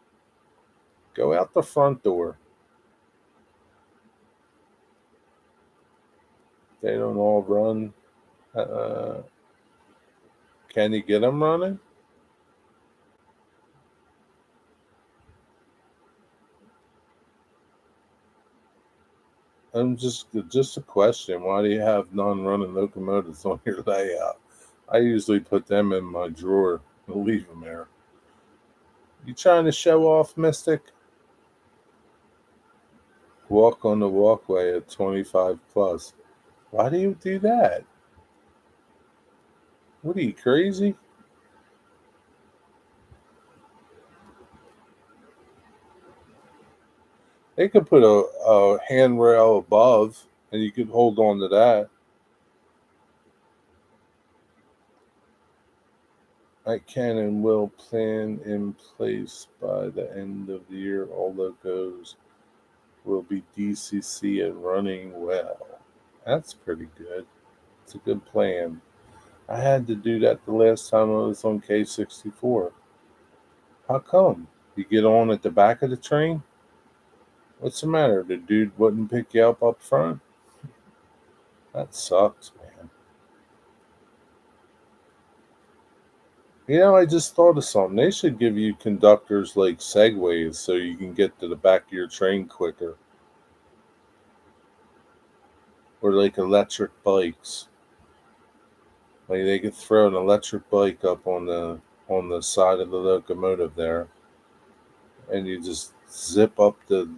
Go out the front door. They don't all run. Uh, can you get them running? I'm just a question. Why do you have non-running locomotives on your layout? I usually put them in my drawer and leave them there. You trying to show off, Mystic? Walk on the walkway at 25 plus. Why do you do that? What are you, crazy? They could put a handrail above and you could hold on to that. I can and will plan in place by the end of the year. All logos will be DCC and running well. That's pretty good. It's a good plan. I had to do that the last time I was on K64. How come? You get on at the back of the train? What's the matter? The dude wouldn't pick you up front? That sucks, man. You know, I just thought of something. They should give you conductors like segways so you can get to the back of your train quicker. Or like electric bikes. Like they could throw an electric bike up on the side of the locomotive there, and you just zip up the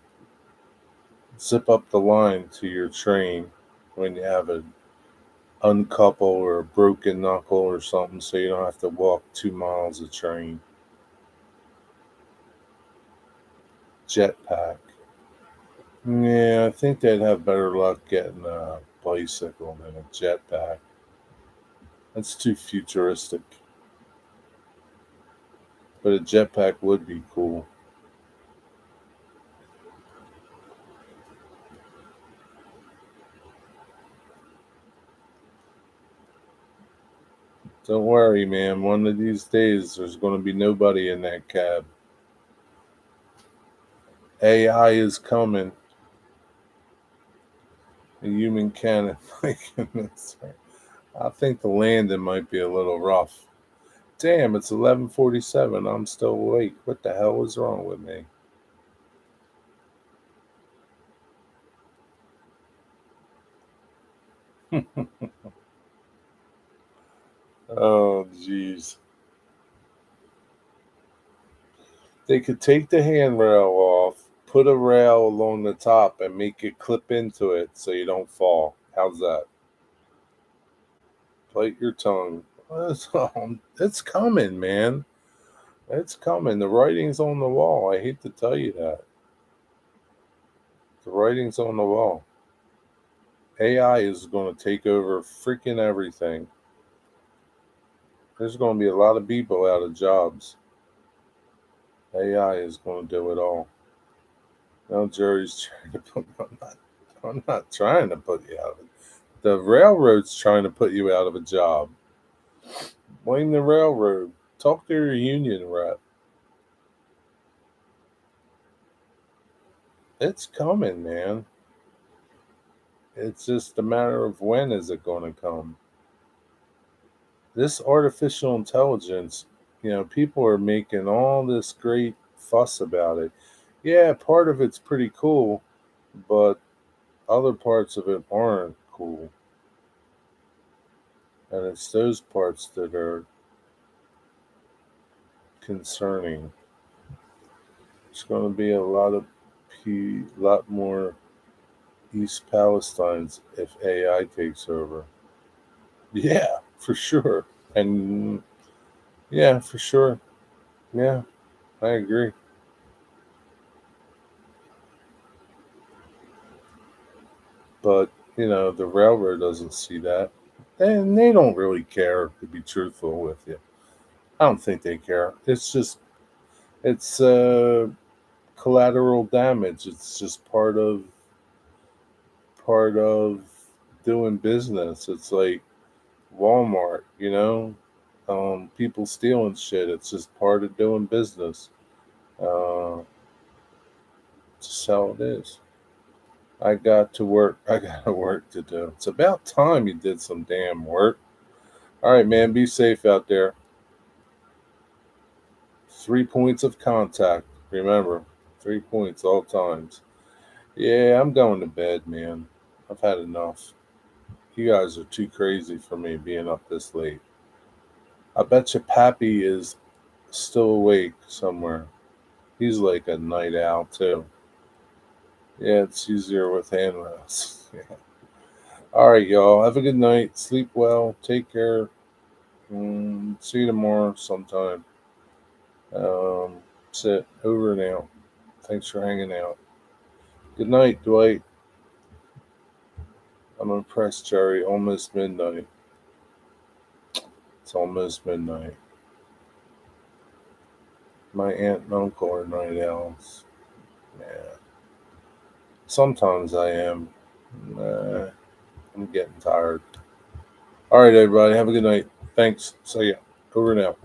line to your train when you have an uncouple or a broken knuckle or something, so you don't have to walk 2 miles of train. Jetpack. Yeah, I think they'd have better luck getting a bicycle than a jetpack. That's too futuristic. But a jetpack would be cool. Don't worry, man. One of these days, there's going to be nobody in that cab. AI is coming. A human cannon. My goodness. I think the landing might be a little rough. Damn, it's 11:47. I'm still awake. What the hell is wrong with me? Oh, jeez. They could take the handrail off, put a rail along the top, and make it clip into it so you don't fall. How's that? Bite your tongue. It's coming, man. It's coming. The writing's on the wall. I hate to tell you that. The writing's on the wall. AI is going to take over freaking everything. There's going to be a lot of people out of jobs. AI is going to do it all. Now Jerry's trying to put. I'm not trying to put you out of it. The railroad's trying to put you out of a job. Blame the railroad. Talk to your union rep. It's coming, man. It's just a matter of when is it going to come. This artificial intelligence People are making all this great fuss about it. Yeah, part of it's pretty cool, but other parts of it aren't cool. And it's those parts that are concerning. It's going to be a lot more East Palestines if AI takes over. Yeah, for sure. And yeah, for sure. Yeah, I agree. But, the railroad doesn't see that. And they don't really care, to be truthful with you. I don't think they care. It's collateral damage. It's just part of doing business. It's like Walmart, people stealing shit. It's just part of doing business. Uh, just how it is. I got to work. I got work to do. It's about time you did some damn work. All right, man. Be safe out there. 3 points of contact. Remember, 3 points all times. Yeah, I'm going to bed, man. I've had enough. You guys are too crazy for me being up this late. I bet you Pappy is still awake somewhere. He's like a night owl too. Yeah, it's easier with handrails. Yeah. All right, y'all. Have a good night. Sleep well. Take care. See you tomorrow sometime. Sit over and out. Thanks for hanging out. Good night, Dwight. I'm impressed, Jerry. Almost midnight. It's almost midnight. My aunt and uncle are night owls. Yeah. Sometimes I am. Nah, I'm getting tired. All right, everybody. Have a good night. Thanks. See ya. Over and out.